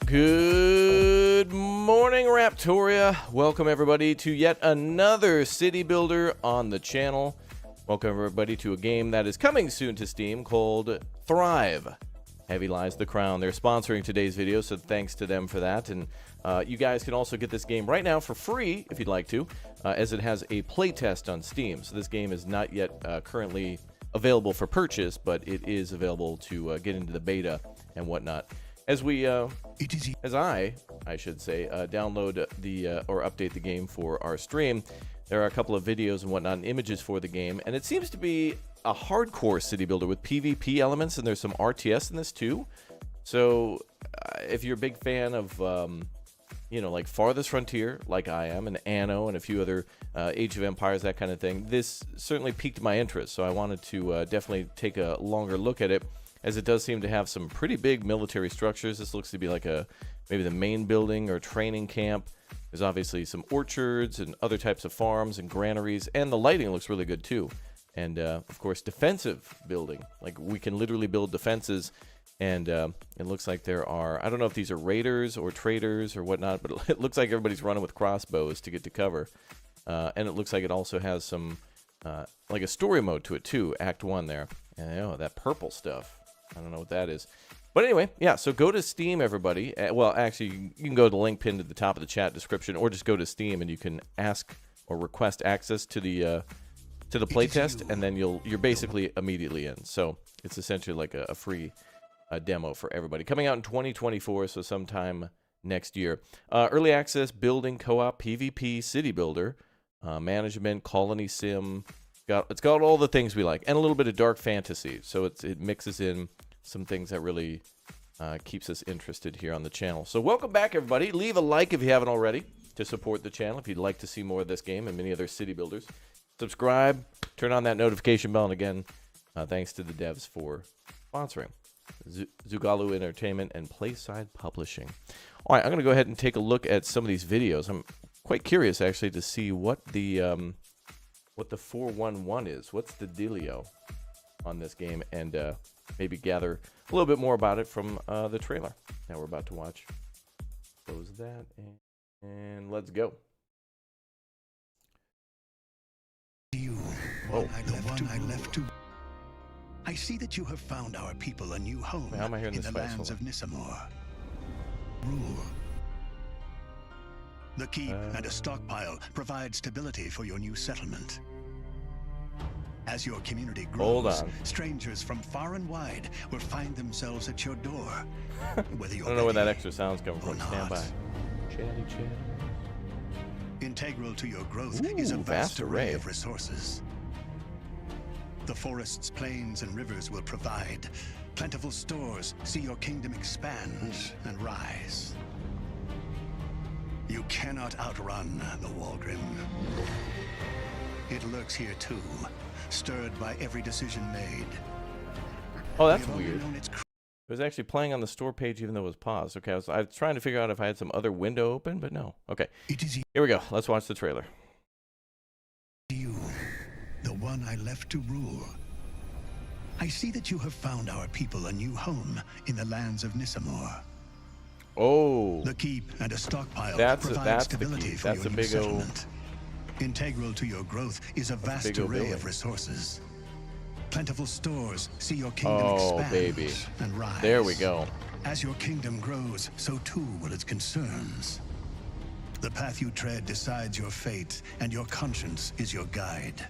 Good morning, Raptoria. Welcome everybody to yet another city builder on the channel. Welcome everybody to a game that is coming soon to Steam called Thrive. Heavy Lies the Crown. They're sponsoring today's video, so thanks to them for that. And you guys can also get this game right now for free if you'd like to, as it has a playtest on Steam. So this game is not yet currently available for purchase, but it is available to get into the beta and whatnot. As we, as I should say, download the or update the game for our stream, there are a couple of videos and whatnot, and images for the game, and it seems to be a hardcore city builder with PvP elements, and there's some RTS in this too. So, if you're a big fan of, you know, like Farthest Frontier, like I am, and Anno, and a few other Age of Empires, that kind of thing, this certainly piqued my interest. So I wanted to definitely take a longer look at it, as it does seem to have some pretty big military structures. This looks to be like maybe the main building or training camp. There's obviously some orchards and other types of farms and granaries, and the lighting looks really good too. And of course, defensive building. Like, we can literally build defenses, and it looks like there are, I don't know if these are raiders or traders or whatnot, but it looks like everybody's running with crossbows to get to cover. And it looks like it also has some, like a story mode to it too, Act 1 there. And oh, that purple stuff. I don't know what that is. But anyway, yeah, so go to Steam, everybody. Well, actually, you can go to the link pinned at the top of the chat description, or just go to Steam and you can ask or request access to the playtest, and then you're basically immediately in. So it's essentially like a free demo for everybody. Coming out in 2024, so sometime next year. Early access, building, co-op, PvP, city builder, management, colony sim. It's got all the things we like, and a little bit of dark fantasy. So it mixes in some things that really keeps us interested here on the channel. So welcome back, everybody. Leave a like if you haven't already to support the channel if you'd like to see more of this game and many other city builders. Subscribe, turn on that notification bell, and again, thanks to the devs for sponsoring. Zugalu Entertainment and Playside Publishing. All right, I'm going to go ahead and take a look at some of these videos. I'm quite curious, actually, to see what the 411 is. What's the dealio on this game, and maybe gather a little bit more about it from the trailer that we're about to watch. Close that, and let's go. I see that you have found our people a new home in the lands of Nissamor. Rule. The keep and a stockpile provide stability for your new settlement. As your community grows, strangers from far and wide will find themselves at your door. Whether you're I don't know where that extra sound's coming from. Stand by. Chatty. Integral to your growth is a vast array of resources. The forests, plains, and rivers will provide. Plentiful stores see your kingdom expand and rise. You cannot outrun the Walgrim. It lurks here too, stirred by every decision made. Oh, that's weird. It was actually playing on the store page even though it was paused. Okay, I was trying to figure out if I had some other window open, but no. Okay, here we go. Let's watch the trailer. You, the one I left to rule. I see that you have found our people a new home in the lands of Nissamor. Oh, the keep and a stockpile provide stability for your new settlement. Integral to your growth is a vast array of resources. Plentiful stores see your kingdom expand and rise. There we go. As your kingdom grows, so too will its concerns. The path you tread decides your fate, and your conscience is your guide.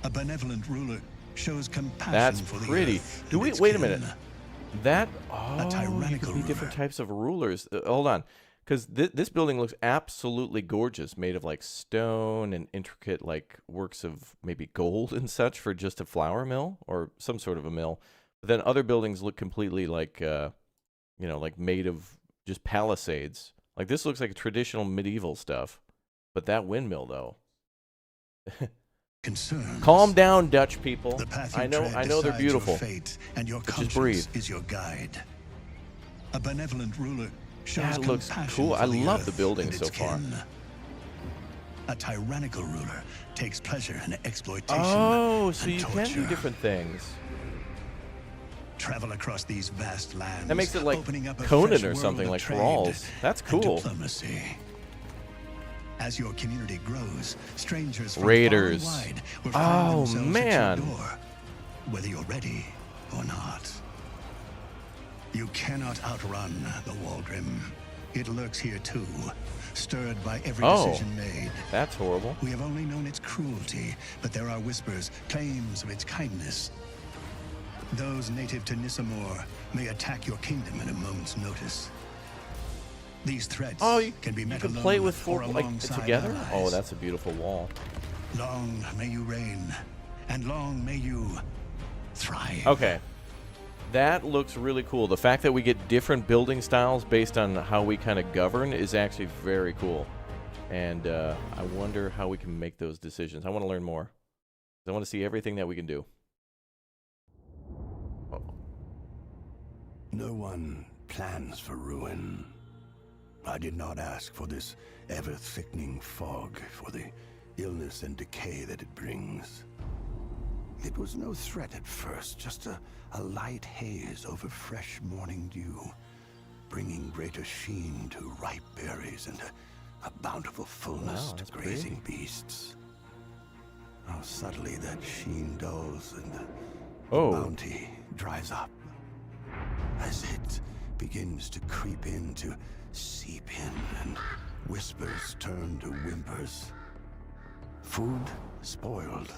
A benevolent ruler shows compassion for the earth. Do we wait a minute? That a tyrannical different types of rulers. Hold on. Because this building looks absolutely gorgeous, made of like stone and intricate like works of maybe gold and such for just a flour mill or some sort of a mill. But then other buildings look completely like, you know, like made of just palisades. Like this looks like traditional medieval stuff. But that windmill though. Calm down, Dutch people. I know they're beautiful. Fate, and your just breathe. Is your guide. A benevolent ruler. That looks cool. I love the building so far. A tyrannical ruler takes pleasure in exploitation. Oh, so you torture. can do different things. travel across these vast lands. That makes it like opening up a Conan fresh or world something, of like trade Thralls. That's and cool. Diplomacy. As your community grows, strangers from Raiders. far and wide will find Oh, themselves man. at your door, whether you're ready or not. You cannot outrun the Walgrim. It lurks here too, stirred by every decision made. That's horrible. We have only known its cruelty, but there are whispers, claims of its kindness. Those native to Nissamor may attack your kingdom at a moment's notice. These threats can be met you can alone play with four or like alongside together. allies. Oh, that's a beautiful wall. Long may you reign, and long may you thrive. Okay. That looks really cool. The fact that we get different building styles based on how we kind of govern is actually very cool. And I wonder how we can make those decisions. I want to learn more. I want to see everything that we can do. Oh. No one plans for ruin. I did not ask for this ever-thickening fog, for the illness and decay that it brings. It was no threat at first, just a light haze over fresh morning dew, bringing greater sheen to ripe berries and a bountiful fullness to grazing beasts. How subtly that sheen dulls and the bounty dries up, as it begins to creep in, to seep in, and whispers turn to whimpers. Food spoiled,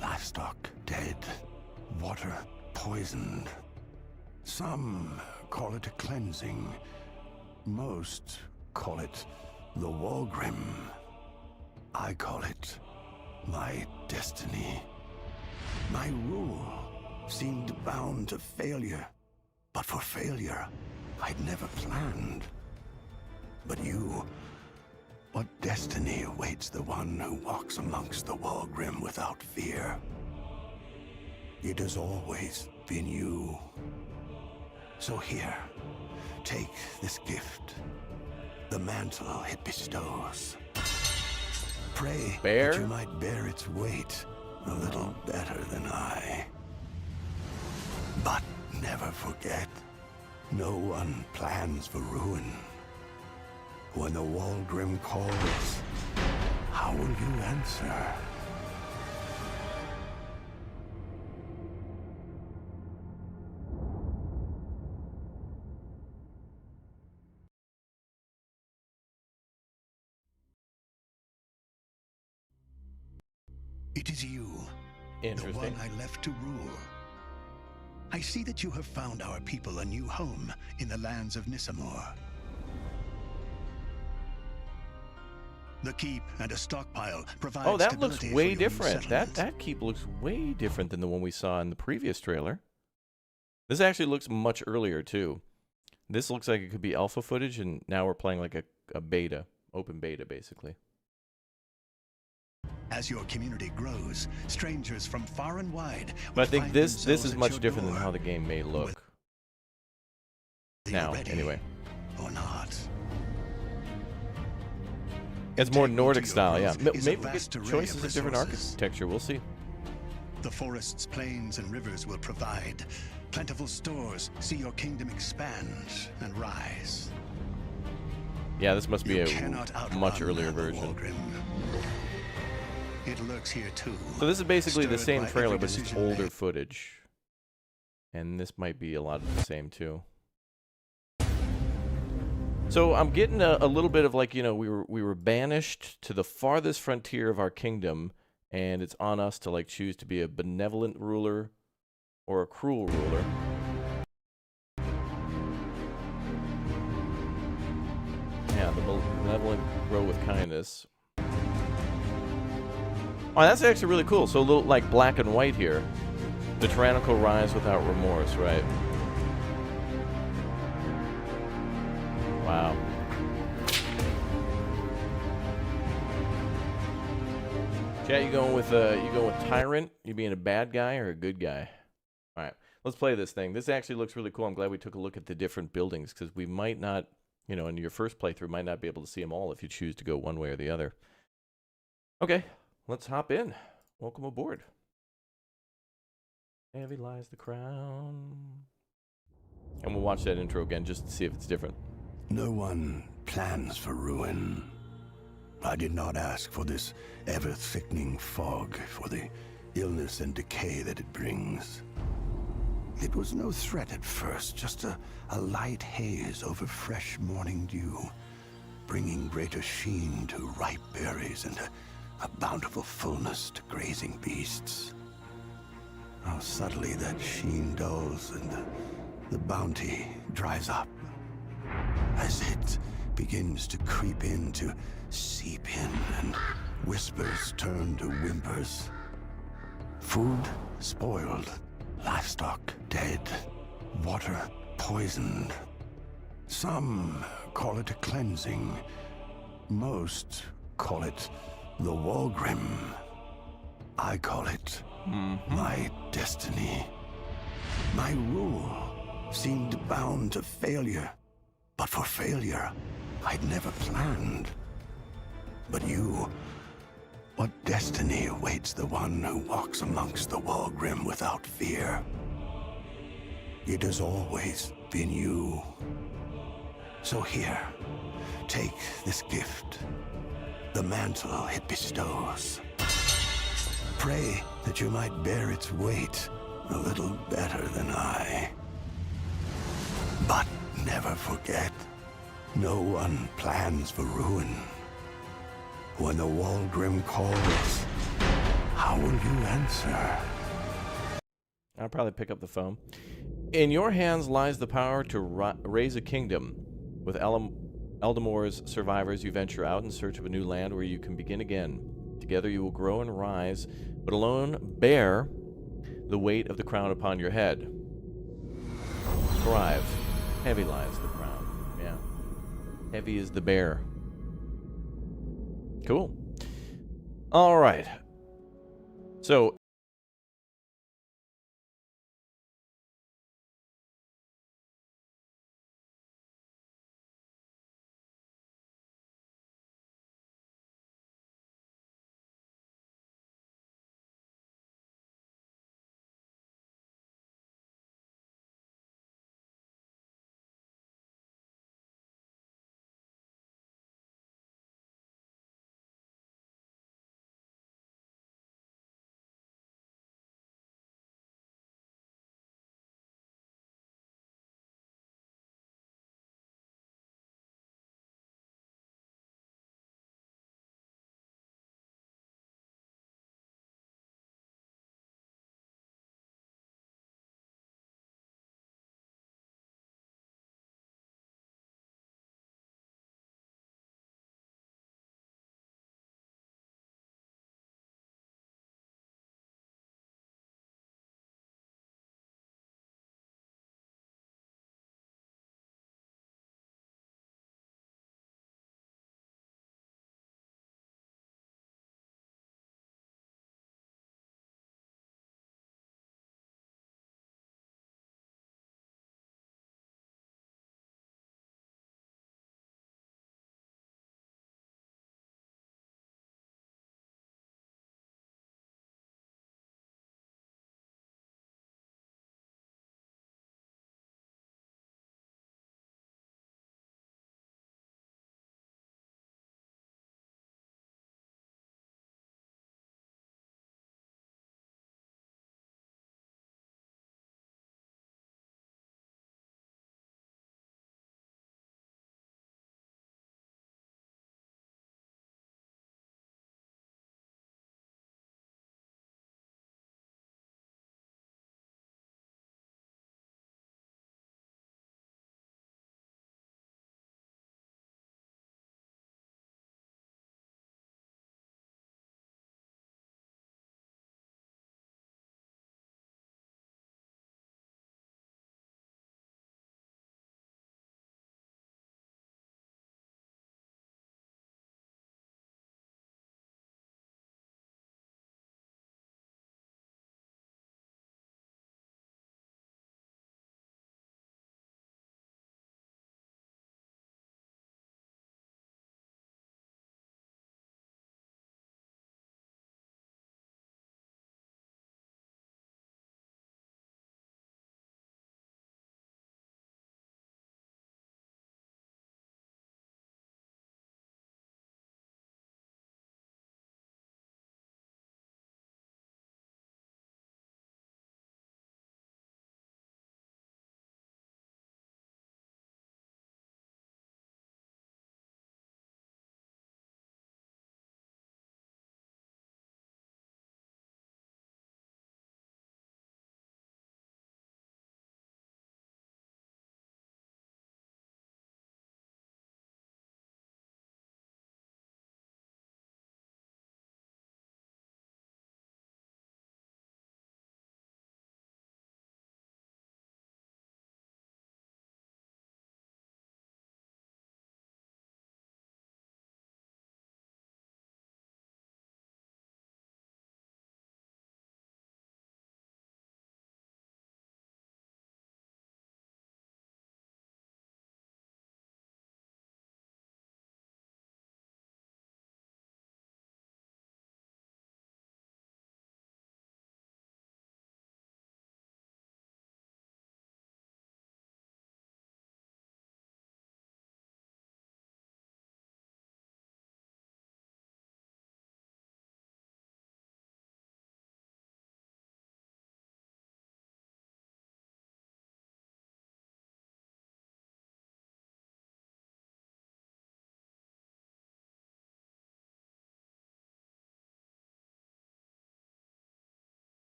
livestock dead, water poisoned. Some call it a cleansing. Most call it the Walgrim. I call it my destiny. My rule seemed bound to failure, but for failure I'd never planned. But you, what destiny awaits the one who walks amongst the Walgrim without fear? It has always been you. So here, take this gift, the mantle it bestows. Pray that you might bear its weight a little better than I. But never forget, no one plans for ruin. When the Walgrim calls, how will you answer? It is you, the one I left to rule. I see that you have found our people a new home in the lands of Nissamor. The keep and a stockpile provide Oh, that looks stability way for your new different. settlement. That keep looks way different than the one we saw in the previous trailer. This actually looks much earlier, too. This looks like it could be alpha footage, and now we're playing like a beta, open beta, basically. As your community grows, strangers from far and wide But I think find this themselves is at much your different than door, how the game may look. whether Now, you're ready anyway. or not. It's more Integral to Nordic your style, yeah. growth is a Maybe we vast get array choices of of different resources. architecture. We'll see. The forests, plains, and rivers will provide. Plentiful stores see your kingdom expand and rise. Yeah, this must be You a cannot outrun much earlier the version. Walgrim. It lurks here too. So this is basically the stirred same by trailer, every but just decision older made. footage. And this might be a lot of the same, too. So I'm getting a little bit of like, you know, we were banished to the farthest frontier of our kingdom, and it's on us to like choose to be a benevolent ruler or a cruel ruler. Yeah, the benevolent grow with kindness. Oh, that's actually really cool. So a little like black and white here. The tyrannical rise without remorse, right? Wow. Chat, you going with tyrant? You being a bad guy or a good guy? All right, let's play this thing. This actually looks really cool. I'm glad we took a look at the different buildings because we might not, you know, in your first playthrough, might not be able to see them all if you choose to go one way or the other. Okay, let's hop in. Welcome aboard. Heavy lies the crown. And we'll watch that intro again just to see if it's different. No one plans for ruin. I did not ask for this ever-thickening fog, for the illness and decay that it brings. It was no threat at first, just a light haze over fresh morning dew, bringing greater sheen to ripe berries and a bountiful fullness to grazing beasts. How subtly that sheen dulls and the bounty dries up, as it begins to creep in, to seep in, and whispers turn to whimpers. Food spoiled, livestock dead, water poisoned. Some call it a cleansing. Most call it the Walgrim. I call it my destiny. My rule seemed bound to failure, but for failure I'd never planned. But you, what destiny awaits the one who walks amongst the Walgrim without fear? It has always been you. So here, take this gift, the mantle it bestows. Pray that you might bear its weight a little better than I. But never forget, no one plans for ruin. When the Walgrim calls, how will you answer? I'll probably pick up the phone. In your hands lies the power to raise a kingdom. With Eldamore's survivors, you venture out in search of a new land where you can begin again. Together you will grow and rise, but alone bear the weight of the crown upon your head. Thrive. Heavy lies the crown. Yeah. Heavy is the bear. Cool. All right. So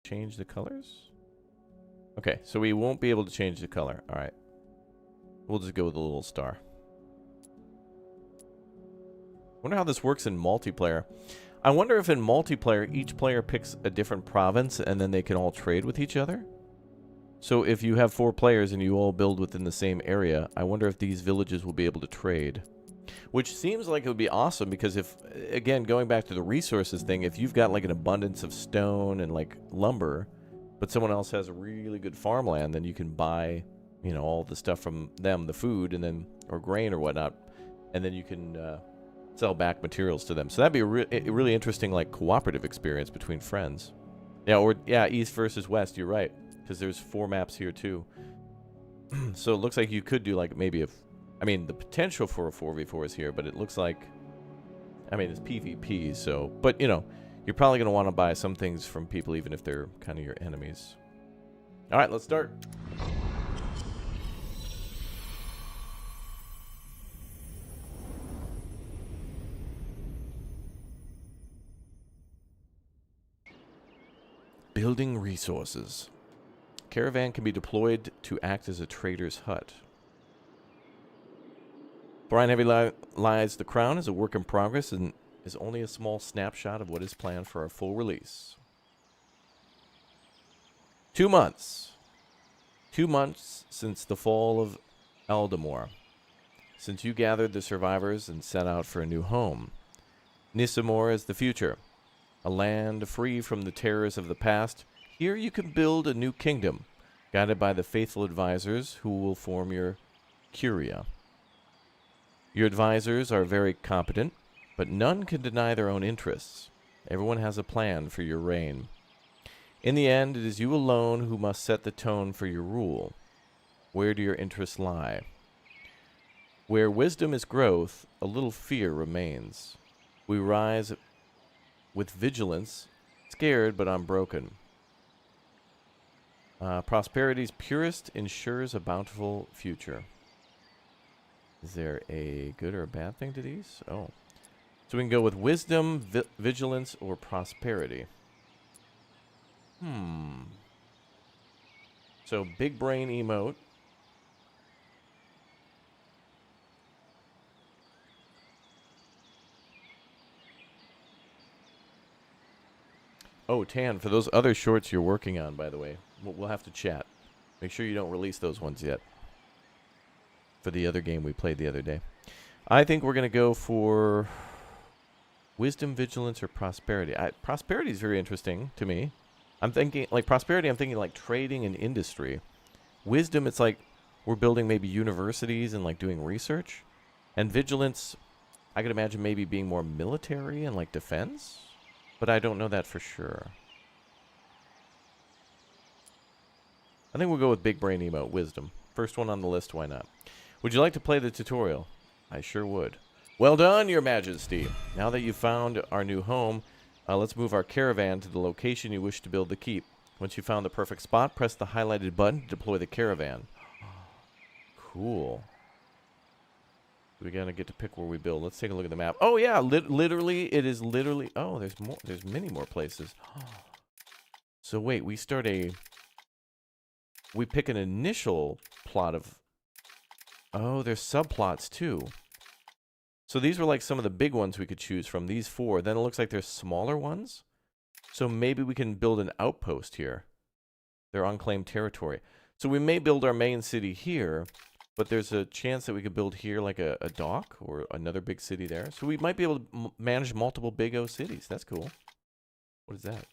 change the colors? Okay, so we won't be able to change the color. All right. We'll just go with a little star. Wonder how this works in multiplayer. I wonder if in multiplayer, each player picks a different province and then they can all trade with each other. So if you have 4 players and you all build within the same area, I wonder if these villages will be able to trade. Which seems like it would be awesome because if, again, going back to the resources thing, if you've got like an abundance of stone and like lumber, but someone else has a really good farmland, then you can buy, you know, all the stuff from them, the food, and then, or grain or whatnot, and then you can sell back materials to them. So that'd be a really interesting, like, cooperative experience between friends. Yeah, or, yeah, east versus west, you're right, because there's 4 maps here, too. So it looks like you could do, like, maybe a, I mean, the potential for a 4v4 is here, but it looks like, I mean, it's PvP, so, but, you know, you're probably going to want to buy some things from people, even if they're kind of your enemies. All right, let's start. Building resources. Caravan can be deployed to act as a trader's hut. Brian Heavy Lies the Crown is a work in progress and is only a small snapshot of what is planned for our full release. 2 months. 2 months since the fall of Aldamor. Since you gathered the survivors and set out for a new home. Nissamor is the future. A land free from the terrors of the past. Here you can build a new kingdom, guided by the faithful advisors who will form your curia. Your advisors are very competent, but none can deny their own interests. Everyone has a plan for your reign. In the end, it is you alone who must set the tone for your rule. Where do your interests lie? Where wisdom is growth, a little fear remains. We rise with vigilance, scared but unbroken. Prosperity's purest ensures a bountiful future. Is there a good or a bad thing to these? Oh. So we can go with wisdom, vigilance, or prosperity. So big brain emote. Oh, Tan, for those other shorts you're working on, by the way, we'll have to chat. Make sure you don't release those ones yet. For the other game we played the other day. I think we're going to go for wisdom, vigilance, or prosperity. Prosperity is very interesting to me. I'm thinking, like, prosperity, I'm thinking, like, trading and industry. Wisdom, it's like we're building maybe universities and, like, doing research. And vigilance, I could imagine maybe being more military and, like, defense. But I don't know that for sure. I think we'll go with big brain emote, wisdom. First one on the list, why not? Would you like to play the tutorial? I sure would. Well done, Your Majesty. Now that you've found our new home, let's move our caravan to the location you wish to build the keep. Once you've found the perfect spot, press the highlighted button to deploy the caravan. Cool. We gotta get to pick where we build. Let's take a look at the map. Oh yeah, literally, it is literally. Oh, there's more. There's many more places. So wait, we start a. We pick an initial plot of. Oh, there's subplots too. So these were like some of the big ones we could choose from. These 4. Then it looks like there's smaller ones. So maybe we can build an outpost here. They're unclaimed territory. So we may build our main city here. But there's a chance that we could build here like a dock or another big city there. So we might be able to manage multiple big O cities. That's cool. What is that?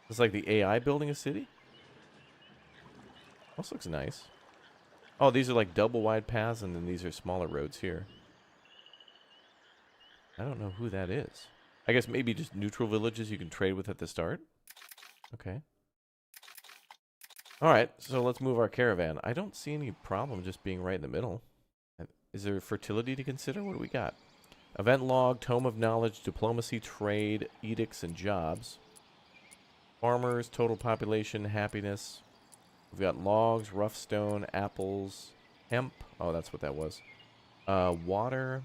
It's like the AI building a city? This looks nice. Oh, these are like double wide paths and then these are smaller roads here. I don't know who that is. I guess maybe just neutral villages you can trade with at the start. Okay. All right, so let's move our caravan. I don't see any problem just being right in the middle. Is there fertility to consider? What do we got? Event log, tome of knowledge, diplomacy, trade, edicts, and jobs. Farmers, total population, happiness. We've got logs, rough stone, apples, hemp. Oh, that's what that was. Water,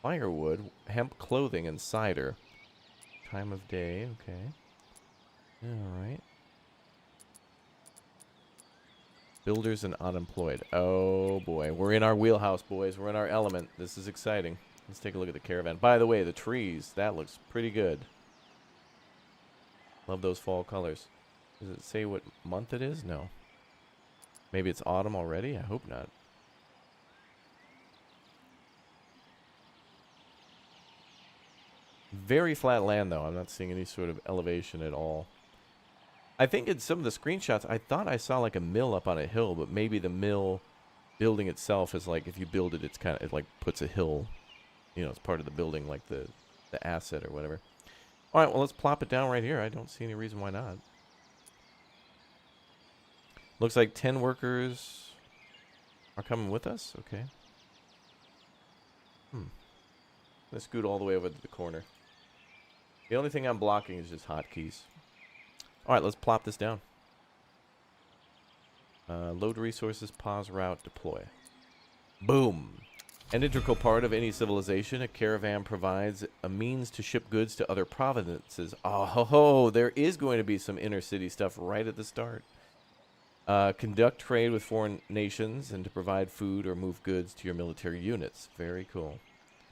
Firewood, hemp clothing, and cider. Time of day, okay. Alright. Builders and unemployed. Oh boy, we're in our wheelhouse, boys. We're in our element. This is exciting. Let's take a look at the caravan. By the way, the trees, that looks pretty good. Love those fall colors. Does it say what month it is? No. Maybe it's autumn already? I hope not. Very flat land, though. I'm not seeing any sort of elevation at all. I think in some of the screenshots, I thought I saw like a mill up on a hill, but maybe the mill building itself is like, if you build it, it's kind of, it like puts a hill, you know, it's part of the building, like the asset or whatever. All right, well, let's plop it down right here. I don't see any reason why not. Looks like 10 workers are coming with us. Okay. Let's scoot all the way over to the corner. The only thing I'm blocking is just hotkeys. All right, let's plop this down. Load resources, pause route, deploy. Boom. An integral part of any civilization, a caravan provides a means to ship goods to other provinces. Oh, ho, ho, there is going to be some inner city stuff right at the start. Conduct trade with foreign nations and to provide food or move goods to your military units. Very cool.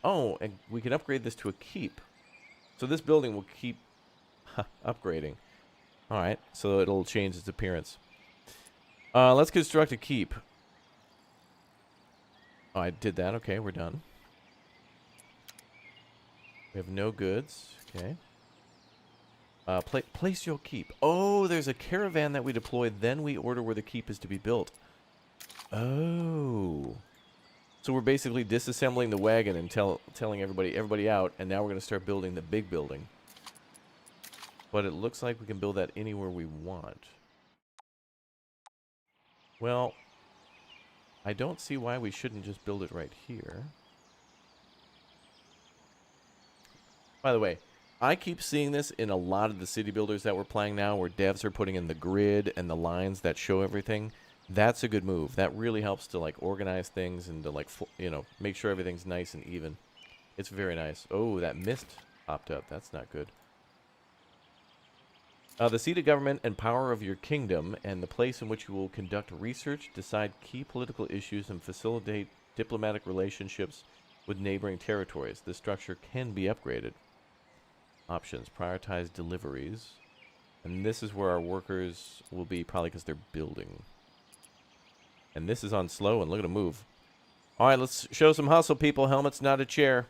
Oh, and we can upgrade this to a keep. So this building will keep upgrading. All right, so it'll change its appearance. Let's construct a keep. Oh, I did that. Okay, we're done. We have no goods. Okay. Place your keep. Oh, there's a caravan that we deploy, then we order where the keep is to be built. Oh. So we're basically disassembling the wagon and telling everybody out, and now we're going to start building the big building. But it looks like we can build that anywhere we want. Well, I don't see why we shouldn't just build it right here. By the way, I keep seeing this in a lot of the city builders that we're playing now, where devs are putting in the grid and the lines that show everything. That's a good move. That really helps to like organize things and to like, you know, make sure everything's nice and even. It's very nice. Oh, that mist popped up. That's not good. The seat of government and power of your kingdom and the place in which you will conduct research, decide key political issues, and facilitate diplomatic relationships with neighboring territories. This structure can be upgraded. Options. Prioritize deliveries. And this is where our workers will be, probably because they're building. And this is on slow, and look at them move. All right, let's show some hustle, people. Helmet's not a chair.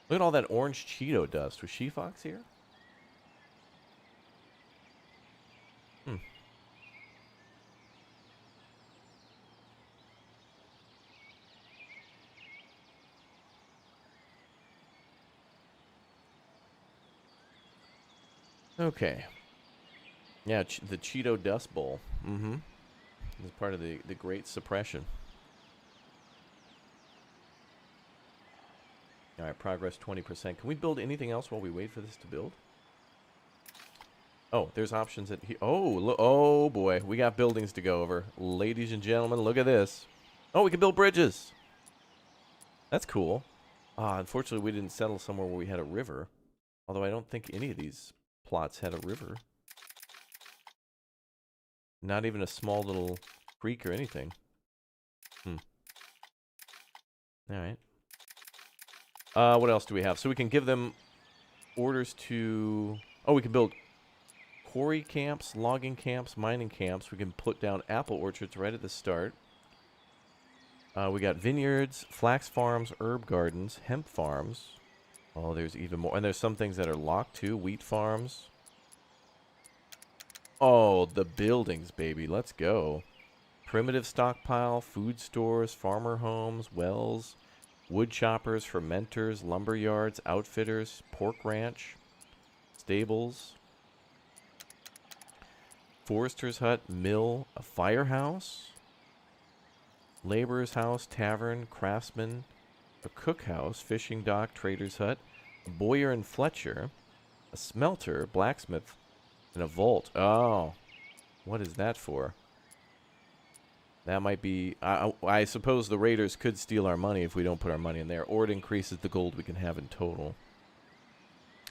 Look at all that orange Cheeto dust. Was She-Fox here? Okay. Yeah, the Cheeto Dust Bowl. This is part of the Great Suppression. All right, progress 20%. Can we build anything else while we wait for this to build? Oh, there's options at here. Oh, oh boy, we got buildings to go over. Ladies and gentlemen, look at this. Oh, we can build bridges. That's cool. Unfortunately, we didn't settle somewhere where we had a river. Although I don't think any of these plots had a river. Not even a small little creek or anything. All right. What else do we have? So we can give them orders to... Oh, we can build quarry camps, logging camps, mining camps. We can put down apple orchards right at the start. We got vineyards, flax farms, herb gardens, hemp farms. Oh, there's even more. And there's some things that are locked too. Wheat farms. Oh, the buildings, baby. Let's go. Primitive stockpile, food stores, farmer homes, wells, wood choppers, fermenters, lumber yards, outfitters, pork ranch, stables, forester's hut, mill, a firehouse, laborer's house, tavern, craftsman, a cookhouse, fishing dock, trader's hut, a Boyer and Fletcher, a smelter, blacksmith, and a vault. Oh, what is that for? That might be... I suppose the raiders could steal our money if we don't put our money in there, or it increases the gold we can have in total.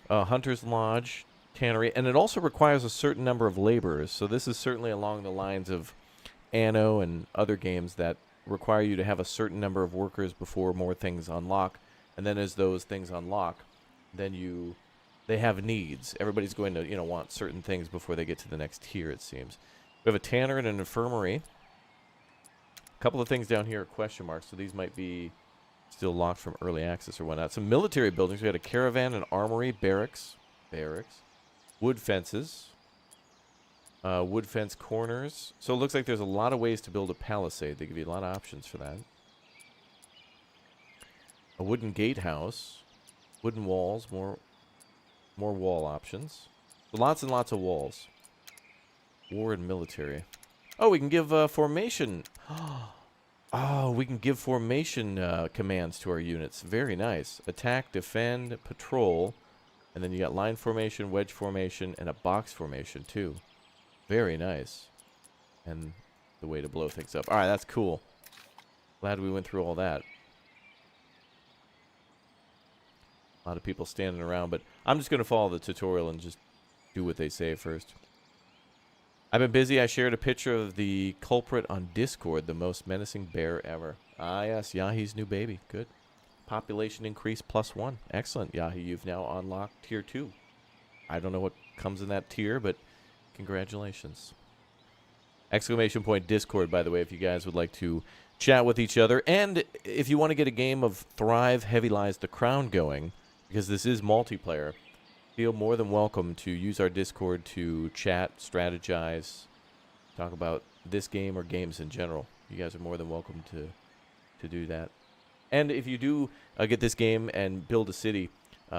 Hunter's Lodge, Tannery, and it also requires a certain number of laborers, so this is certainly along the lines of Anno and other games that require you to have a certain number of workers before more things unlock, and then as those things unlock, then they have needs. Everybody's going to, want certain things before they get to the next tier, it seems. We have a tanner and an infirmary. A couple of things down here are question marks, so these might be still locked from early access or whatnot. Some military buildings. We had a caravan, an armory, barracks, wood fences, wood fence corners. So it looks like there's a lot of ways to build a palisade. They give you a lot of options for that. A wooden gatehouse, wooden walls, more wall options. So lots and lots of walls. War and military. Oh, we can give formation. Oh, we can give formation commands to our units. Very nice. Attack, defend, patrol. And then you got line formation, wedge formation, and a box formation, too. Very nice. And the way to blow things up. All right, that's cool. Glad we went through all that. A lot of people standing around, but I'm just going to follow the tutorial and just do what they say first. I've been busy. I shared a picture of the culprit on Discord, the most menacing bear ever. Ah, yes, Yahi's new baby. Good. Population increase +1. Excellent, Yahi. You've now unlocked tier 2. I don't know what comes in that tier, but congratulations. Exclamation point Discord, by the way, if you guys would like to chat with each other. And if you want to get a game of Thrive Heavy Lies the Crown going, because this is multiplayer, feel more than welcome to use our Discord to chat, strategize, talk about this game or games in general. You guys are more than welcome to do that. And if you do get this game and build a city,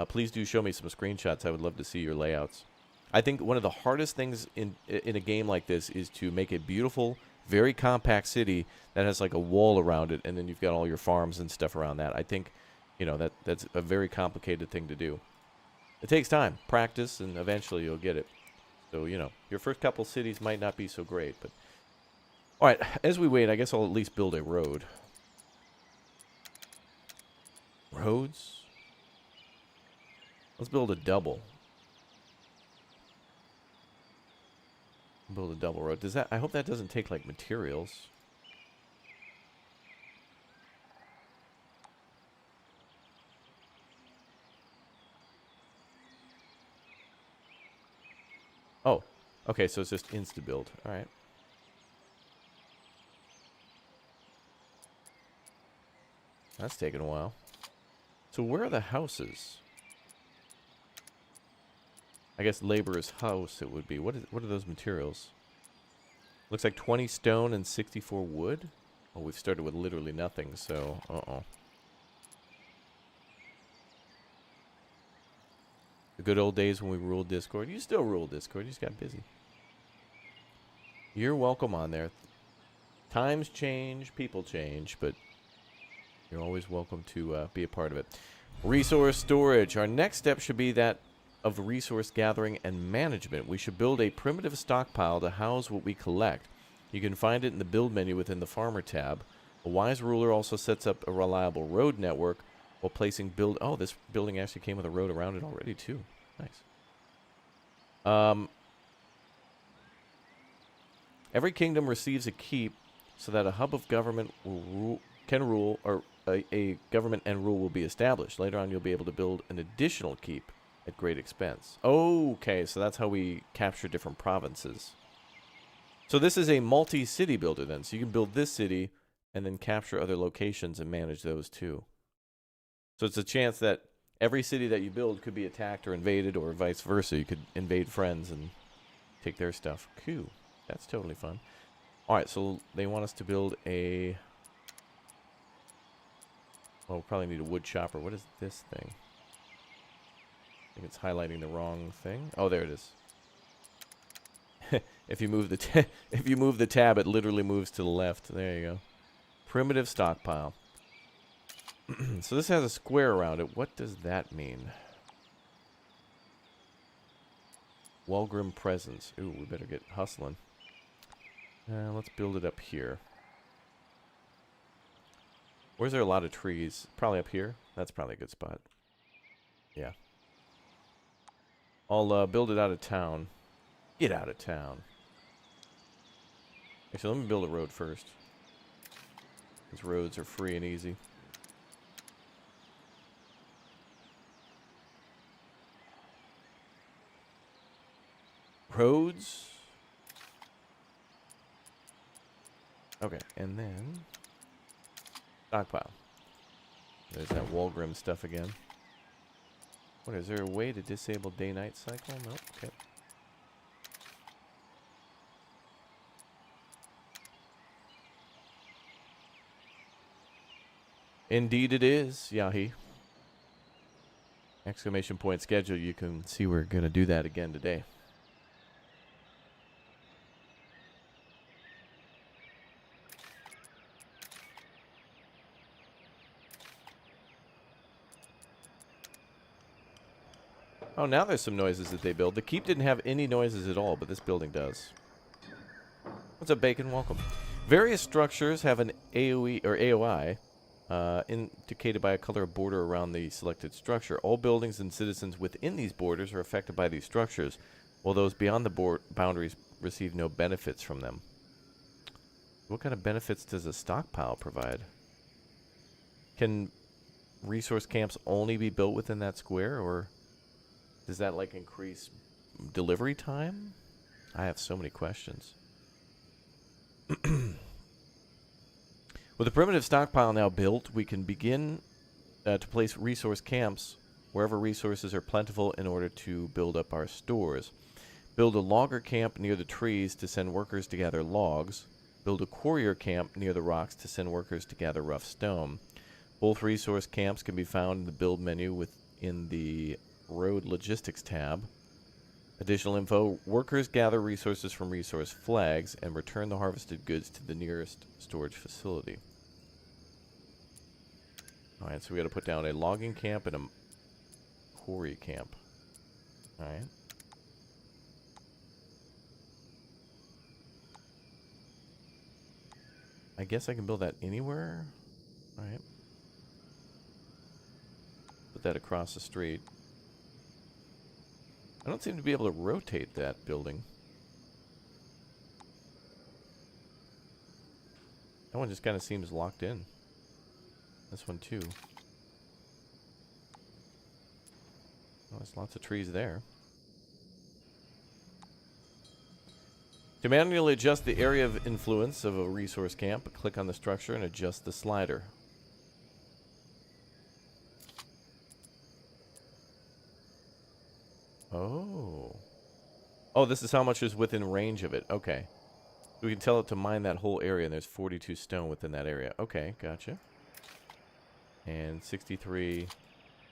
please do show me some screenshots. I would love to see your layouts. I think one of the hardest things in a game like this is to make a beautiful, very compact city that has like a wall around it, and then you've got all your farms and stuff around that. I think, that's a very complicated thing to do. It takes time, practice, and eventually you'll get it. So, your first couple cities might not be so great, but... Alright, as we wait, I guess I'll at least build a road. Roads? Let's build a double. Build a double road. Does that... I hope that doesn't take, like, materials. Oh, okay, so it's just insta-build. All right. That's taking a while. So where are the houses? I guess laborer's house it would be. What are those materials? Looks like 20 stone and 64 wood. Oh, we've started with literally nothing, so uh-oh. The good old days when we ruled Discord. You still rule Discord. You just got busy. You're welcome on there. Times change, people change, but you're always welcome to be a part of it. Resource storage. Our next step should be that of resource gathering and management. We should build a primitive stockpile to house what we collect. You can find it in the build menu within the farmer tab. A wise ruler also sets up a reliable road network while placing build... Oh, this building actually came with a road around it already, too. Nice. Every kingdom receives a keep so that a hub of government can rule, or a government and rule will be established. Later on, you'll be able to build an additional keep at great expense. Okay, so that's how we capture different provinces. So this is a multi-city builder, then. So you can build this city and then capture other locations and manage those, too. So it's a chance that every city that you build could be attacked or invaded, or vice versa. You could invade friends and take their stuff. Cool. That's totally fun. Alright, so they want us to build a... Well, we'll probably need a wood chopper. What is this thing? I think it's highlighting the wrong thing. Oh, there it is. If you move the tab, it literally moves to the left. There you go. Primitive stockpile. So this has a square around it. What does that mean? Walgrim presence. Ooh, we better get hustling. Let's build it up here. Where's there a lot of trees? Probably up here. That's probably a good spot. Yeah. I'll build it out of town. Get out of town. Actually, let me build a road first. These roads are free and easy. Roads. Okay, and then stockpile. There's that Walgrim stuff again. What, is there a way to disable day-night cycle? No? Okay. Indeed it is, Yahi. Exclamation point schedule. You can see we're going to do that again today. Oh, now there's some noises that they build. The keep didn't have any noises at all, but this building does. What's up, Bacon? Welcome. Various structures have an AOE or AOI indicated by a color border around the selected structure. All buildings and citizens within these borders are affected by these structures, while those beyond the boundaries receive no benefits from them. What kind of benefits does a stockpile provide? Can resource camps only be built within that square, or does that, like, increase delivery time? I have so many questions. With a primitive stockpile now built, we can begin to place resource camps wherever resources are plentiful in order to build up our stores. Build a logger camp near the trees to send workers to gather logs. Build a quarrier camp near the rocks to send workers to gather rough stone. Both resource camps can be found in the build menu within the Road Logistics tab. Additional info: workers gather resources from resource flags and return the harvested goods to the nearest storage facility. Alright, so we got to put down a logging camp and a quarry camp. Alright. I guess I can build that anywhere. Alright. Put that across the street. I don't seem to be able to rotate that building. That one just kind of seems locked in. This one too. Oh, there's lots of trees there. To manually adjust the area of influence of a resource camp, click on the structure and adjust the slider. Oh. Oh, this is how much is within range of it. Okay. We can tell it to mine that whole area, and there's 42 stone within that area. Okay, gotcha. And 63.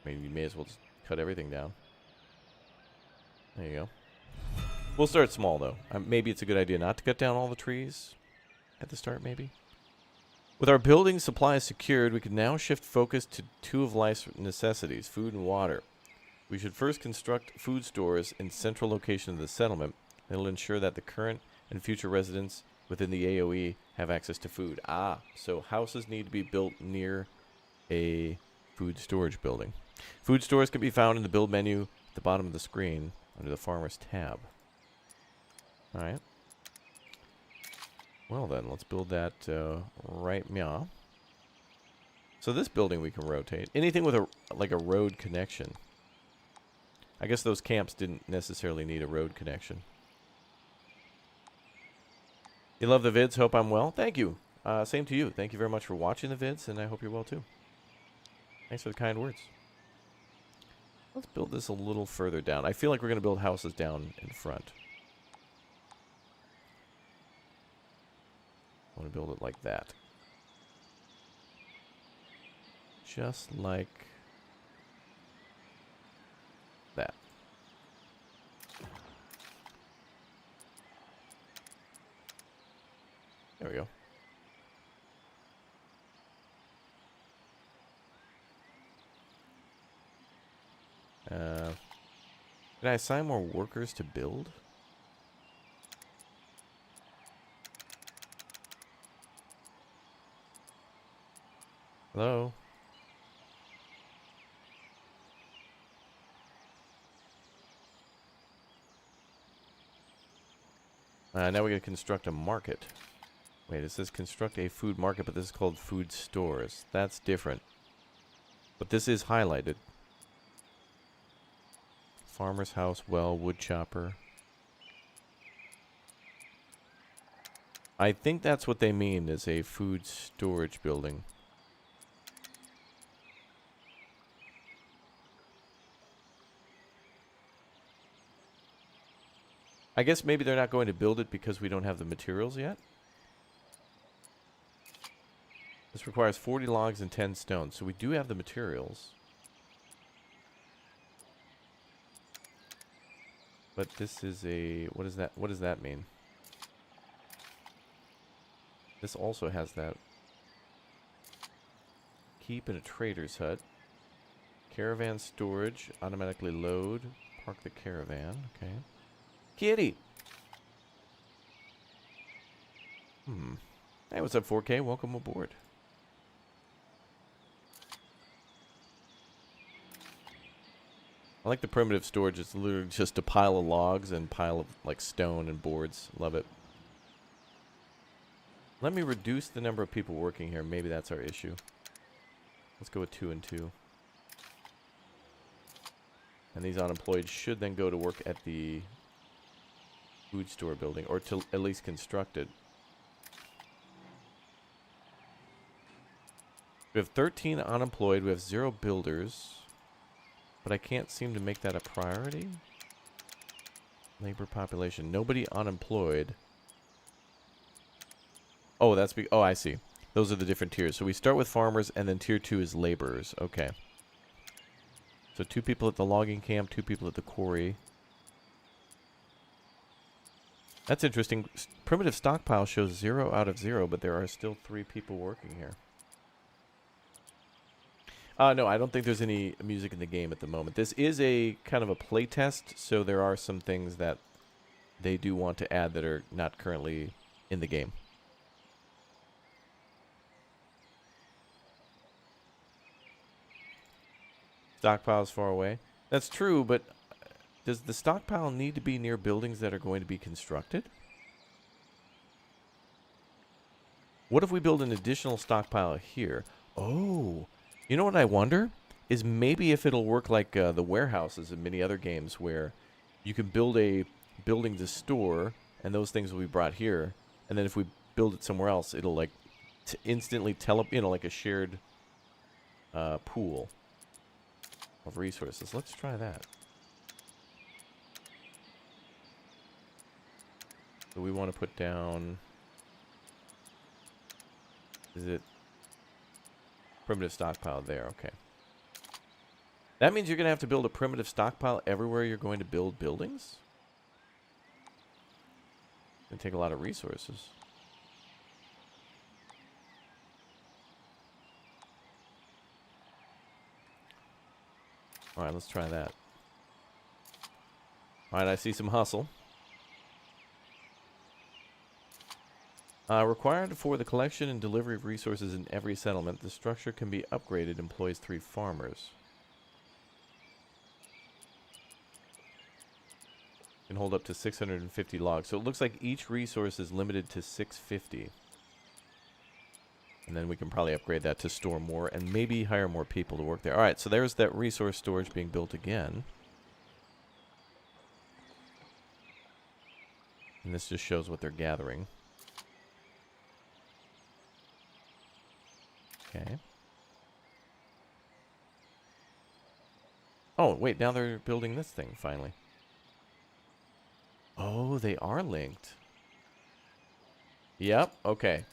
I mean, you may as well just cut everything down. There you go. We'll start small, though. Maybe it's a good idea not to cut down all the trees at the start, maybe. With our building supplies secured, we can now shift focus to two of life's necessities, food and water. We should first construct food stores in central location of the settlement. It'll ensure that the current and future residents within the AOE have access to food. Ah, so houses need to be built near a food storage building. Food stores can be found in the build menu at the bottom of the screen under the Farmers tab. Alright. Well then, let's build that right meow. So this building we can rotate. Anything with a road connection. I guess those camps didn't necessarily need a road connection. You love the vids? Hope I'm well. Thank you. Same to you. Thank you very much for watching the vids, and I hope you're well too. Thanks for the kind words. Let's build this a little further down. I feel like we're going to build houses down in front. I want to build it like that. Just like that. There we go. Can I assign more workers to build? Hello? Now we gotta construct a market. Wait, it says construct a food market, but this is called food stores. That's different. But this is highlighted. Farmer's house, well, wood chopper. I think that's what they mean is a food storage building. I guess maybe they're not going to build it because we don't have the materials yet. This requires 40 logs and 10 stones, so we do have the materials. But this is a... what is that? What does that mean? This also has that. Keep in a trader's hut. Caravan storage. Automatically load. Park the caravan. Okay. Kitty! Hey, what's up, 4K? Welcome aboard. I like the primitive storage. It's literally just a pile of logs and pile of, like, stone and boards. Love it. Let me reduce the number of people working here. Maybe that's our issue. Let's go with 2 and 2. And these unemployed should then go to work at the food store building, or to at least construct it. We have 13 unemployed. We have 0 builders. But I can't seem to make that a priority. Labor population. Nobody unemployed. Oh, that's... oh, I see. Those are the different tiers. So we start with farmers, and then tier 2 is laborers. Okay. So 2 people at the logging camp, 2 people at the quarry. That's interesting. Primitive stockpile shows 0 out of 0, but there are still 3 people working here. No, I don't think there's any music in the game at the moment. This is a kind of a play test, so there are some things that they do want to add that are not currently in the game. Stockpile's far away. That's true, but does the stockpile need to be near buildings that are going to be constructed? What if we build an additional stockpile here? Oh, you know what I wonder? Is maybe if it'll work like the warehouses in many other games where you can build a building to store and those things will be brought here. And then if we build it somewhere else, it'll like instantly like a shared pool of resources. Let's try that. So we want to put down... is it primitive stockpile there? Okay. That means you're going to have to build a primitive stockpile everywhere you're going to build buildings? It's going to take a lot of resources. Alright, let's try that. Alright, I see some hustle. Required for the collection and delivery of resources in every settlement, the structure can be upgraded, employs 3 farmers. Can hold up to 650 logs. So it looks like each resource is limited to 650. And then we can probably upgrade that to store more and maybe hire more people to work there. Alright, so there's that resource storage being built again. And this just shows what they're gathering. Okay. Oh, wait, now they're building this thing, finally. Oh, they are linked. Yep, okay.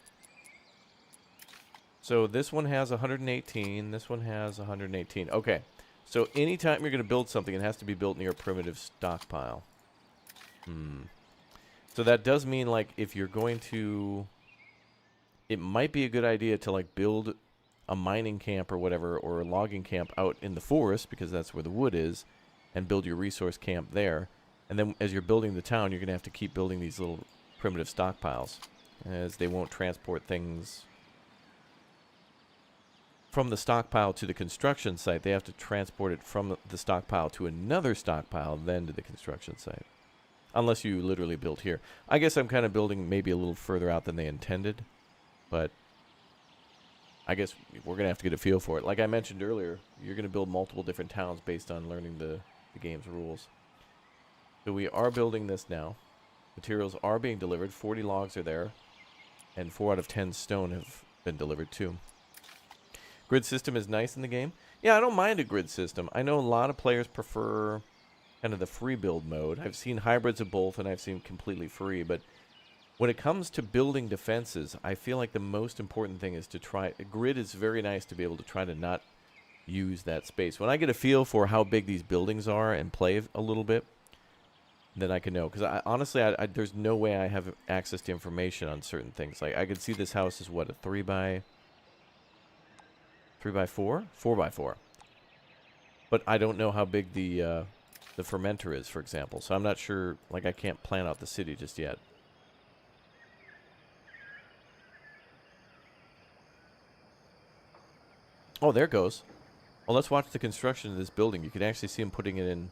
So this one has 118, this one has 118. Okay, so anytime you're going to build something, it has to be built near a primitive stockpile. So that does mean, like, if you're going to... it might be a good idea to, like, build a mining camp or whatever, or a logging camp out in the forest, because that's where the wood is, and build your resource camp there. And then as you're building the town, you're going to have to keep building these little primitive stockpiles, as they won't transport things from the stockpile to the construction site. They have to transport it from the stockpile to another stockpile, then to the construction site. Unless you literally build here. I guess I'm kind of building maybe a little further out than they intended. But I guess we're going to have to get a feel for it. Like I mentioned earlier, you're going to build multiple different towns based on learning the game's rules. So we are building this now. Materials are being delivered. 40 logs are there. And 4 out of 10 stone have been delivered too. Grid system is nice in the game. Yeah, I don't mind a grid system. I know a lot of players prefer kind of the free build mode. I've seen hybrids of both, and I've seen completely free. But when it comes to building defenses, I feel like the most important thing is to try... A grid is very nice to be able to try to not use that space. When I get a feel for how big these buildings are and play a little bit, then I can know. Because honestly, there's no way I have access to information on certain things. Like, I could see this house is, what, a 3x4? 4x4. But I don't know how big the fermenter is, for example. So I'm not sure, like, I can't plan out the city just yet. Oh, there it goes. Well, let's watch the construction of this building. You can actually see them putting it in.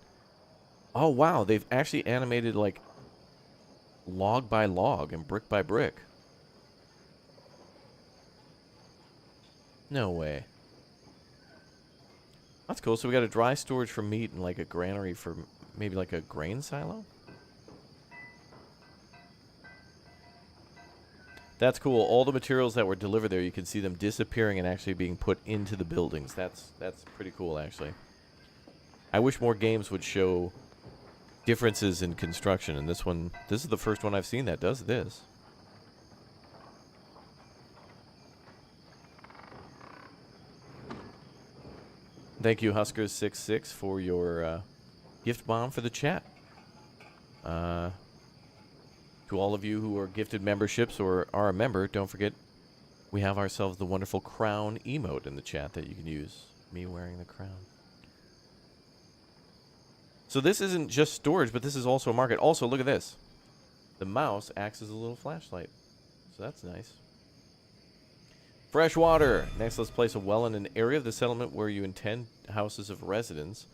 Oh, wow. They've actually animated, like, log by log and brick by brick. No way. That's cool. So we got a dry storage for meat and, like, a granary for maybe, like, a grain silo? That's cool. All the materials that were delivered there, you can see them disappearing and actually being put into the buildings. That's pretty cool, actually. I wish more games would show differences in construction, and this is the first one I've seen that does this. Thank you, Huskers66, for your gift bomb for the chat. To all of you who are gifted memberships or are a member, don't forget we have ourselves the wonderful crown emote in the chat that you can use. Me wearing the crown. So this isn't just storage, but this is also a market. Also, look at this. The mouse acts as a little flashlight. So that's nice. Fresh water. Next, let's place a well in an area of the settlement where you intend houses of residence.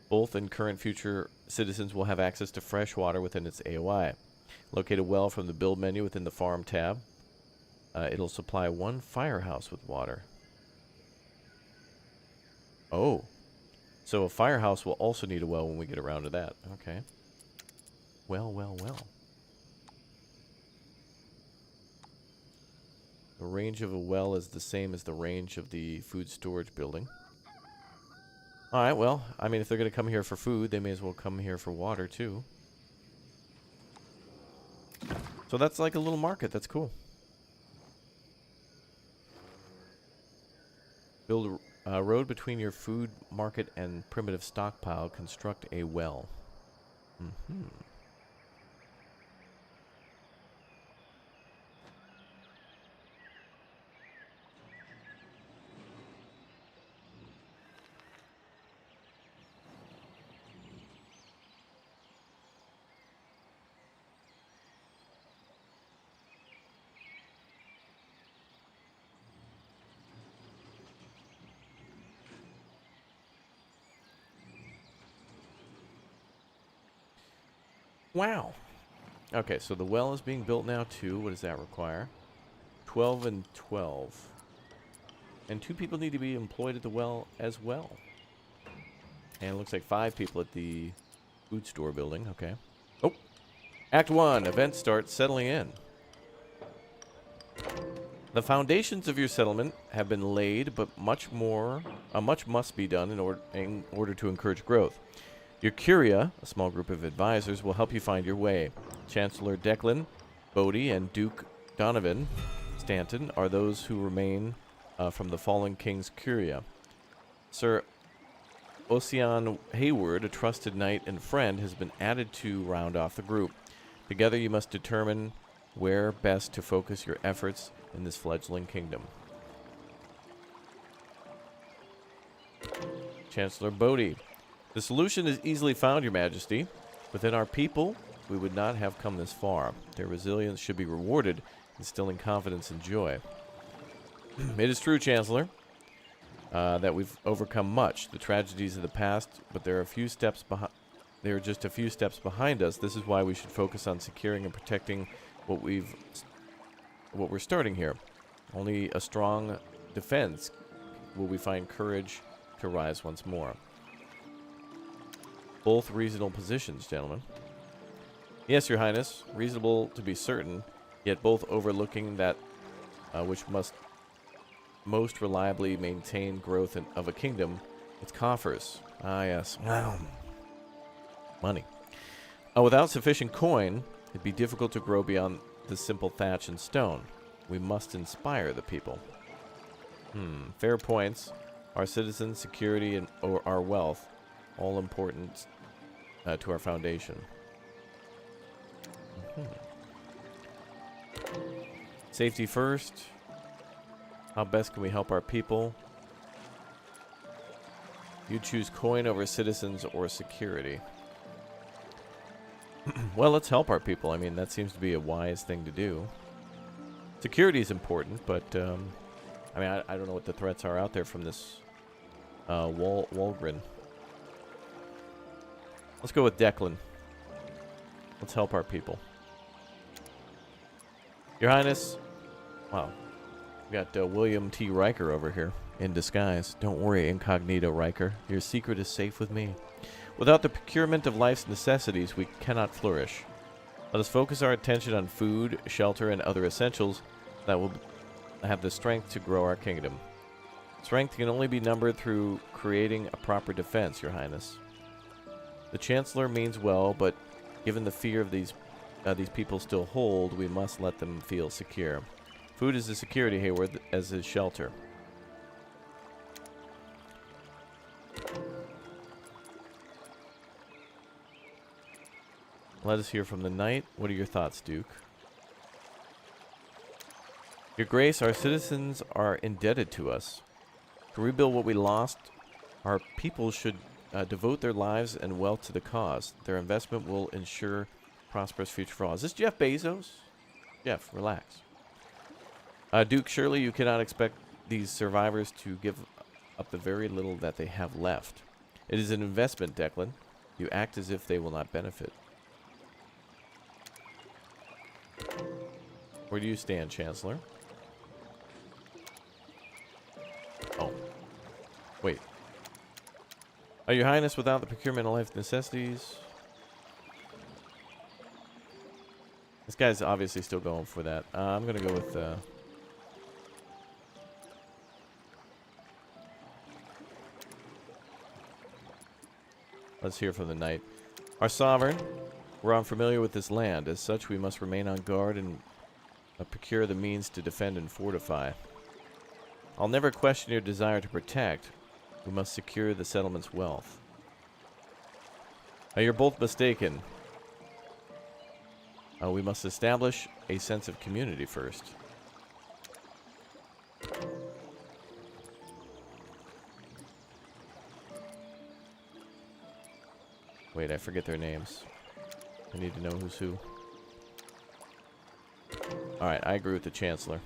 Both and current future citizens will have access to fresh water within its AOI. Locate a well from the build menu within the farm tab. It'll supply 1 firehouse with water. Oh. So a firehouse will also need a well when we get around to that. Okay. Well. The range of a well is the same as the range of the food storage building. Alright, well, I mean, if they're going to come here for food, they may as well come here for water, too. So that's like a little market. That's cool. Build a road between your food market and primitive stockpile. Construct a well. Wow. Okay, so the well is being built now too. What does that require? 12 and 12. And 2 people need to be employed at the well as well. And it looks like 5 people at the food store building. Okay. Oh. Act 1. Event starts settling in. The foundations of your settlement have been laid, but much must be done in order to encourage growth. Your Curia, a small group of advisors, will help you find your way. Chancellor Declan, Bodie, and Duke Donovan Stanton are those who remain from the fallen king's Curia. Sir Ocean Hayward, a trusted knight and friend, has been added to round off the group. Together you must determine where best to focus your efforts in this fledgling kingdom. Chancellor Bodie. The solution is easily found, Your Majesty. Within our people, we would not have come this far. Their resilience should be rewarded, instilling confidence and joy. It is true, Chancellor. that we've overcome much, the tragedies of the past, but there are a few steps behind. They are just a few steps behind us. This is why we should focus on securing and protecting what we're starting here. Only a strong defense will we find courage to rise once more. Both reasonable positions, gentlemen. Yes, Your Highness, reasonable to be certain, yet both overlooking that which must most reliably maintain growth of a kingdom, its coffers. Ah, yes. Money. Without sufficient coin, it'd be difficult to grow beyond the simple thatch and stone. We must inspire the people. Fair points. Our citizens, security, and or our wealth, all important to our foundation. Safety first. How best can we help our people? You choose coin over citizens or security. Well, let's help our people. I mean, that seems to be a wise thing to do. Security is important, but I mean, I don't know what the threats are out there from this Walgren. Let's go with Declan. Let's help our people. Your Highness. Wow. We got William T. Riker over here in disguise. Don't worry, Incognito Riker. Your secret is safe with me. Without the procurement of life's necessities, we cannot flourish. Let us focus our attention on food, shelter, and other essentials that will have the strength to grow our kingdom. Strength can only be numbered through creating a proper defense, Your Highness. The Chancellor means well, but given the fear of these people still hold, we must let them feel secure. Food is a security, Hayward, as is shelter. Let us hear from the knight. What are your thoughts, Duke? Your Grace, our citizens are indebted to us. To rebuild what we lost, our people should devote their lives and wealth to the cause. Their investment will ensure prosperous future for all. Is this Jeff Bezos? Jeff, relax. Duke, surely you cannot expect these survivors to give up the very little that they have left. It is an investment, Declan. You act as if they will not benefit. Where do you stand, Chancellor? Oh. Wait. Your Highness, without the procurement of life necessities... This guy's obviously still going for that. I'm going to go with... Let's hear from the knight. Our sovereign, we're unfamiliar with this land. As such, we must remain on guard and procure the means to defend and fortify. I'll never question your desire to protect. We must secure the settlement's wealth. You're both mistaken. We must establish a sense of community first. Wait, I forget their names. I need to know who's who. Alright, I agree with the Chancellor.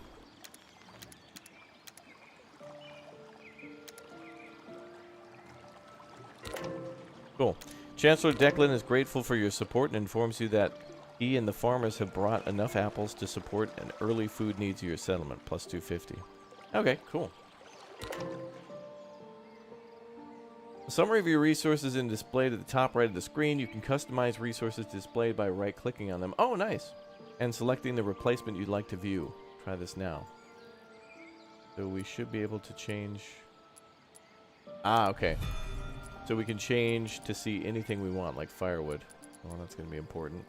Cool. Chancellor Declan is grateful for your support and informs you that he and the farmers have brought enough apples to support an early food needs of your settlement, plus 250. Okay, cool. A summary of your resources is displayed at the top right of the screen. You can customize resources displayed by right-clicking on them. Oh, nice. And selecting the replacement you'd like to view. Try this now. So we should be able to change... Ah, okay. So we can change to see anything we want, like firewood. Well, that's going to be important.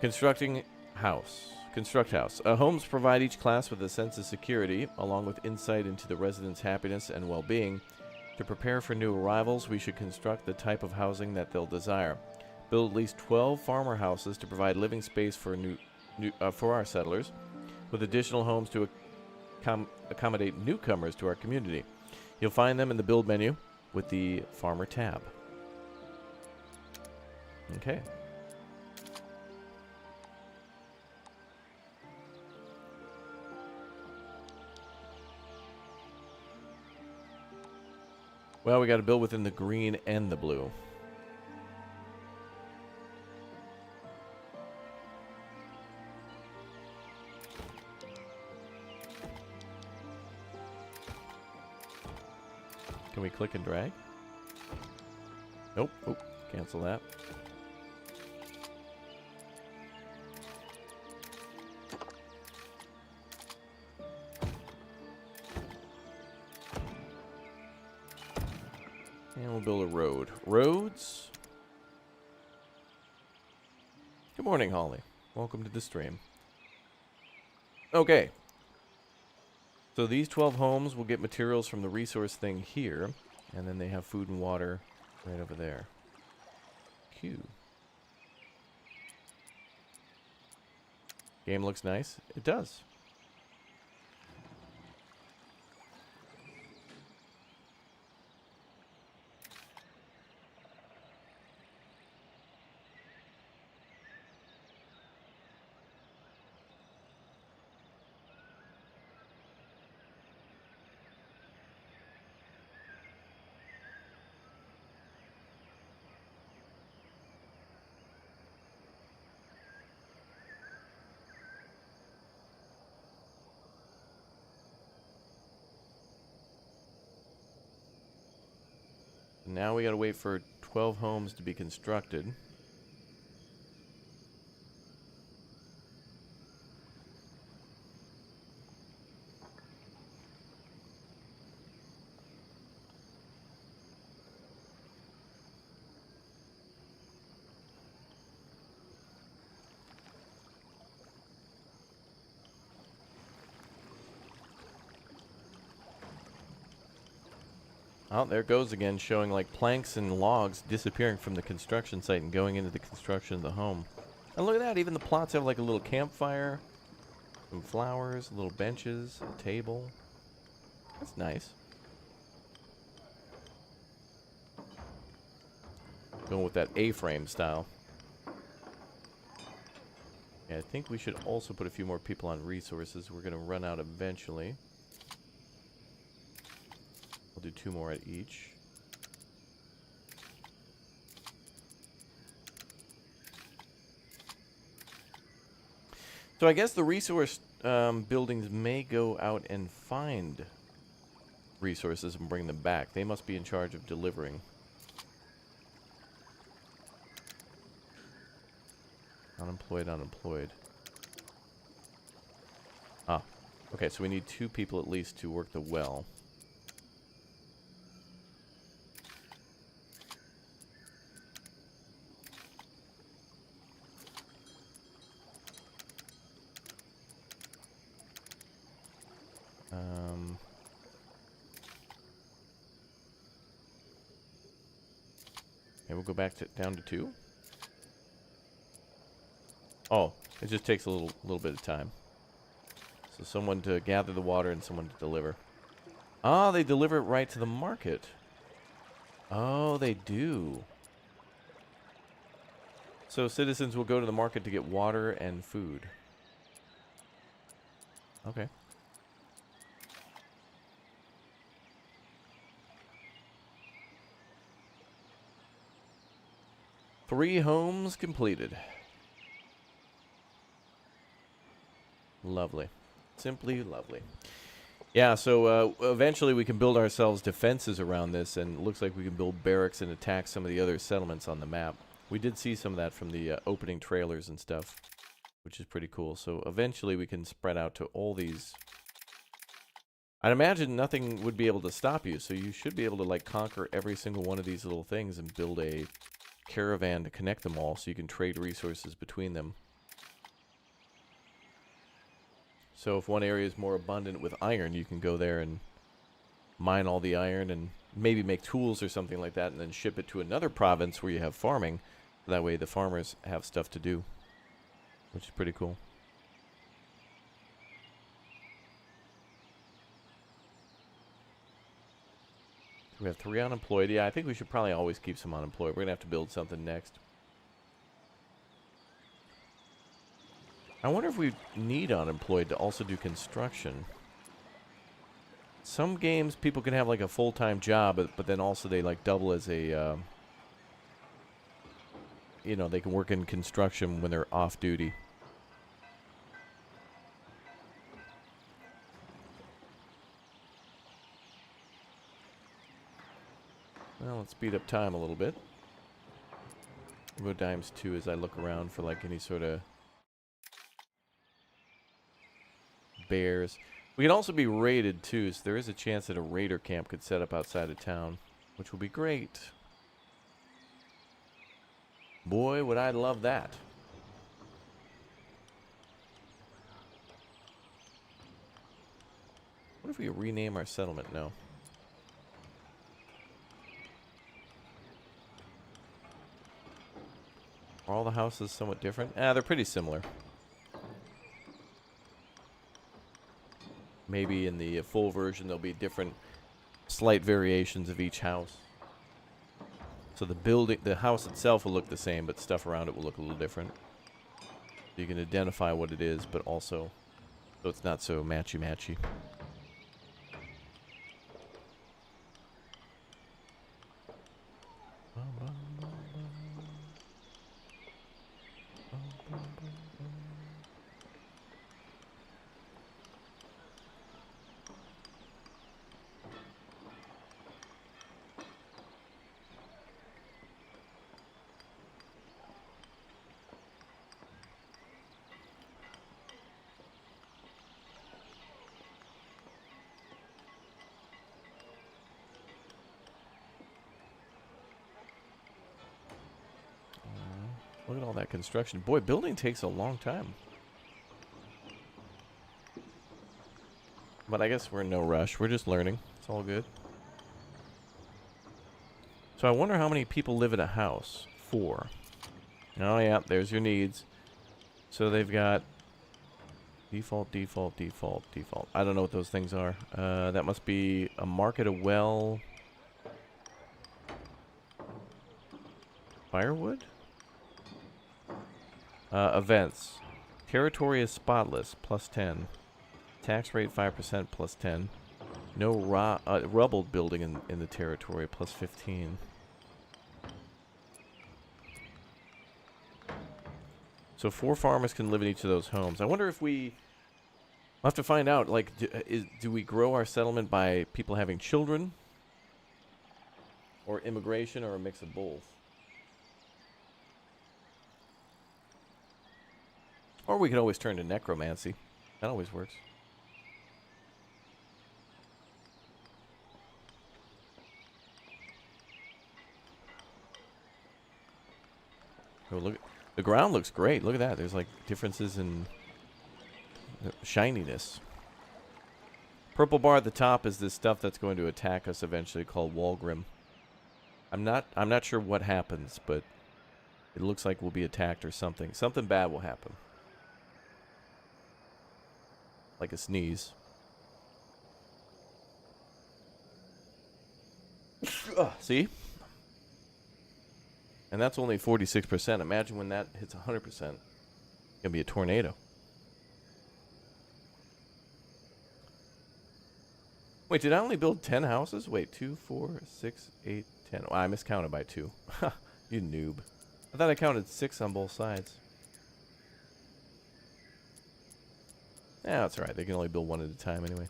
Constructing house. Construct house. Homes provide each class with a sense of security, along with insight into the residents' happiness and well-being. To prepare for new arrivals, we should construct the type of housing that they'll desire. Build at least 12 farmer houses to provide living space for for our settlers, with additional homes to accommodate newcomers to our community. You'll find them in the build menu with the farmer tab. Okay. Well, we got to build within the green and the blue. Can we click and drag? Nope. Oh, cancel that. And we'll build a road. Roads. Good morning, Holly. Welcome to the stream. Okay. So these 12 homes will get materials from the resource thing here, and then they have food and water right over there. Q. Game looks nice. It does. Now we gotta wait for 12 homes to be constructed. Oh, there it goes again, showing like planks and logs disappearing from the construction site and going into the construction of the home. And look at that, even the plots have like a little campfire, some flowers, little benches, a table. That's nice. Going with that A-frame style. Yeah, I think we should also put a few more people on resources. We're going to run out eventually. We'll do 2 more at each. So I guess the resource buildings may go out and find resources and bring them back. They must be in charge of delivering. Unemployed, unemployed. Ah, okay, so we need 2 people at least to work the well. Okay, we'll go back to down to 2. Oh, it just takes a little bit of time. So someone to gather the water and someone to deliver. Ah, they deliver it right to the market. Oh, they do. So citizens will go to the market to get water and food. Okay. Three homes completed. Lovely. Simply lovely. Yeah, so eventually we can build ourselves defenses around this, and it looks like we can build barracks and attack some of the other settlements on the map. We did see some of that from the opening trailers and stuff, which is pretty cool. So eventually we can spread out to all these. I'd imagine nothing would be able to stop you, so you should be able to like conquer every single one of these little things and build a caravan to connect them all so you can trade resources between them. So if one area is more abundant with iron, you can go there and mine all the iron and maybe make tools or something like that and then ship it to another province where you have farming. That way the farmers have stuff to do, which is pretty cool. We have 3 unemployed. Yeah, I think we should probably always keep some unemployed. We're going to have to build something next. I wonder if we need unemployed to also do construction. Some games people can have like a full-time job, but then also they like double as a, you know, they can work in construction when they're off duty. Well, let's speed up time a little bit. We'll go times 2 as I look around for like any sort of bears. We can also be raided too, so there is a chance that a raider camp could set up outside of town, which will be great. Boy, would I love that. What if we rename our settlement? No. Are all the houses somewhat different? They're pretty similar. Maybe in the full version there'll be different slight variations of each house. So the house itself will look the same, but stuff around it will look a little different. So you can identify what it is, but also so it's not so matchy-matchy. Look at all that construction. Boy, building takes a long time. But I guess we're in no rush. We're just learning. It's all good. So I wonder how many people live in a house. 4. Oh, yeah. There's your needs. So they've got default, default, default, default. I don't know what those things are. That must be a market, a well. Firewood? Events. Territory is spotless, +10. Tax rate 5%, +10. No rubbled building in the territory, +15. So 4 farmers can live in each of those homes. I wonder if we'll have to find out, like, do we grow our settlement by people having children? Or immigration, or a mix of both? Or we could always turn to necromancy. That always works. Oh, look, the ground looks great. Look at that. There's like differences in shininess. Purple bar at the top is this stuff that's going to attack us eventually, called Walgrim. I'm not sure what happens, but it looks like we'll be attacked or something. Something bad will happen. Like a sneeze. See? And that's only 46%. Imagine when that hits 100%. It's going to be a tornado. Wait, did I only build 10 houses? Wait, 2, 4, 6, 8, 10. Oh, I miscounted by 2. You noob. I thought I counted 6 on both sides. Yeah, that's alright. They can only build 1 at a time anyway.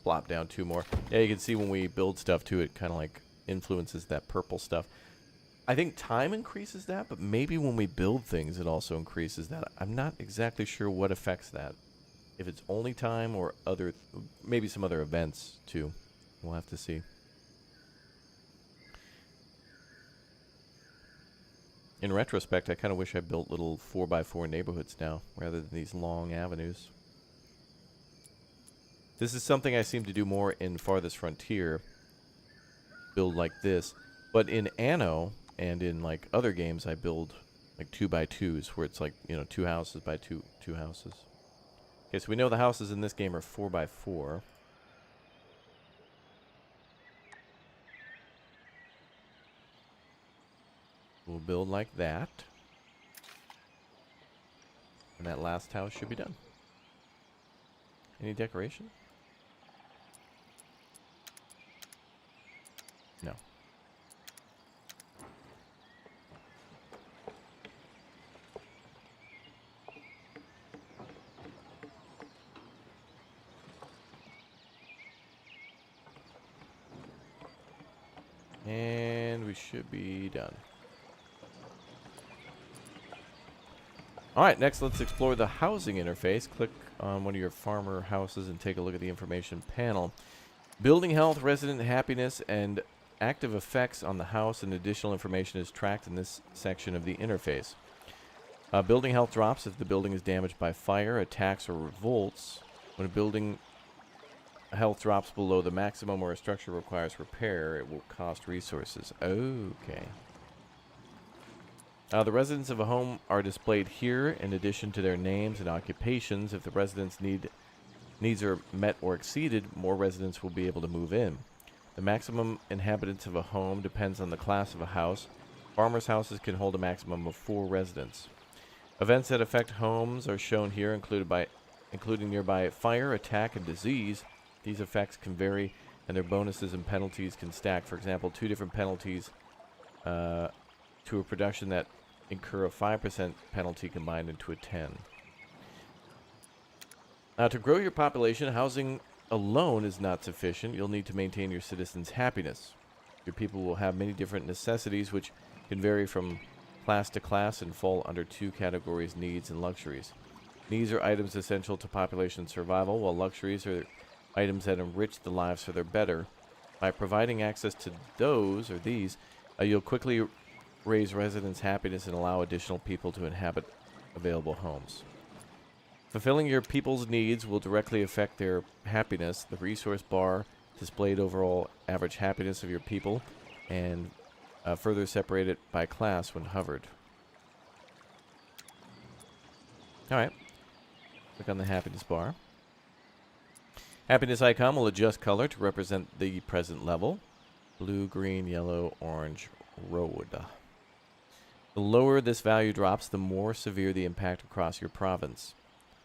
Plop down 2 more. Yeah, you can see when we build stuff too, it kind of like influences that purple stuff. I think time increases that, but maybe when we build things, it also increases that. I'm not exactly sure what affects that. If it's only time or other, maybe some other events too. We'll have to see. In retrospect, I kind of wish I built little 4x4 neighborhoods now, rather than these long avenues. This is something I seem to do more in Farthest Frontier. Build like this. But in Anno, and in like other games, I build like 2x2s, where it's like, you know, 2 houses by two houses. Okay, so we know the houses in this game are 4x4. We'll build like that. And that last house should be done. Any decoration? No. And we should be done. Alright, next let's explore the housing interface. Click on one of your farmer houses and take a look at the information panel. Building health, resident happiness, and active effects on the house and additional information is tracked in this section of the interface. Building health drops if the building is damaged by fire, attacks, or revolts. When a building health drops below the maximum or a structure requires repair, it will cost resources. Okay. The residents of a home are displayed here in addition to their names and occupations. If the residents' needs are met or exceeded, more residents will be able to move in. The maximum inhabitants of a home depends on the class of a house. Farmers' houses can hold a maximum of 4 residents. Events that affect homes are shown here, including nearby fire, attack, and disease. These effects can vary, and their bonuses and penalties can stack. For example, 2 different penalties to a production that incur a 5% penalty combined into a 10. Now, to grow your population, housing alone is not sufficient. You'll need to maintain your citizens' happiness. Your people will have many different necessities, which can vary from class to class and fall under 2 categories: needs and luxuries. Needs are items essential to population survival, while luxuries are items that enrich the lives for their better. By providing access to those, or these, you'll quickly raise residents' happiness and allow additional people to inhabit available homes. Fulfilling your people's needs will directly affect their happiness. The resource bar displayed overall average happiness of your people and further separate it by class when hovered. Alright. Click on the happiness bar. Happiness icon will adjust color to represent the present level. Blue, green, yellow, orange, road. The lower this value drops, the more severe the impact across your province.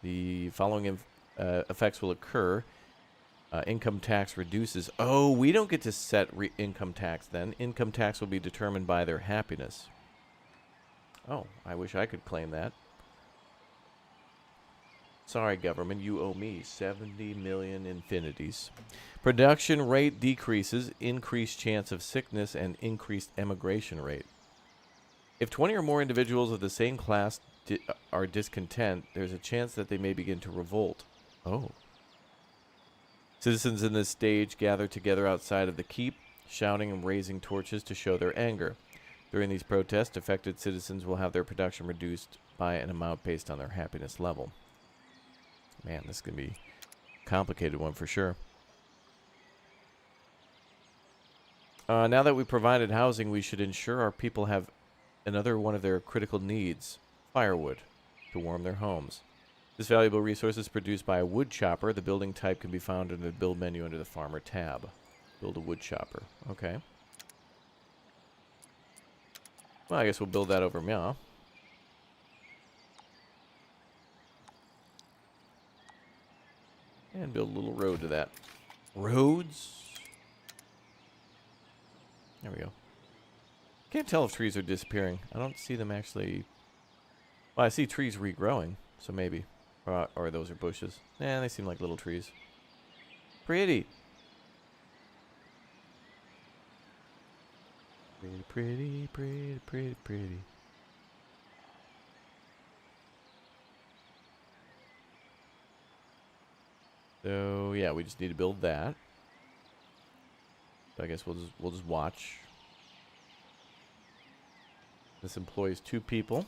The following effects will occur. Income tax reduces. Oh, we don't get to set income tax then. Income tax will be determined by their happiness. Oh, I wish I could claim that. Sorry, government, you owe me 70 million infinities. Production rate decreases, increased chance of sickness, and increased emigration rate. If 20 or more individuals of the same class are discontent, there's a chance that they may begin to revolt. Oh. Citizens in this stage gather together outside of the keep, shouting and raising torches to show their anger. During these protests, affected citizens will have their production reduced by an amount based on their happiness level. Man, this is going to be a complicated one for sure. Now that we've provided housing, we should ensure our people have another one of their critical needs: firewood, to warm their homes. This valuable resource is produced by a wood chopper. The building type can be found in the build menu under the farmer tab. Build a wood chopper. Okay. Well, I guess we'll build that over meow. And build a little road to that. Roads? There we go. Can't tell if trees are disappearing. I don't see them actually. Well, I see trees regrowing, so maybe. Or those are bushes. They seem like little trees. Pretty. Pretty, pretty, pretty, pretty, pretty. So yeah, we just need to build that. So I guess we'll just watch. This employs 2 people.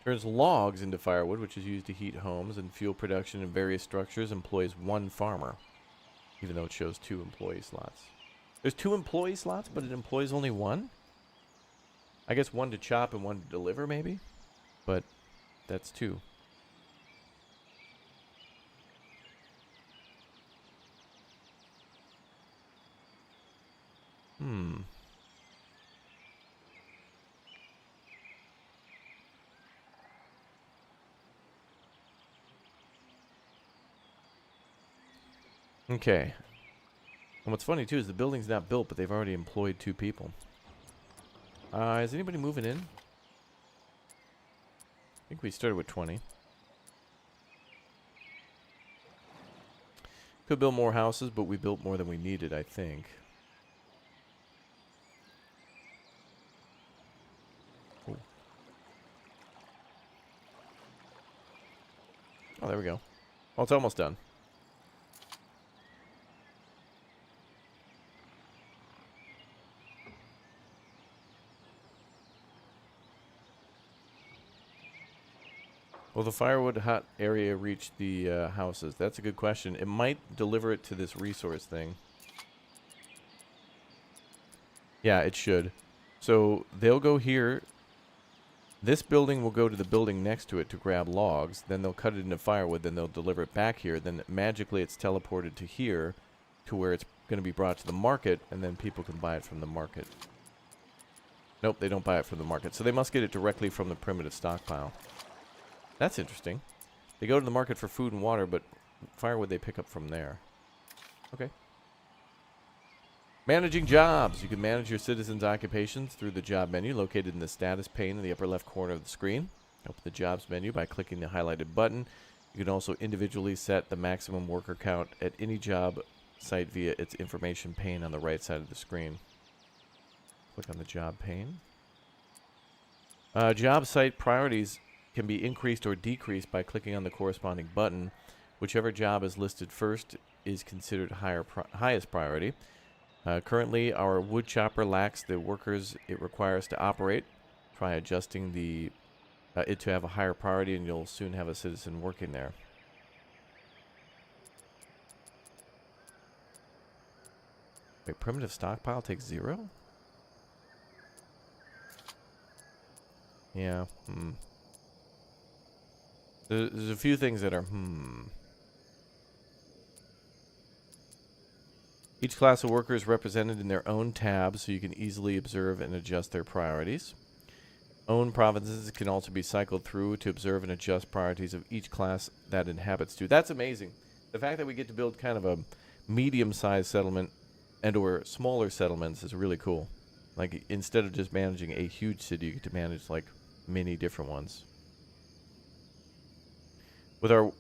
Turns logs into firewood, which is used to heat homes and fuel production in various structures. Employs 1 farmer, even though it shows 2 employee slots. There's 2 employee slots, but it employs only 1? I guess 1 to chop and 1 to deliver, maybe? But that's 2. Okay. And what's funny, too, is the building's not built, but they've already employed 2 people. Is anybody moving in? I think we started with 20. Could build more houses, but we built more than we needed, I think. Ooh. Oh, there we go. Well, it's almost done. Will the firewood hut area reach the houses? That's a good question. It might deliver it to this resource thing. Yeah, it should. So they'll go here. This building will go to the building next to it to grab logs. Then they'll cut it into firewood. Then they'll deliver it back here. Then magically it's teleported to here to where it's going to be brought to the market. And then people can buy it from the market. Nope, they don't buy it from the market. So they must get it directly from the primitive stockpile. That's interesting. They go to the market for food and water, but firewood they pick up from there. Okay. Managing jobs. You can manage your citizens' occupations through the job menu located in the status pane in the upper left corner of the screen. Open the jobs menu by clicking the highlighted button. You can also individually set the maximum worker count at any job site via its information pane on the right side of the screen. Click on the job pane. Job site priorities can be increased or decreased by clicking on the corresponding button. Whichever job is listed first is considered highest priority. Currently, our wood chopper lacks the workers it requires to operate. Try adjusting it to have a higher priority, and you'll soon have a citizen working there. Wait, primitive stockpile takes 0? Yeah. There's a few things that are Each class of worker is represented in their own tab, so you can easily observe and adjust their priorities. Own provinces can also be cycled through to observe and adjust priorities of each class that inhabits too. That's amazing. The fact that we get to build kind of a medium-sized settlement and or smaller settlements is really cool. Like, instead of just managing a huge city, you get to manage like many different ones. With our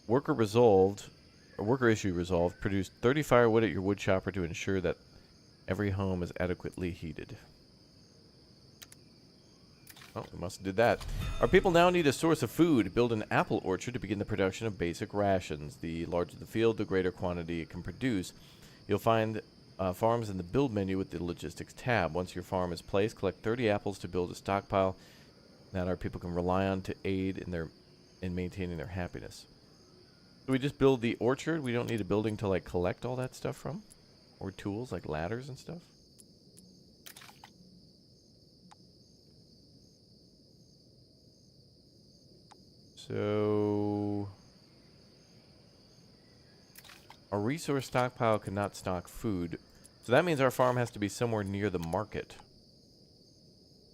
worker issue resolved, produce 30 firewood at your wood chopper to ensure that every home is adequately heated. Oh, we must have did that. Our people now need a source of food. Build an apple orchard to begin the production of basic rations. The larger the field, the greater quantity it can produce. You'll find farms in the build menu with the logistics tab. Once your farm is placed, collect 30 apples to build a stockpile that our people can rely on to aid in maintaining their happiness. So we just build the orchard. We don't need a building to like collect all that stuff from, or tools like ladders and stuff. So our resource stockpile cannot stock food. So that means our farm has to be somewhere near the market.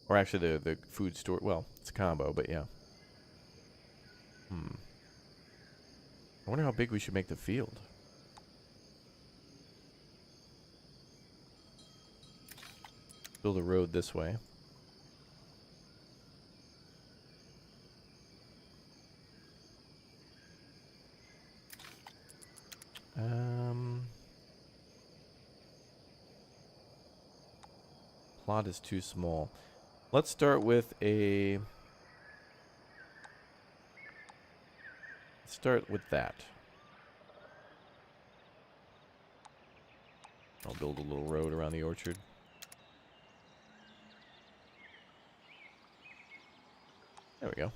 Or actually the food store. Well, it's a combo, but yeah. I wonder how big we should make the field. Build a road this way. Plot is too small. Let's start with a... Start with that. I'll build a little road around the orchard. There we go.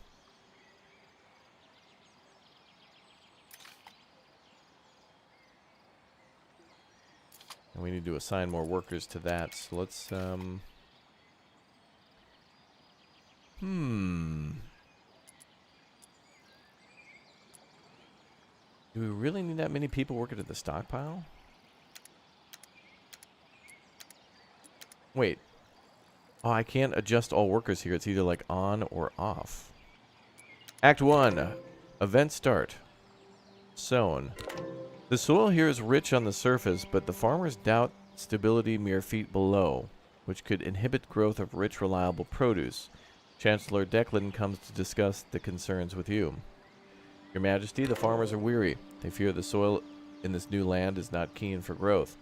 And we need to assign more workers to that. So let's do we really need that many people working at the stockpile? Wait. Oh, I can't adjust all workers here. It's either like on or off. Act 1. Event start. Sown. The soil here is rich on the surface, but the farmers doubt stability mere feet below, which could inhibit growth of rich, reliable produce. Chancellor Declan comes to discuss the concerns with you. Your Majesty, the farmers are weary. They fear the soil in this new land is not keen for growth.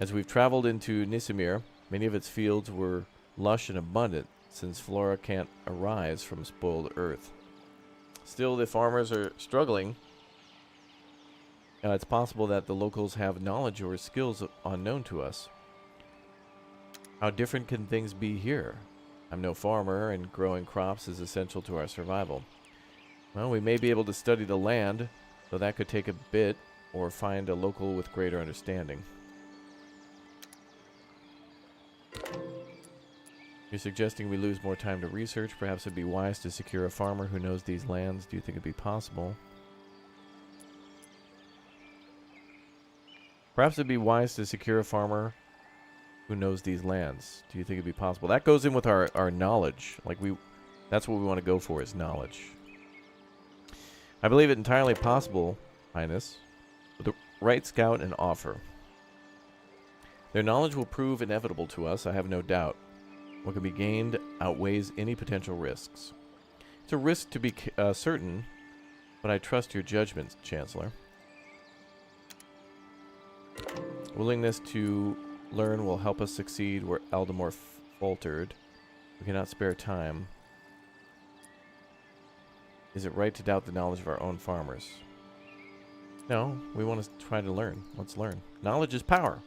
As we've traveled into Nisimir, many of its fields were lush and abundant, since flora can't arise from spoiled earth. Still, the farmers are struggling. It's possible that the locals have knowledge or skills unknown to us. How different can things be here? I'm no farmer, and growing crops is essential to our survival. Well, we may be able to study the land, though that could take a bit, or find a local with greater understanding. You're suggesting we lose more time to research. Perhaps it'd be wise to secure a farmer who knows these lands. Do you think it'd be possible? Perhaps it'd be wise to secure a farmer who knows these lands. Do you think it'd be possible? That goes in with our knowledge. That's what we want to go for, is knowledge. I believe it entirely possible, Highness, with the right scout and offer. Their knowledge will prove inevitable to us, I have no doubt. What can be gained outweighs any potential risks. It's a risk to be certain, but I trust your judgment, Chancellor. Willingness to learn will help us succeed where Aldemar faltered. We cannot spare time. Is it right to doubt the knowledge of our own farmers? No, we want to try to learn. Let's learn. Knowledge is power.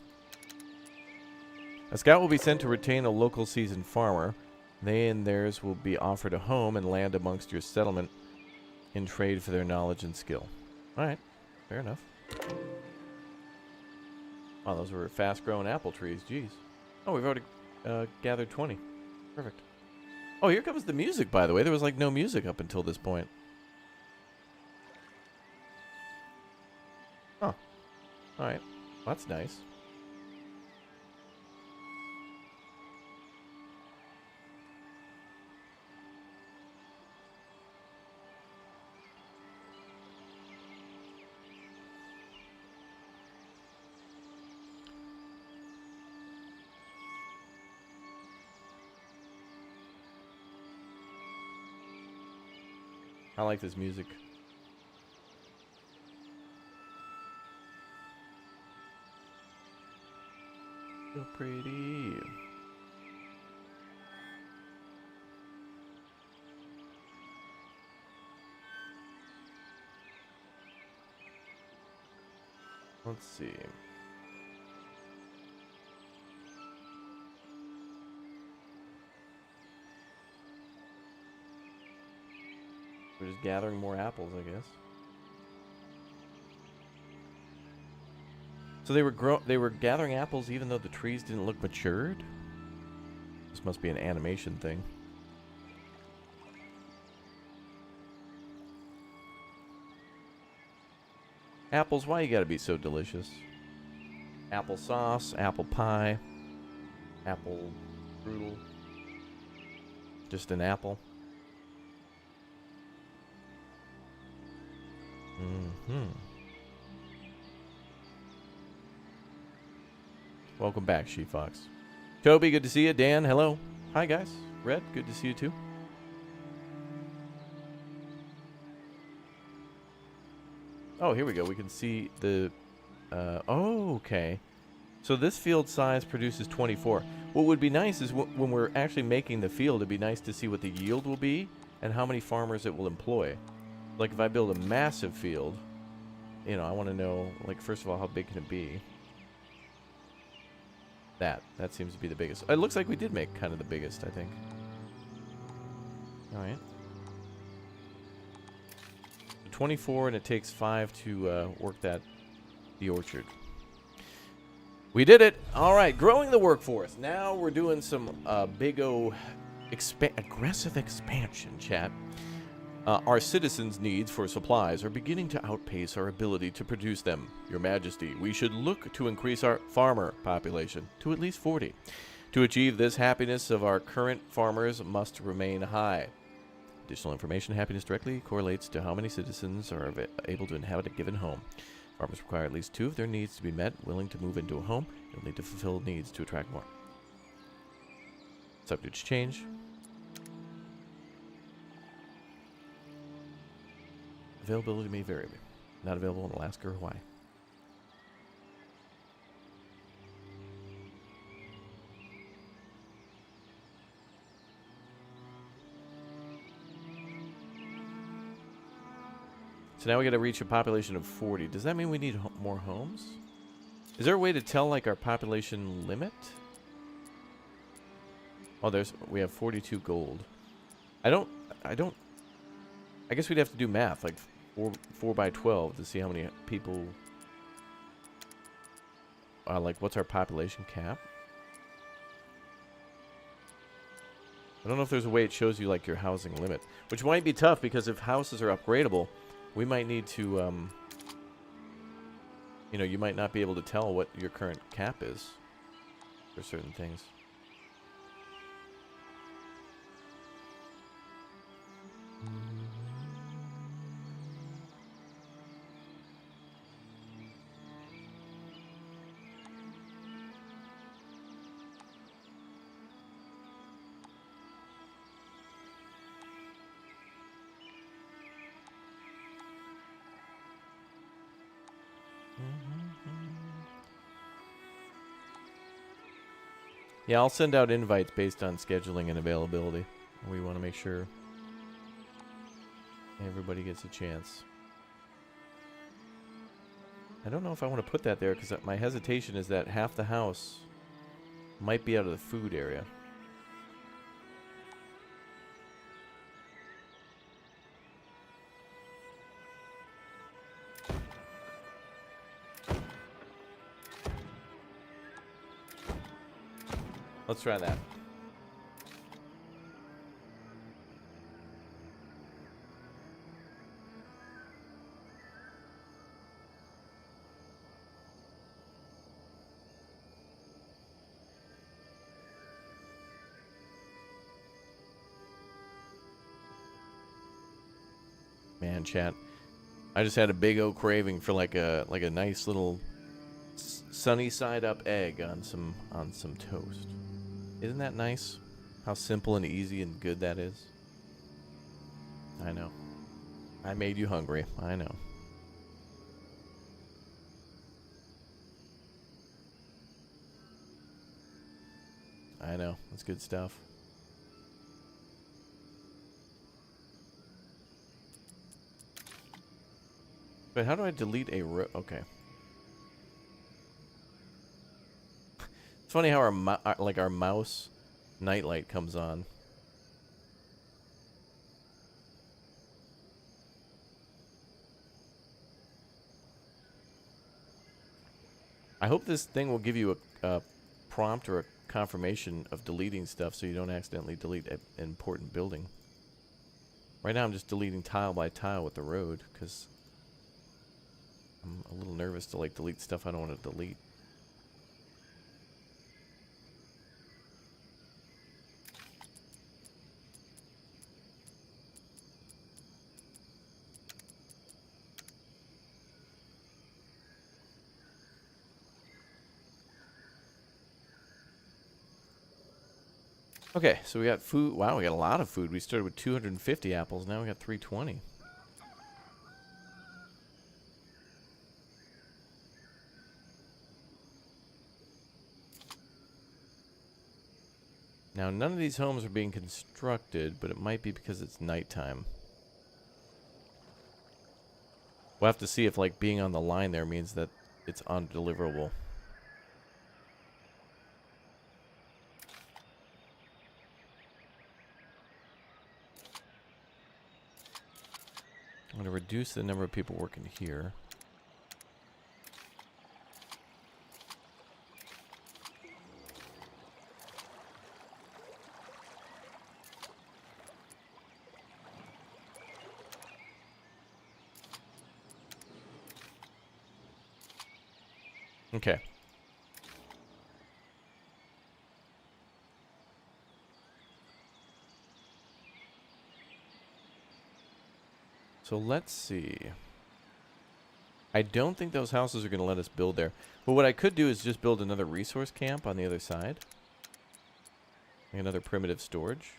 A scout will be sent to retain a local seasoned farmer. They and theirs will be offered a home and land amongst your settlement in trade for their knowledge and skill. Alright, fair enough. Wow, those were fast-growing apple trees. Jeez. Oh, we've already gathered 20. Perfect. Oh, here comes the music, by the way. There was, no music up until this point. Huh. Alright. That's nice. I like this music. So pretty. Let's see. We're just gathering more apples, I guess. So they were gathering apples even though the trees didn't look matured? This must be an animation thing. Apples, why you gotta be so delicious? Apple sauce, apple pie, apple strudel. Just an apple. Welcome back, She-Fox. Toby, good to see you. Dan, hello. Hi, guys. Red, good to see you, too. Oh, here we go. We can see the... oh, okay. So this field size produces 24. What would be nice is when we're actually making the field, it'd be nice to see what the yield will be and how many farmers it will employ. Like, if I build a massive field, you know, I want to know, first of all, how big can it be? That seems to be the biggest. It looks like we did make kind of the biggest, I think. Alright. 24, and it takes 5 to work the orchard. We did it! Alright, growing the workforce. Now we're doing some aggressive expansion, chat. Our citizens' needs for supplies are beginning to outpace our ability to produce them. Your Majesty, we should look to increase our farmer population to at least 40. To achieve this, happiness of our current farmers must remain high. Additional information: happiness directly correlates to how many citizens are able to inhabit a given home. Farmers require at least 2 of their needs to be met. Willing to move into a home, you'll need to fulfill needs to attract more. Subject to change. Availability may vary. Not available in Alaska or Hawaii. So now we got to reach a population of 40. Does that mean we need more homes? Is there a way to tell like our population limit? Oh, we have 42 gold. I guess we'd have to do math, like 4 by 12 to see how many people. Like what's our population cap? I don't know if there's a way it shows you like your housing limit, which might be tough because if houses are upgradable, we might need to, you know, you might not be able to tell what your current cap is for certain things. Yeah, I'll send out invites based on scheduling and availability. We want to make sure everybody gets a chance. I don't know if I want to put that there because my hesitation is that half the house might be out of the food area. Let's try that. Man, chat. I just had a big old craving for like a nice little sunny side up egg on some toast. Isn't that nice? How simple and easy and good that is. I know. I made you hungry. I know. I know. That's good stuff. But how do I delete a row? Okay. It's funny how our mouse nightlight comes on. I hope this thing will give you a prompt or a confirmation of deleting stuff so you don't accidentally delete an important building. Right now I'm just deleting tile by tile with the road because I'm a little nervous to like delete stuff I don't want to delete. Okay, so we got food. Wow, we got a lot of food. We started with 250 apples. Now we got 320. Now, none of these homes are being constructed, but it might be because it's nighttime. We'll have to see if, like, being on the line there means that it's undeliverable. I'm going to reduce the number of people working here. Okay. So let's see. I don't think those houses are going to let us build there. But what I could do is just build another resource camp on the other side. Another primitive storage.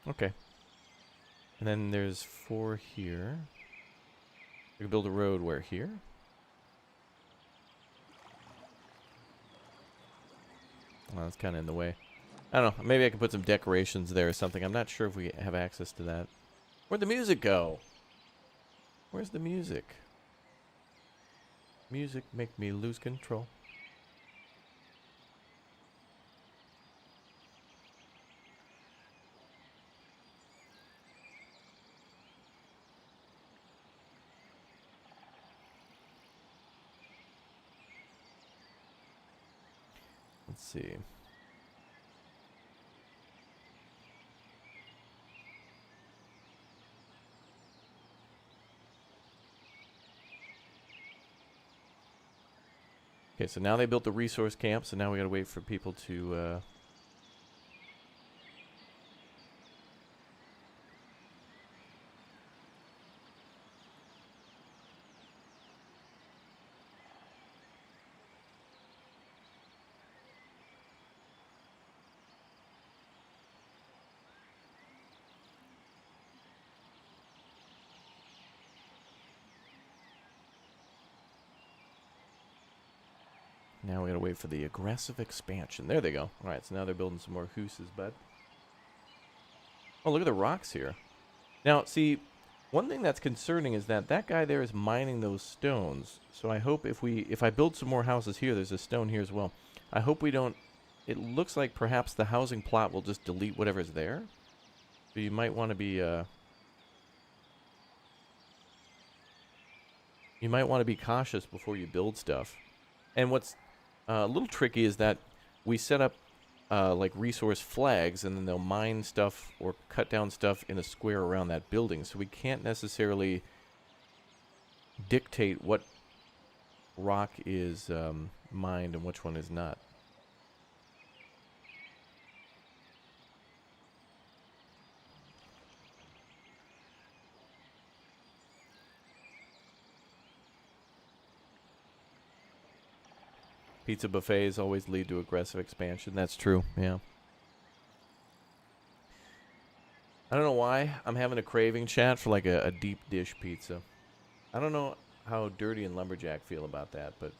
Okay. And then there's 4 here. We can build a road where here? Well, that's kind of in the way. I don't know. Maybe I can put some decorations there or something. I'm not sure if we have access to that. Where'd the music go? Where's the music? Music make me lose control. Let's see. Okay, so now they built the resource camp, so now we gotta wait for people to, now we gotta wait for the aggressive expansion. There they go. Alright, so now they're building some more hooses, bud. Oh, look at the rocks here. Now, see, one thing that's concerning is that that guy there is mining those stones. So I hope if I build some more houses here, there's a stone here as well. I hope we don't... It looks like perhaps the housing plot will just delete whatever's there. So you might want to be, you might want to be cautious before you build stuff. And what's a little tricky is that we set up like resource flags, and then they'll mine stuff or cut down stuff in a square around that building. So we can't necessarily dictate what rock is mined and which one is not. Pizza buffets always lead to aggressive expansion. That's true, yeah. I don't know why I'm having a craving, chat, for like a deep dish pizza. I don't know how Dirty and Lumberjack feel about that, but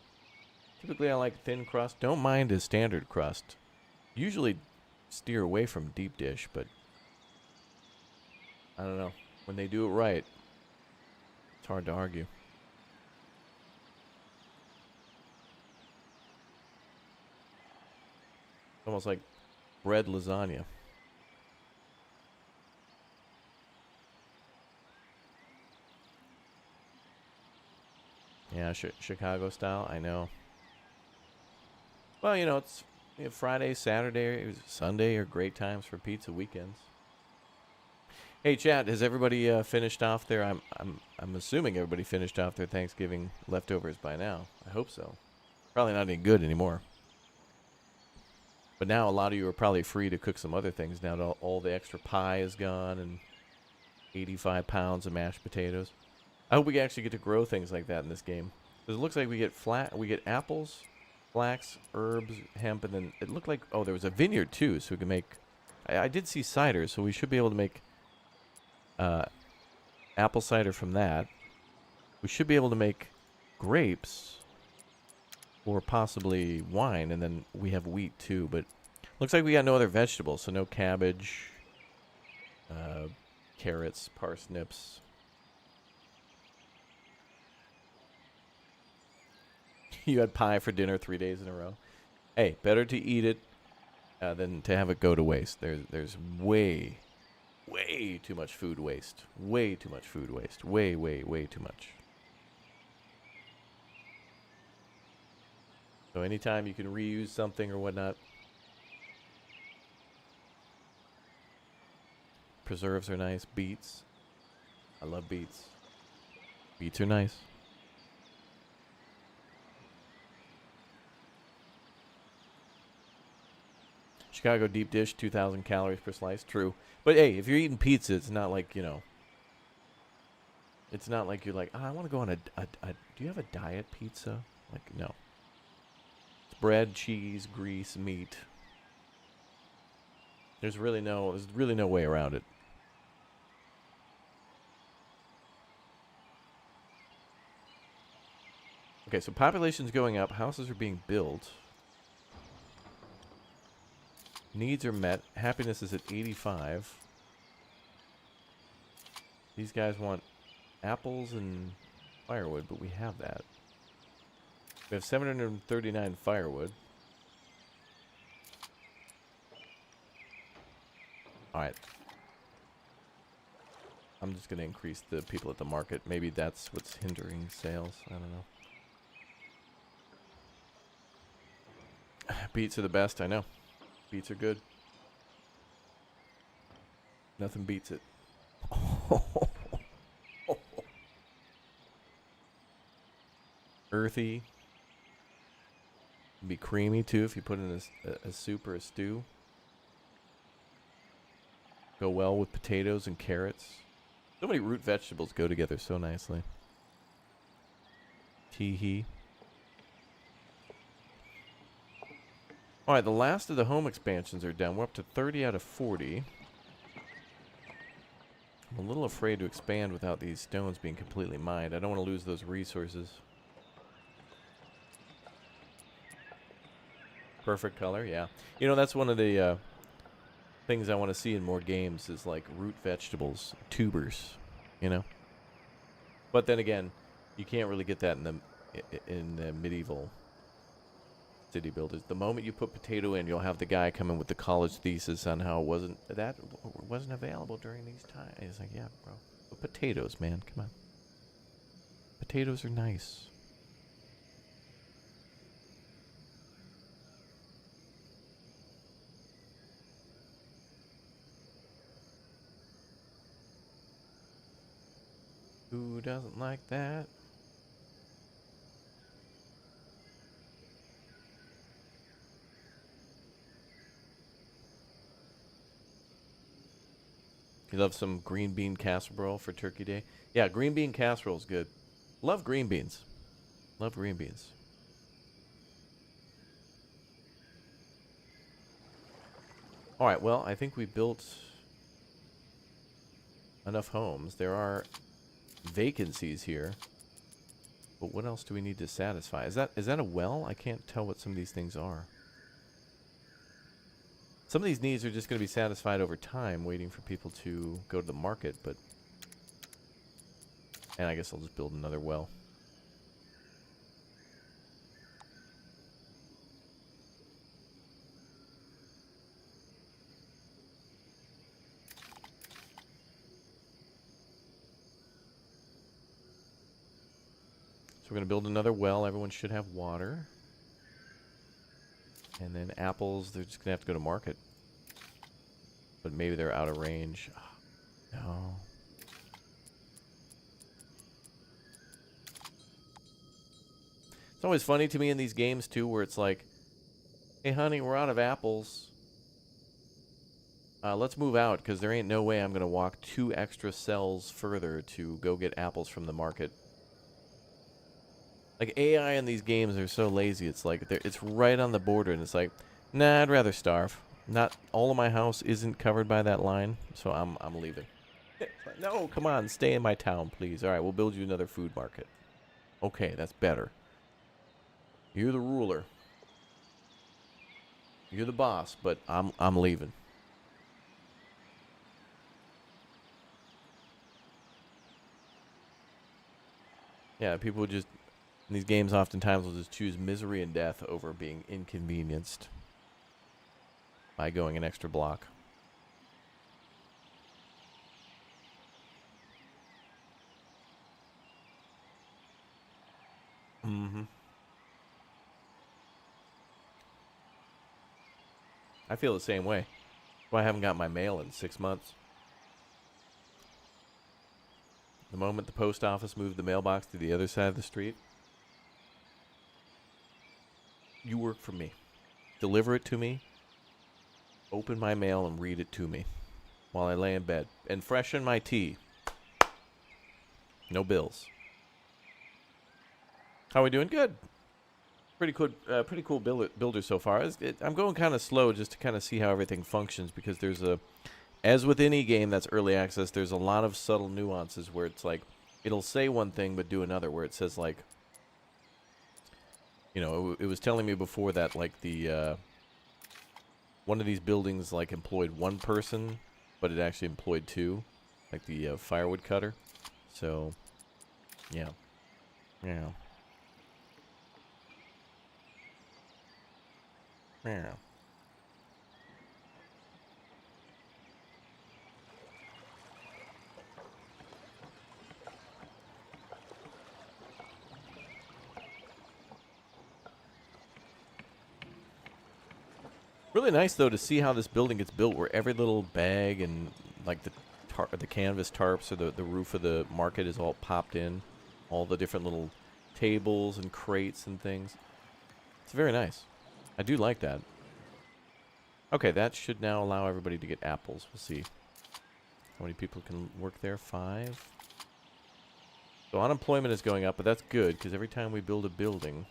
typically I like thin crust. Don't mind a standard crust. Usually steer away from deep dish, but I don't know. When they do it right, it's hard to argue. Almost like bread lasagna. Yeah, Chicago style, I know. Well, you know, it's Friday, Saturday, Sunday are great times for pizza weekends. Hey, chat, has everybody finished off their... I'm assuming everybody finished off their Thanksgiving leftovers by now. I hope so. Probably not any good anymore. But now a lot of you are probably free to cook some other things now that all the extra pie is gone and 85 pounds of mashed potatoes. I hope we actually get to grow things like that in this game. Because it looks like we get apples, flax, herbs, hemp, and then it looked like, oh, there was a vineyard too, so we can make... I did see cider, so we should be able to make apple cider from that. We should be able to make grapes or possibly wine, and then we have wheat too, but looks like we got no other vegetables, so no cabbage, carrots, parsnips. You had pie for dinner 3 days in a row. Hey, better to eat it than to have it go to waste. There's way way too much food waste. Way too much food waste. Way, way, way too much. So anytime you can reuse something or whatnot. Preserves are nice. Beets. I love beets. Beets are nice. Chicago deep dish, 2,000 calories per slice. True. But hey, if you're eating pizza, it's not like, you know. It's not like you're like, oh, I want to go on a do you have a diet pizza? Like, no. It's bread, cheese, grease, meat. There's really no way around it. Okay, so population's going up. Houses are being built. Needs are met. Happiness is at 85. These guys want apples and firewood, but we have that. We have 739 firewood. Alright. I'm just going to increase the people at the market. Maybe that's what's hindering sales. I don't know. Beets are the best, I know. Beets are good. Nothing beats it. Earthy. Can be creamy too if you put in a soup or a stew. Go well with potatoes and carrots. So many root vegetables go together so nicely. Tee-hee. Alright, the last of the home expansions are done. We're up to 30 out of 40. I'm a little afraid to expand without these stones being completely mined. I don't want to lose those resources. Perfect color, yeah. You know, that's one of the things I want to see in more games is like root vegetables, tubers, you know? But then again, you can't really get that in the medieval city builders. The moment you put potato in, you'll have the guy come in with the college thesis on how it wasn't available during these times. It's like, yeah, bro. But potatoes, man, come on. Potatoes are nice. Who doesn't like that? You love some green bean casserole for Turkey Day? Yeah, green bean casserole is good. Love green beans. Love green beans. All right, well, I think we built enough homes. There are vacancies here. But what else do we need to satisfy? Is that a well? I can't tell what some of these things are. Some of these needs are just going to be satisfied over time, waiting for people to go to the market, but... And I guess I'll just build another well. So we're going to build another well. Everyone should have water. And then apples, they're just going to have to go to market. But maybe they're out of range. Oh, no. It's always funny to me in these games, too, where it's like, hey, honey, we're out of apples. Let's move out, because there ain't no way I'm going to walk 2 extra cells further to go get apples from the market. Like, AI in these games are so lazy. It's like, it's right on the border, and it's like, nah, I'd rather starve. Not all of my house isn't covered by that line, so I'm leaving. Like, no, come on, stay in my town, please. All right, we'll build you another food market. Okay, that's better. You're the ruler. You're the boss, but I'm leaving. Yeah, people just in these games oftentimes will just choose misery and death over being inconvenienced by going an extra block. Mm-hmm. I feel the same way. Well, I haven't got my mail in 6 months. The moment the post office moved the mailbox to the other side of the street, you work for me. Deliver it to me, open my mail, and read it to me while I lay in bed. And freshen my tea. No bills. How are we doing? Good. Pretty cool builder so far. I'm going kind of slow just to kind of see how everything functions, because there's as with any game that's early access, there's a lot of subtle nuances where it's like, it'll say one thing but do another, where it says like, it was telling me before that like the, one of these buildings like employed one person, but it actually employed two, like the firewood cutter. So, yeah. Yeah. Yeah. Really nice though to see how this building gets built, where every little bag and like the canvas tarps or the roof of the market is all popped in, all the different little tables and crates and things. It's very nice. I do like that. Okay, that should now allow everybody to get apples. We'll see how many people can work there. 5. So unemployment is going up, but that's good, because every time we build a building.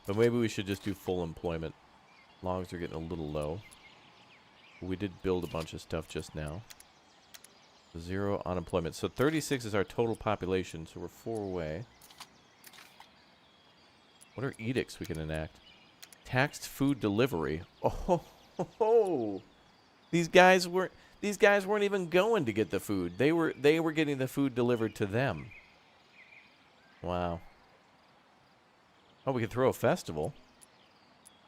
But maybe we should just do full employment. Logs are getting a little low. But we did build a bunch of stuff just now. 0 unemployment. So 36 is our total population, so we're 4 away. What are edicts we can enact? Taxed food delivery. Oh, these guys weren't even going to get the food. They were getting the food delivered to them. Wow. Oh, we could throw a festival.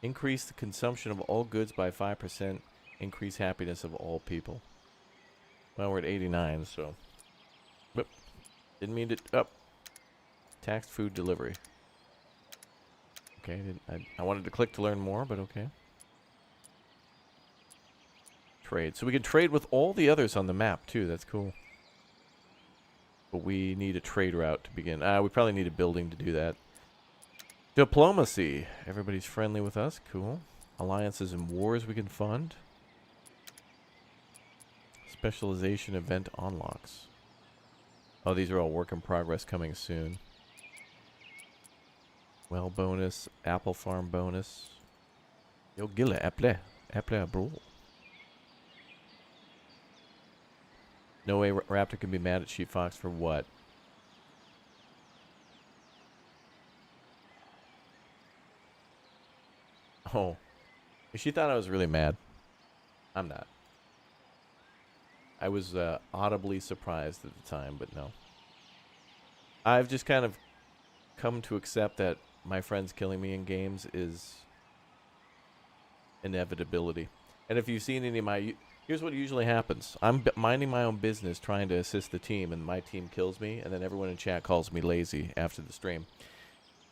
Increase the consumption of all goods by 5%. Increase happiness of all people. Well, we're at 89, so. Whoop. Didn't mean to. Up. Taxed food delivery. Okay, I wanted to click to learn more, but okay. Trade. So we can trade with all the others on the map, too. That's cool. But we need a trade route to begin. We probably need a building to do that. Diplomacy. Everybody's friendly with us. Cool. Alliances and wars we can fund. Specialization event unlocks. Oh, these are all work in progress coming soon. Well bonus. Apple farm bonus. Yo, gilla apple. Apple, bro. No way Raptor can be mad at Sheep Fox for what? Oh. She thought I was really mad. I'm not. I was audibly surprised at the time, but no. I've just kind of come to accept that my friends killing me in games is inevitability. And if you've seen any of my... Here's what usually happens. I'm minding my own business trying to assist the team, and my team kills me, and then everyone in chat calls me lazy after the stream.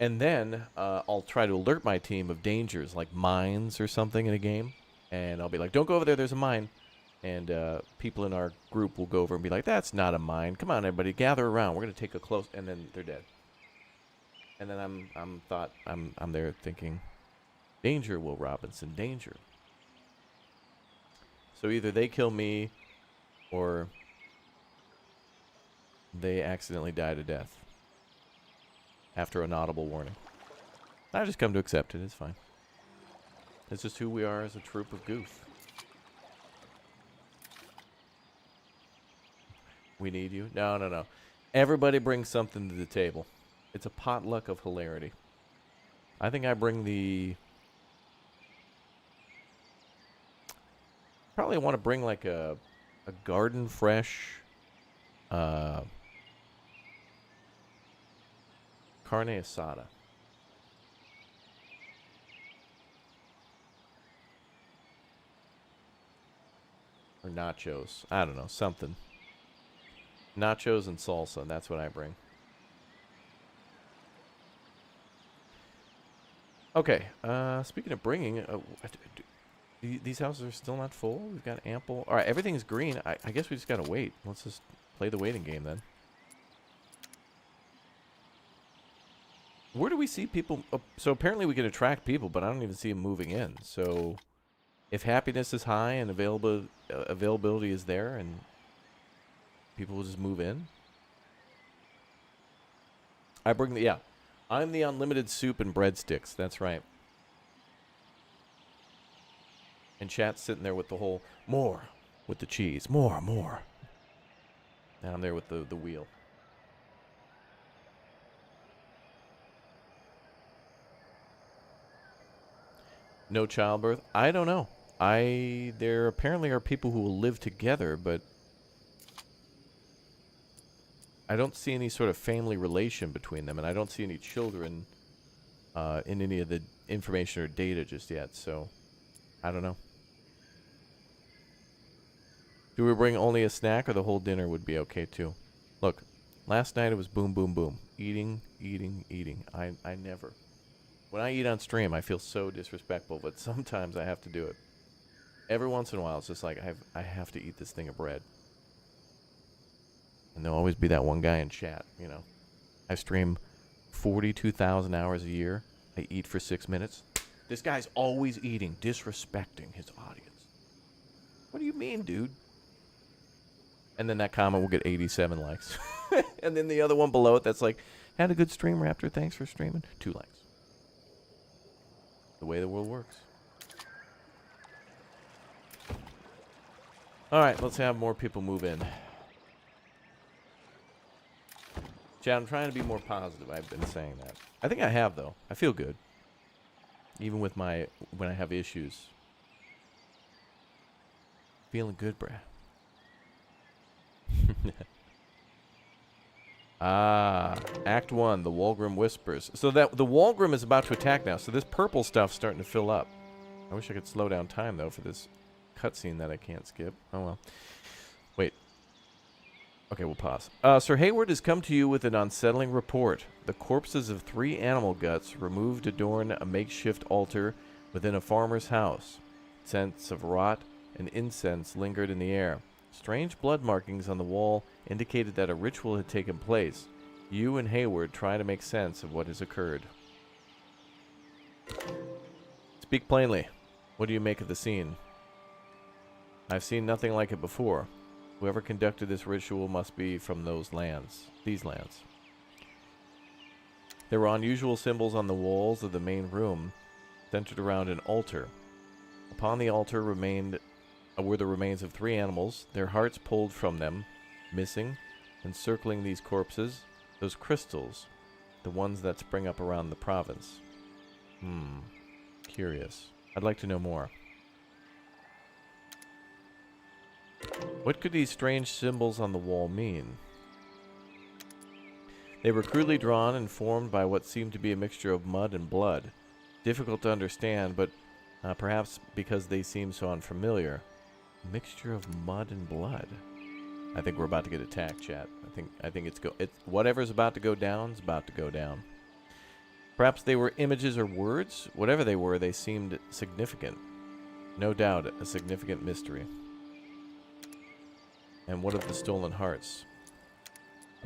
And then I'll try to alert my team of dangers, like mines or something in a game. And I'll be like, don't go over there, there's a mine. And people in our group will go over and be like, that's not a mine. Come on, everybody, gather around. We're going to take a close... And then they're dead. And then I'm there thinking, danger, Will Robinson, danger. So either they kill me or they accidentally die to death after an audible warning. I just come to accept it. It's fine. It's just who we are as a troop of goof. We need you? No, no, no. Everybody brings something to the table. It's a potluck of hilarity. I think I bring the... Probably want to bring like a garden fresh carne asada. Or nachos. I don't know, something. Nachos and salsa. That's what I bring. Okay. Speaking of bringing, these houses are still not full. We've got ample. All right, everything's green. I guess we just gotta wait. Let's just play the waiting game then. Where do we see people? So apparently we can attract people, but I don't even see them moving in. So if happiness is high and availability is there, and people will just move in. I bring the I'm the unlimited soup and breadsticks. That's right. And chat's sitting there with the whole more with the cheese, more. Down there with the wheel. No childbirth? I don't know. There apparently are people who will live together, but I don't see any sort of family relation between them, and I don't see any children in any of the information or data just yet, so I don't know. Do we bring only a snack, or the whole dinner would be okay too? Look, last night it was boom, boom, boom. Eating. I never. When I eat on stream, I feel so disrespectful, but sometimes I have to do it. Every once in a while, it's just like, I have to eat this thing of bread. And there'll always be that one guy in chat, you know. I stream 42,000 hours a year. I eat for 6 minutes. This guy's always eating, disrespecting his audience. What do you mean, dude? And then that comment will get 87 likes. And then the other one below it that's like, had a good stream, Raptor. Thanks for streaming. 2 likes. The way the world works. Alright, let's have more people move in. Chad, I'm trying to be more positive. I've been saying that. I think I have, though. I feel good. Even with when I have issues. Feeling good, bruh. Act 1, the Walgrim Whispers. So that the Walgrim is about to attack now. So this purple stuff's starting to fill up. I wish I could slow down time, though, for this cutscene that I can't skip. Oh, well. Wait. Okay, we'll pause. Sir Hayward has come to you with an unsettling report. The corpses of 3 animal guts removed adorn a makeshift altar within a farmer's house. Scents of rot and incense lingered in the air. Strange blood markings on the wall indicated that a ritual had taken place. You and Hayward try to make sense of what has occurred. Speak plainly. What do you make of the scene? I've seen nothing like it before. Whoever conducted this ritual must be from these lands. There were unusual symbols on the walls of the main room, centered around an altar. Upon the altar were the remains of 3 animals, their hearts pulled from them, missing, encircling these corpses, those crystals, the ones that spring up around the province. Curious. I'd like to know more. What could these strange symbols on the wall mean? They were crudely drawn and formed by what seemed to be a mixture of mud and blood. Difficult to understand, but perhaps because they seem so unfamiliar. A mixture of mud and blood. I think we're about to get attacked, chat. I think it's whatever's about to go down is about to go down. Perhaps they were images or words. Whatever they were, they seemed significant. No doubt, a significant mystery. And what of the stolen hearts?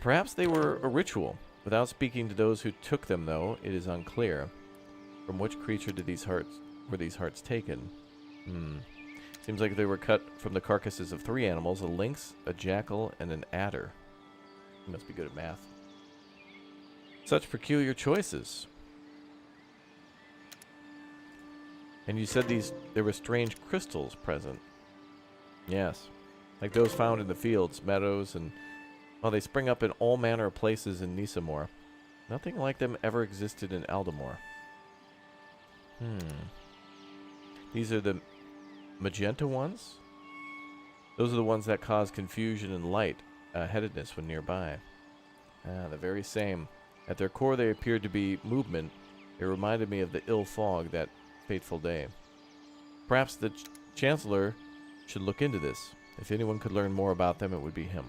Perhaps they were a ritual. Without speaking to those who took them, though, it is unclear. From which creature were these hearts taken? Seems like they were cut from the carcasses of 3 animals, a lynx, a jackal, and an adder. You must be good at math. Such peculiar choices. And you said there were strange crystals present. Yes. Like those found in the fields, meadows, and... well, they spring up in all manner of places in Nisamor. Nothing like them ever existed in Aldamor. These are the magenta ones? Those are the ones that cause confusion and light-headedness when nearby. The very same. At their core they appeared to be movement. They reminded me of the ill fog that fateful day. Perhaps the Chancellor should look into this. If anyone could learn more about them, it would be him.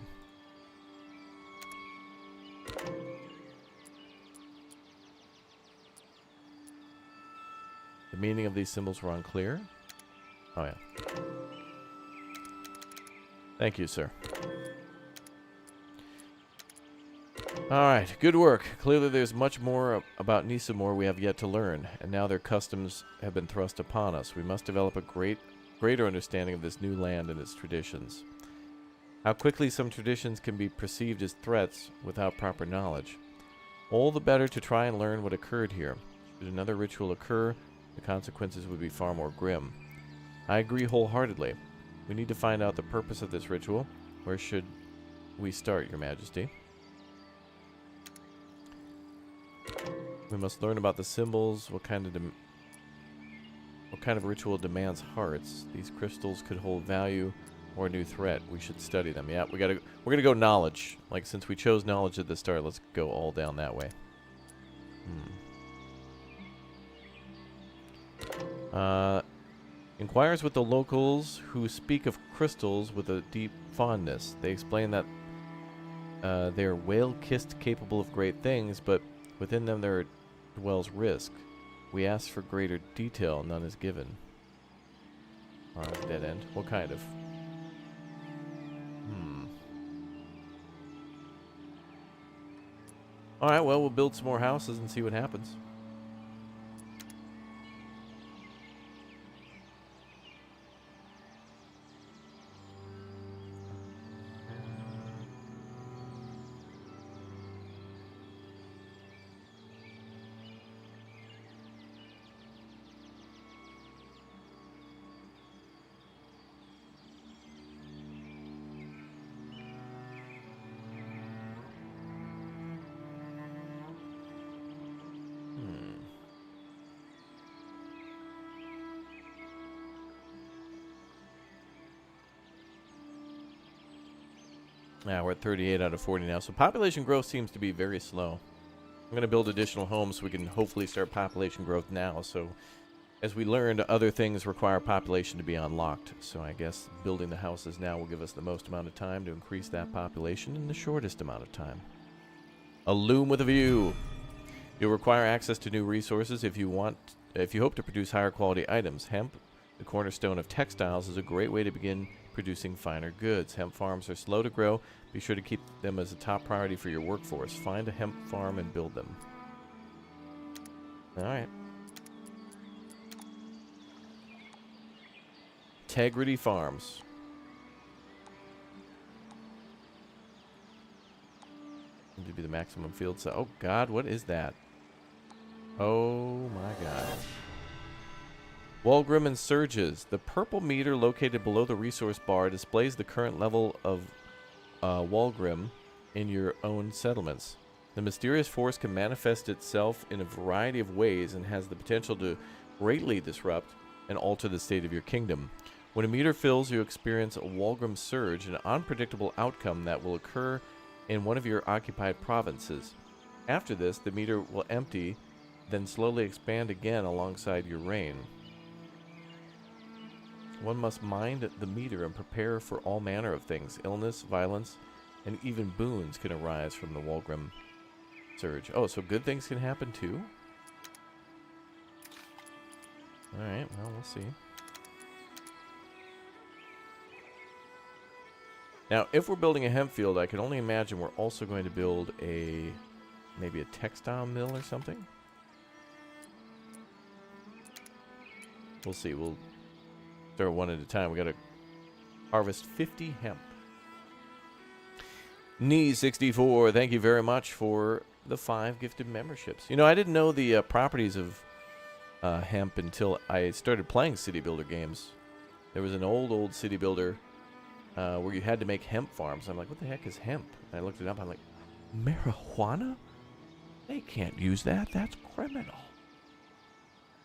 The meaning of these symbols were unclear. Oh, yeah. Thank you, sir. Alright, good work. Clearly there's much more about Nisamor we have yet to learn, and now their customs have been thrust upon us. We must develop a greater understanding of this new land and its traditions. How quickly some traditions can be perceived as threats without proper knowledge. All the better to try and learn what occurred here. Should another ritual occur, the consequences would be far more grim. I agree wholeheartedly. We need to find out the purpose of this ritual. Where should we start, Your Majesty? We must learn about the symbols. What kind of ritual demands hearts? These crystals could hold value or a new threat. We should study them. Yeah, we're gonna go knowledge. Like, since we chose knowledge at the start, let's go all down that way. Inquires with the locals who speak of crystals with a deep fondness. They explain that they are whale-kissed, capable of great things, but within them there dwells risk. We ask for greater detail, none is given. Dead end. What kind of? Alright, well, we'll build some more houses and see what happens. Yeah, we're at 38 out of 40 now, so population growth seems to be very slow. I'm going to build additional homes so we can hopefully start population growth now. So, as we learned, other things require population to be unlocked. So I guess building the houses now will give us the most amount of time to increase that population in the shortest amount of time. A loom with a view. You'll require access to new resources if you hope to produce higher quality items. Hemp, the cornerstone of textiles, is a great way to begin producing finer goods. Hemp farms are slow to grow. Be sure to keep them as a top priority for your workforce. Find a hemp farm and build them. Alright. Integrity Farms. Need to be the maximum field size. Oh god, what is that? Oh my god. Walgrim and Surges. The purple meter located below the resource bar displays the current level of Walgrim in your own settlements. The mysterious force can manifest itself in a variety of ways and has the potential to greatly disrupt and alter the state of your kingdom. When a meter fills, you experience a Walgrim surge, an unpredictable outcome that will occur in one of your occupied provinces. After this, the meter will empty, then slowly expand again alongside your reign. One must mind the meter and prepare for all manner of things. Illness, violence, and even boons can arise from the Walgrim surge. Oh, so good things can happen too? Alright, well, we'll see. Now, if we're building a hemp field, I can only imagine we're also going to build maybe a textile mill or something. We'll see. We'll start one at a time. We got to harvest 50 hemp. Knee64, thank you very much for the 5 gifted memberships. You know, I didn't know the properties of hemp until I started playing City Builder games. There was an old City Builder where you had to make hemp farms. I'm like, what the heck is hemp? And I looked it up. I'm like, marijuana? They can't use that. That's criminal.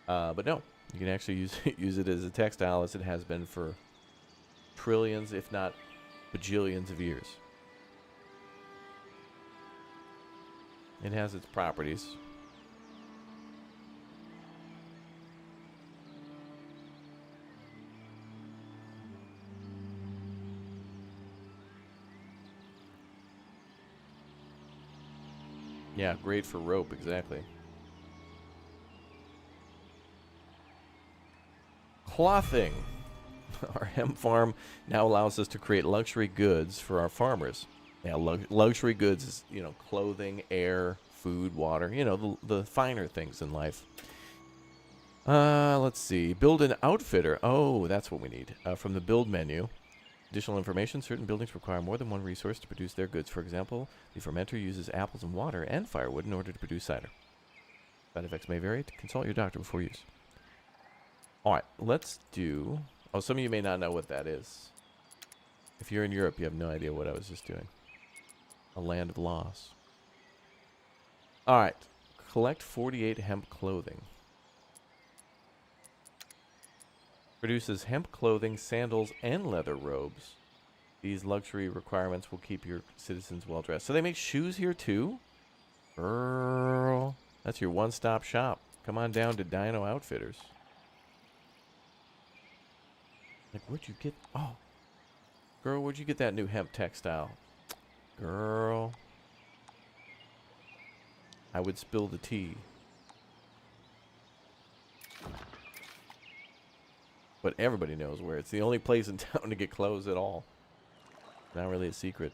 But no, you can actually use it as a textile, as it has been for trillions, if not bajillions of years. It has its properties. Yeah, great for rope, exactly. Clothing. Our hemp farm now allows us to create luxury goods for our farmers. Yeah, luxury goods is, you know, clothing, air, food, water, you know, the finer things in life. Let's see. Build an outfitter. Oh, that's what we need. From the build menu. Additional information. Certain buildings require more than one resource to produce their goods. For example, the fermenter uses apples and water and firewood in order to produce cider. Side effects may vary. Consult your doctor before use. Alright, let's do... Oh, some of you may not know what that is. If you're in Europe, you have no idea what I was just doing. A land of loss. Alright. Collect 48 hemp clothing. Produces hemp clothing, sandals, and leather robes. These luxury requirements will keep your citizens well dressed. So they make shoes here too? Girl. That's your one-stop shop. Come on down to Dino Outfitters. Like, where'd you get... Oh. Girl, where'd you get that new hemp textile? Girl. I would spill the tea. But everybody knows where. It's the only place in town to get clothes at all. Not really a secret.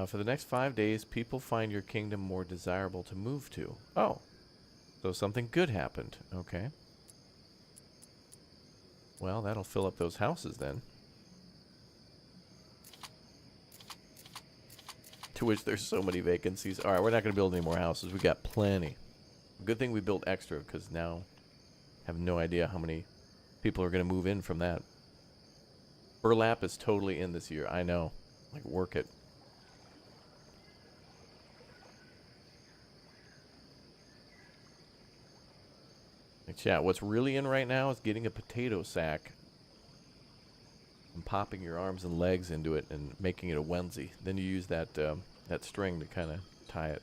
For the next 5 days, people find your kingdom more desirable to move to. Oh. So something good happened. Okay. Well, that'll fill up those houses then. To which there's so many vacancies. Alright, we're not going to build any more houses. We got plenty. Good thing we built extra, because now I have no idea how many people are going to move in from that. Burlap is totally in this year. I know. Like, work it. Chat, what's really in right now is getting a potato sack and popping your arms and legs into it and making it a onesie. Then you use that that string to kind of tie it.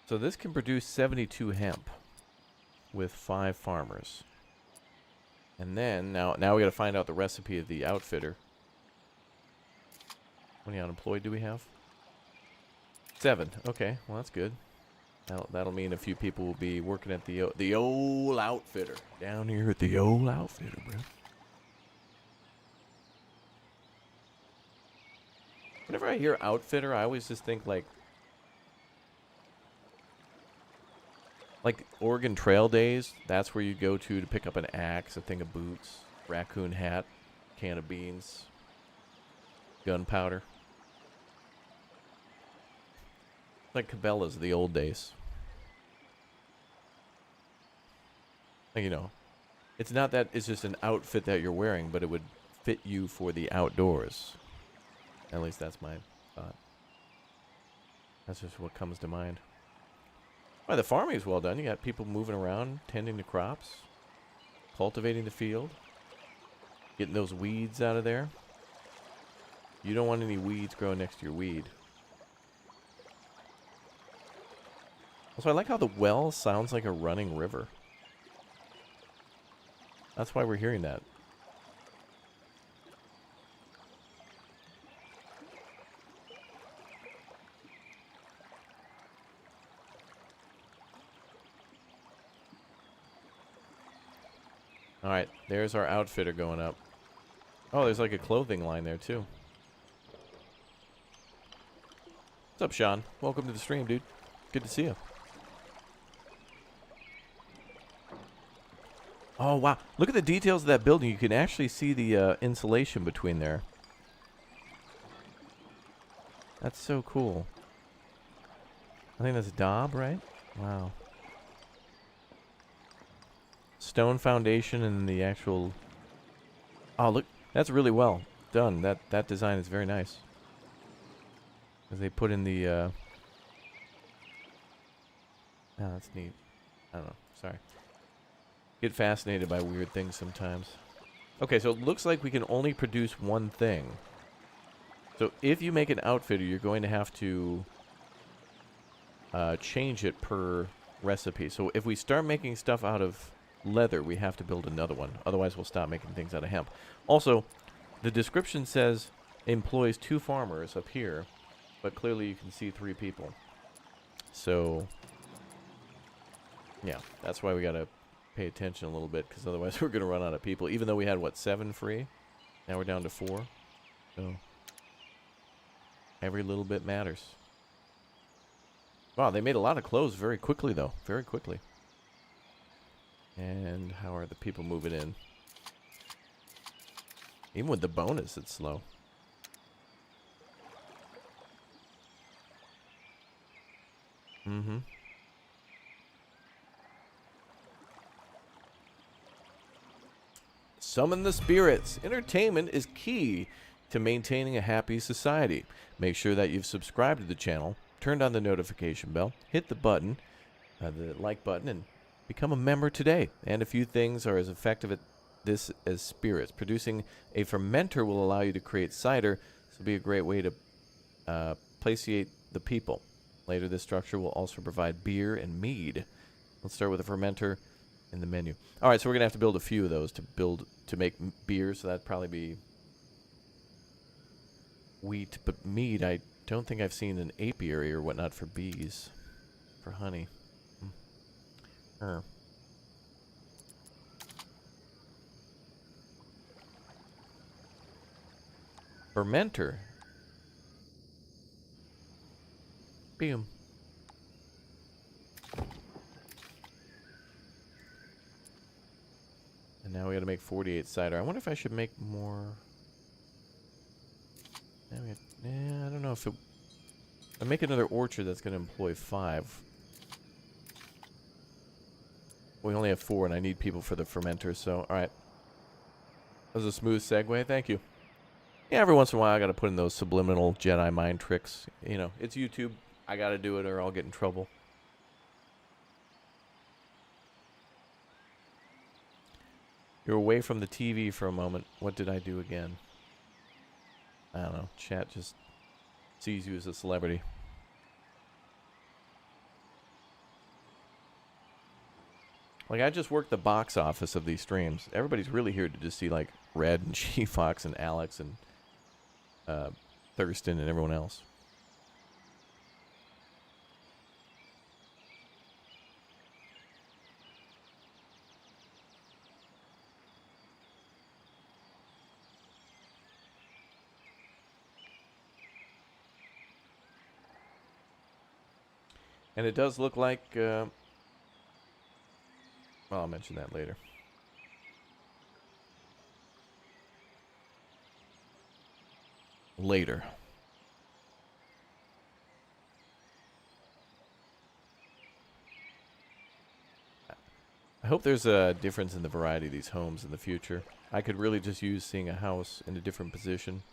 So this can produce 72 hemp with 5 farmers. And then, now we got to find out the recipe of the outfitter. How many unemployed do we have? 7. Okay, well that's good. That'll mean a few people will be working at the old outfitter. Down here at the old outfitter, bro. Whenever I hear outfitter, I always just think like Oregon Trail days, that's where you go to pick up an axe, a thing of boots, raccoon hat, can of beans, gunpowder. Like Cabela's of the old days. Like, you know, it's not that it's just an outfit that you're wearing, but it would fit you for the outdoors. At least that's my thought. That's just what comes to mind. Well, the farming is well done. You got people moving around, tending the crops, cultivating the field, getting those weeds out of there. You don't want any weeds growing next to your weed. Also, I like how the well sounds like a running river. That's why we're hearing that. Alright, there's our outfitter going up. Oh, there's like a clothing line there too. What's up, Sean? Welcome to the stream, dude. Good to see you. Oh, wow. Look at the details of that building. You can actually see the insulation between there. That's so cool. I think that's Daub, right? Wow. stone foundation and the actual... Oh, look. That's really well done. That design is very nice. As they put in the... Oh, that's neat. I don't know. Sorry. Get fascinated by weird things sometimes. Okay, so it looks like we can only produce one thing. So if you make an outfitter, you're going to have to change it per recipe. So if we start making stuff out of leather, we have to build another one. Otherwise, we'll stop making things out of hemp. Also, the description says employs 2 farmers up here, but clearly you can see 3 people. So, yeah, that's why we got to pay attention a little bit, because otherwise we're going to run out of people. Even though we had, what, 7 free? Now we're down to 4. So, every little bit matters. Wow, they made a lot of clothes very quickly, though. Very quickly. And how are the people moving in? Even with the bonus, it's slow. Mm-hmm. Summon the spirits. Entertainment is key to maintaining a happy society. Make sure that you've subscribed to the channel, turned on the notification bell, hit the button, the like button, and become a member today. And a few things are as effective at this as spirits. Producing a fermenter will allow you to create cider. This will be a great way to placiate the people. Later, this structure will also provide beer and mead. Let's start with a fermenter in the menu. All right, so we're gonna have to build a few of those to make beer. So that'd probably be wheat, but mead. I don't think I've seen an apiary or whatnot for bees, for honey. Fermenter. Boom. And now we gotta make 48 cider. I wonder if I should make more. I don't know if it... I make another orchard that's gonna employ 5. We only have 4 and I need people for the fermenters, so alright. That was a smooth segue, thank you. Yeah, every once in a while I gotta put in those subliminal Jedi mind tricks. You know, it's YouTube. I gotta do it or I'll get in trouble. You're away from the TV for a moment. What did I do again? I don't know. Chat just sees you as a celebrity. Like, I just work the box office of these streams. Everybody's really here to just see, like, Red and G-Fox and Alex and Thurston and everyone else. And it does look like... well, I'll mention that later. Later. I hope there's a difference in the variety of these homes in the future. I could really just use seeing a house in a different position.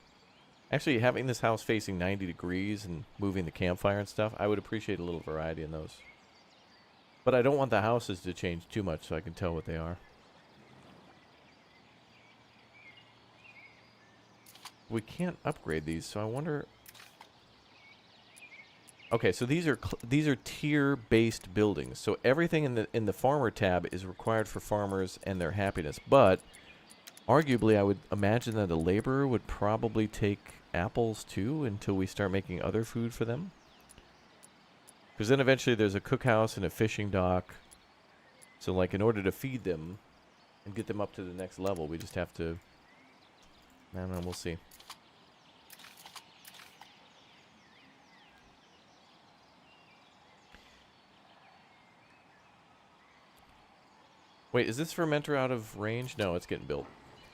Actually, having this house facing 90 degrees and moving the campfire and stuff, I would appreciate a little variety in those. But I don't want the houses to change too much so I can tell what they are. We can't upgrade these, so I wonder... Okay, so these are tier-based buildings. So everything in the farmer tab is required for farmers and their happiness. But arguably, I would imagine that a laborer would probably take apples too until we start making other food for them. Because then eventually there's a cookhouse and a fishing dock. So like in order to feed them and get them up to the next level, we just have to... I don't know, we'll see. Wait, is this fermenter out of range? No, it's getting built.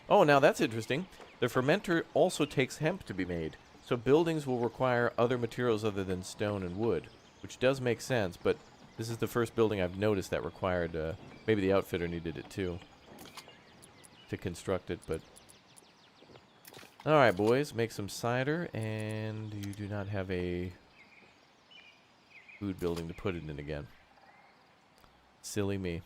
Oh, now that's interesting. The fermenter also takes hemp to be made. So buildings will require other materials other than stone and wood, which does make sense, but this is the first building I've noticed that required Maybe the outfitter needed it too to construct it, but... Alright, boys, make some cider, and you do not have a food building to put it in again. Silly me.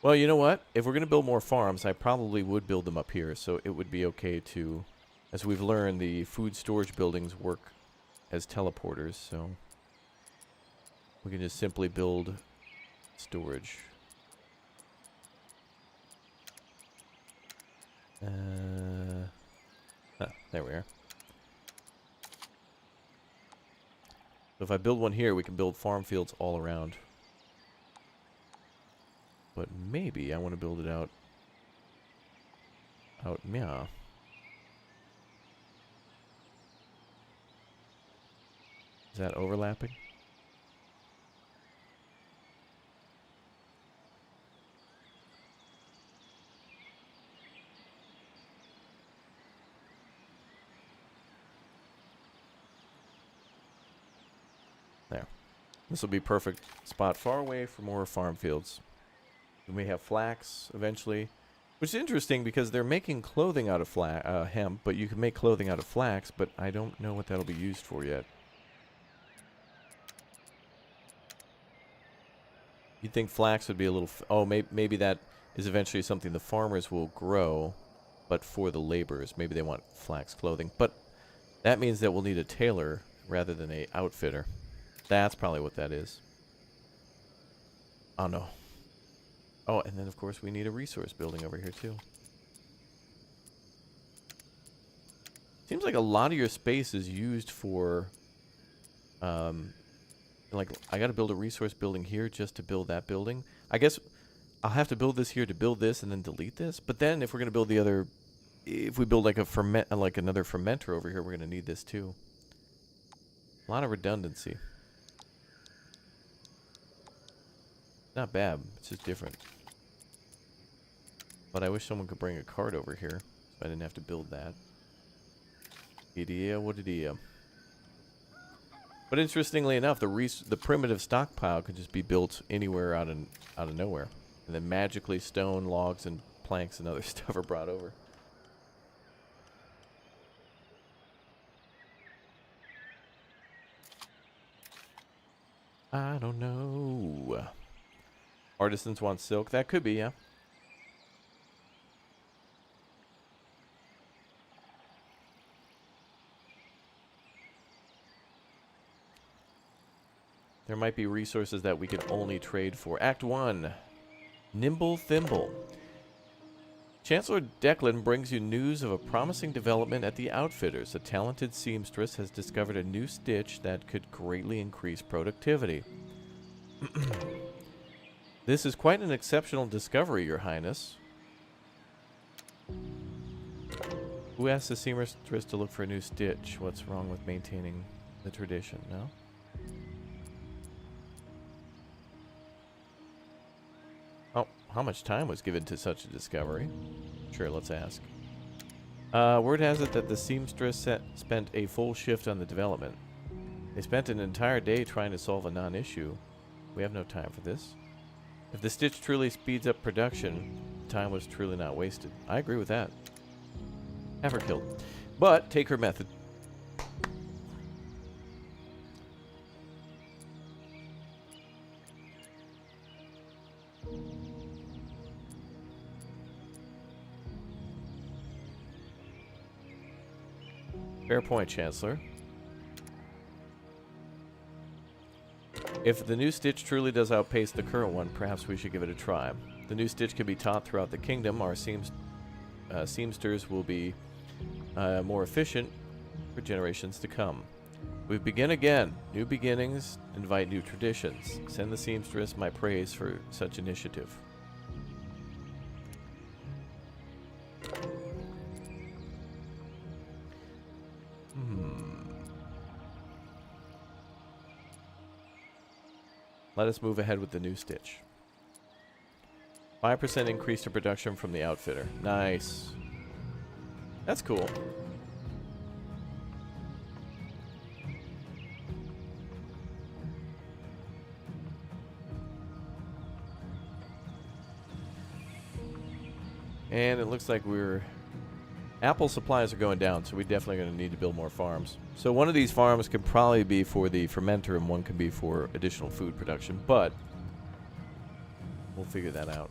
Well, you know what? If we're going to build more farms, I probably would build them up here, so it would be okay to... As we've learned, the food storage buildings work as teleporters, so... We can just simply build storage. There we are. So if I build one here, we can build farm fields all around. But maybe I want to build it out. Yeah. Is that overlapping? There. This will be perfect spot far away from more farm fields. We may have flax eventually, which is interesting because they're making clothing out of hemp, but you can make clothing out of flax, but I don't know what that'll be used for yet. You'd think flax would be a little... oh, maybe that is eventually something the farmers will grow, but for the laborers. Maybe they want flax clothing. But that means that we'll need a tailor rather than a outfitter. That's probably what that is. Oh, no. Oh, and then, of course, we need a resource building over here, too. Seems like a lot of your space is used for... like, I gotta build a resource building here just to build that building. I guess I'll have to build this here to build this and then delete this. But then if we're gonna build the other... If we build like another fermenter over here, we're gonna need this, too. A lot of redundancy. Not bad, it's just different. But I wish someone could bring a cart over here, so I didn't have to build that. Idea, what idea? But interestingly enough, the primitive stockpile could just be built anywhere out of nowhere, and then magically stone, logs, and planks and other stuff are brought over. I don't know. Artisans want silk. That could be, yeah. There might be resources that we can only trade for. Act 1. Nimble Thimble. Chancellor Declan brings you news of a promising development at the Outfitters. A talented seamstress has discovered a new stitch that could greatly increase productivity. This is quite an exceptional discovery, Your Highness. Who asked the seamstress to look for a new stitch? What's wrong with maintaining the tradition? No? Oh, how much time was given to such a discovery? Sure, let's ask. Word has it that the seamstress spent a full shift on the development. They spent an entire day trying to solve a non-issue. We have no time for this. If the stitch truly speeds up production, time was truly not wasted. I agree with that. Have her killed. But take her method. Fair point, Chancellor. If the new stitch truly does outpace the current one, perhaps we should give it a try. The new stitch can be taught throughout the kingdom. Our seamsters will be more efficient for generations to come. We begin again. New beginnings invite new traditions. Send the seamstress my praise for such initiative. Let us move ahead with the new stitch. 5% increase to production from the outfitter. Nice. That's cool. And it looks like apple supplies are going down, so we're definitely going to need to build more farms. So one of these farms can probably be for the fermenter, and one can be for additional food production, but we'll figure that out.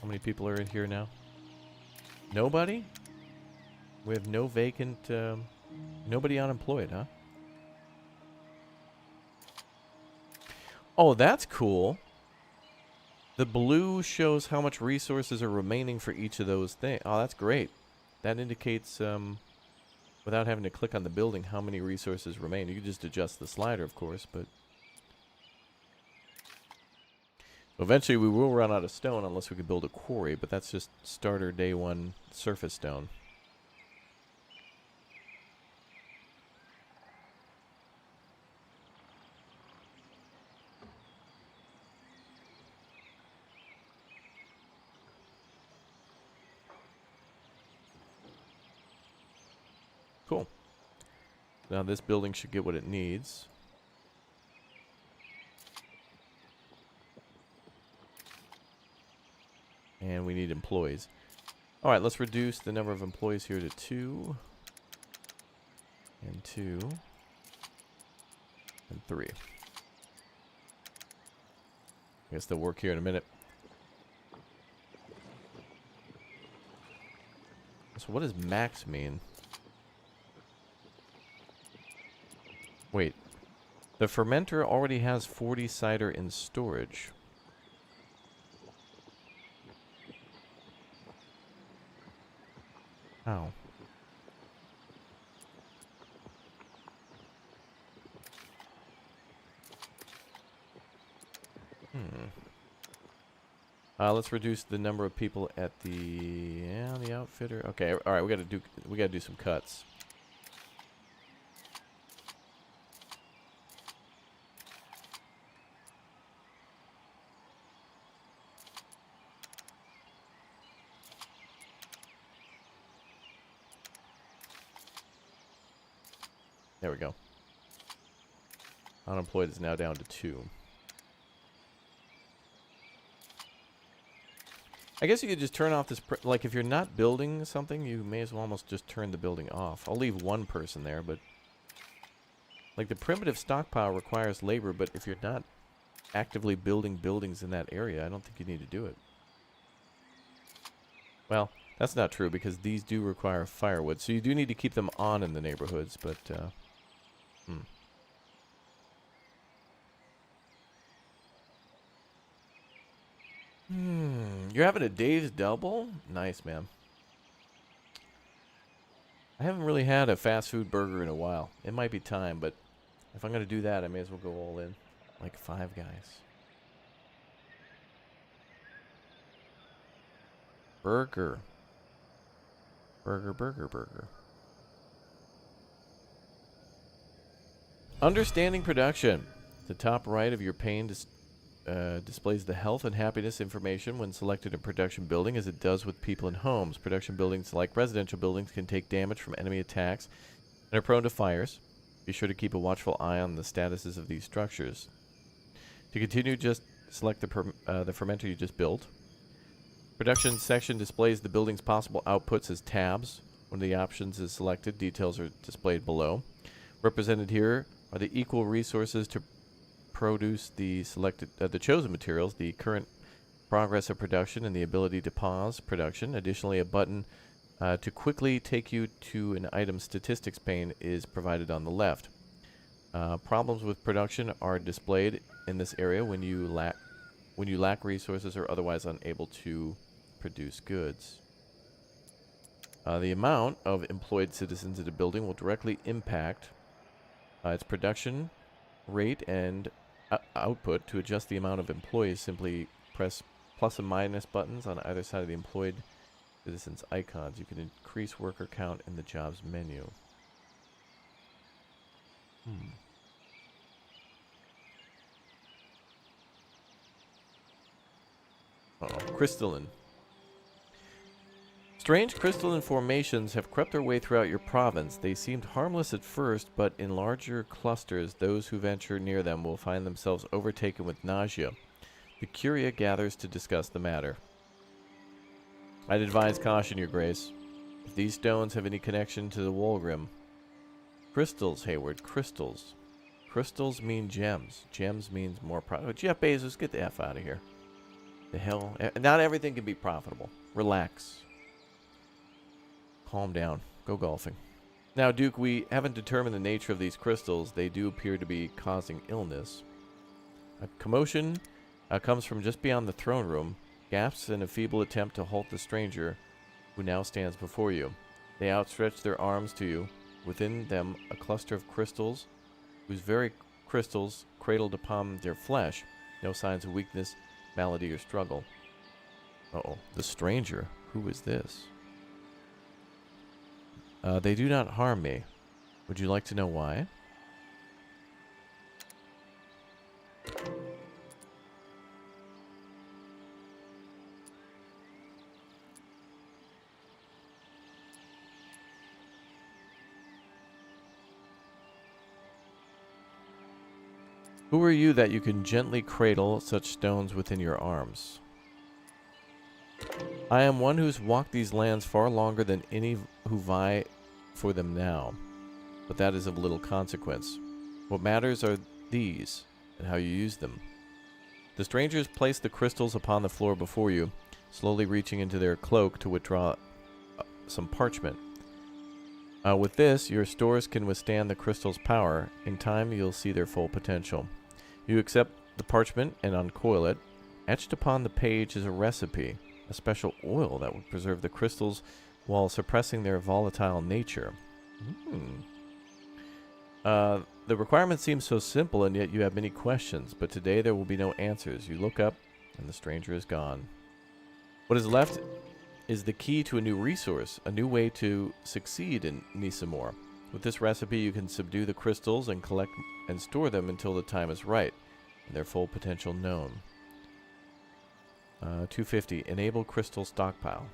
How many people are in here now? Nobody? We have no vacant, nobody unemployed, huh? Oh, that's cool. The blue shows how much resources are remaining for each of those things. Oh, that's great. That indicates, without having to click on the building, how many resources remain. You can just adjust the slider, of course, but... Eventually we will run out of stone unless we can build a quarry, but that's just starter day one surface stone. Cool. Now this building should get what it needs. And we need employees. Alright, let's reduce the number of employees here to 2. And 2. And 3. I guess they'll work here in a minute. So what does max mean? Wait. The fermenter already has 40 cider in storage. How? Let's reduce the number of people at the outfitter. Okay, all right, we gotta do some cuts. There we go. Unemployed is now down to 2. I guess you could just turn off this, like if you're not building something, you may as well almost just turn the building off. I'll leave one person there, but like the primitive stockpile requires labor, but if you're not actively building buildings in that area, I don't think you need to do it. Well, that's not true because these do require firewood, so you do need to keep them on in the neighborhoods, but You're having a day's double? Nice, man. I haven't really had a fast food burger in a while. It might be time, but if I'm going to do that, I may as well go all in. Like 5 Guys. Burger. Burger. Understanding production. The top right of your pane displays the health and happiness information when selected in production building, as it does with people in homes. Production buildings, like residential buildings, can take damage from enemy attacks and are prone to fires. Be sure to keep a watchful eye on the statuses of these structures. To continue, just select the fermenter you just built. Production section displays the building's possible outputs as tabs. When the options is selected, details are displayed below. Represented here are the equal resources to produce the chosen materials, the current progress of production, and the ability to pause production. Additionally, a button to quickly take you to an item statistics pane is provided on the left. Problems with production are displayed in this area when you lack resources or otherwise unable to produce goods. The amount of employed citizens in a building will directly impact its production rate and output. To adjust the amount of employees, simply press plus and minus buttons on either side of the employed citizens icons. You can increase worker count in the jobs menu. Crystalline. Strange crystalline formations have crept their way throughout your province. They seemed harmless at first, but in larger clusters, those who venture near them will find themselves overtaken with nausea. The Curia gathers to discuss the matter. I'd advise caution, Your Grace. If these stones have any connection to the Wolgrim. Crystals, Hayward, crystals. Crystals mean gems. Gems means more profit. Jeff Bezos, get the F out of here. The hell? Not everything can be profitable. Relax. Calm down. Go golfing. Now, Duke, we haven't determined the nature of these crystals. They do appear to be causing illness. A commotion comes from just beyond the throne room. Gasps in a feeble attempt to halt the stranger who now stands before you. They outstretch their arms to you. Within them, a cluster of crystals, whose very crystals cradled upon their flesh. No signs of weakness, malady, or struggle. Uh-oh. The stranger. Who is this? They do not harm me. Would you like to know why? Who are you that you can gently cradle such stones within your arms? I am one who's walked these lands far longer than any who vie for them now, but that is of little consequence. What matters are these, and how you use them. The strangers place the crystals upon the floor before you, slowly reaching into their cloak to withdraw some parchment. With this, your stores can withstand the crystal's power. In time, you'll see their full potential. You accept the parchment and uncoil it. Etched upon the page is a recipe, a special oil that would preserve the crystals while suppressing their volatile nature. The requirement seems so simple, and yet you have many questions, but today there will be no answers. You look up, and the stranger is gone. What is left is the key to a new resource, a new way to succeed in Nisamor. With this recipe, you can subdue the crystals and collect and store them until the time is right, and their full potential known. 250. Enable crystal stockpile.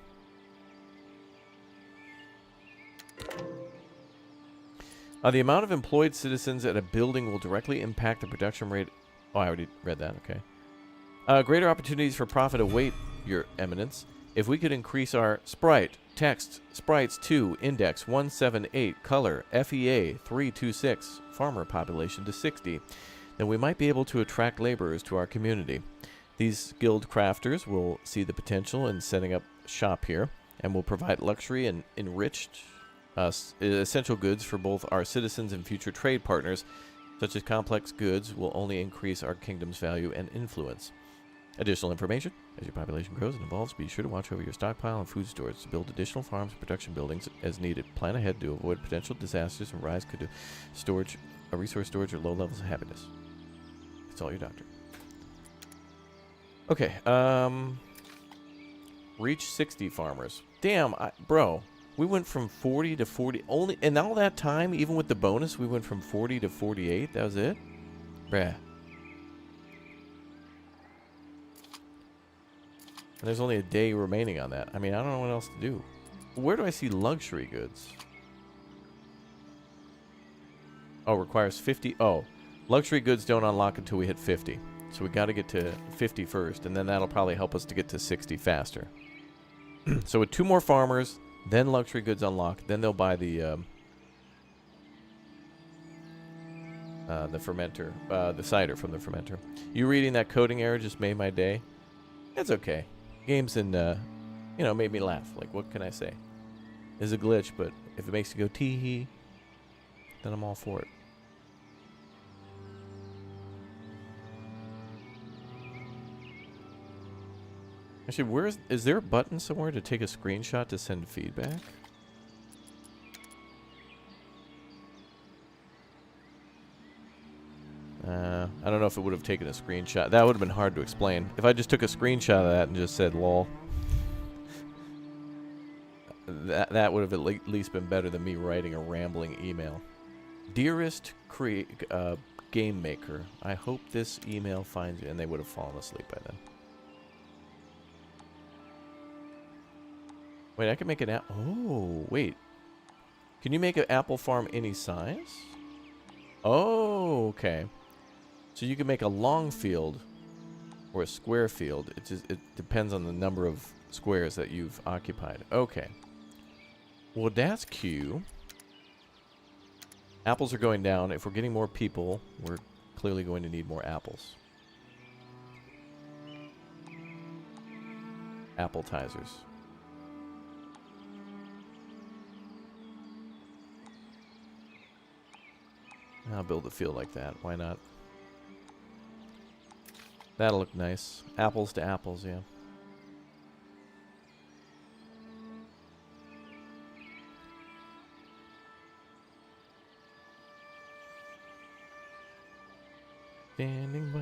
The amount of employed citizens at a building will directly impact the production rate. Oh, I already read that. Okay. Greater opportunities for profit await, Your Eminence. If we could increase our sprite, text, sprites 2, index 178, color, FEA 326, farmer population to 60, then we might be able to attract laborers to our community. These skilled crafters will see the potential in setting up shop here and will provide luxury and enriched essential goods for both our citizens and future trade partners. Such as complex goods will only increase our kingdom's value and influence. Additional information: as your population grows and evolves, be sure to watch over your stockpile and food stores to build additional farms and production buildings as needed. Plan ahead to avoid potential disasters and rise could storage, a resource storage, or low levels of happiness. Consult your doctor. Okay, reach 60 farmers. Damn, bro, we went from 40 to 40. Only, and all that time, even with the bonus, we went from 40 to 48. That was it? Bruh. And there's only a day remaining on that. I mean, I don't know what else to do. Where do I see luxury goods? Oh, requires 50. Oh, luxury goods don't unlock until we hit 50. So we got to get to 50 first, and then that'll probably help us to get to 60 faster. So with 2 more farmers, then luxury goods unlock, then they'll buy the fermenter, the cider from the fermenter. You reading that coding error just made my day. It's okay. Game's in, made me laugh. Like, what can I say? It's a glitch, but if it makes you go tee-hee, then I'm all for it. Actually, is there a button somewhere to take a screenshot to send feedback? I don't know if it would have taken a screenshot. That would have been hard to explain. If I just took a screenshot of that and just said lol. That would have at least been better than me writing a rambling email. Dearest game maker, I hope this email finds you. And they would have fallen asleep by then. Wait, I can make an apple. Oh, wait. Can you make an apple farm any size? Oh, okay. So you can make a long field or a square field. It depends on the number of squares that you've occupied. Okay. Well, that's Q. Apples are going down. If we're getting more people, we're clearly going to need more apples. Appletizers. I'll build a field like that. Why not? That'll look nice. Apples to apples, yeah. Standing by.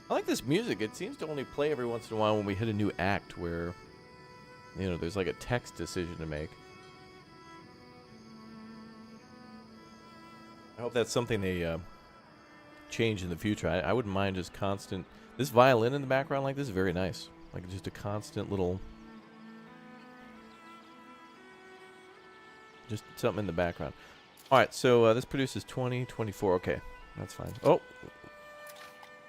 I like this music. It seems to only play every once in a while when we hit a new act where, you know, there's like a text decision to make. I hope that's something they change in the future. I wouldn't mind just constant... This violin in the background like this is very nice. Like just a constant little... Just something in the background. Alright, so this produces 20, 24. Okay, that's fine. Oh!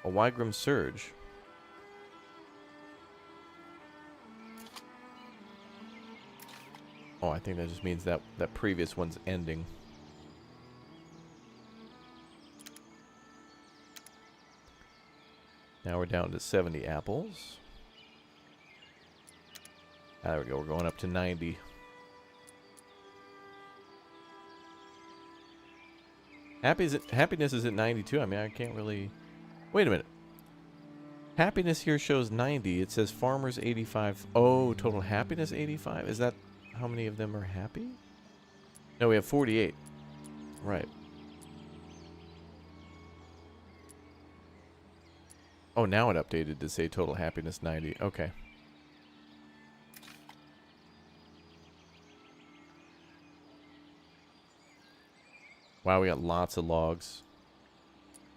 A Wygram Surge. Oh, I think that just means that that previous one's ending. Now we're down to 70 apples. There we go, we're going up to 90. Happiness is at 92. I mean, I can't really... Wait a minute. Happiness here shows 90. It says farmers 85. Oh, total happiness 85? Is that how many of them are happy? No, we have 48. Right. Oh, now it updated to say total happiness 90. Okay. Wow, we got lots of logs.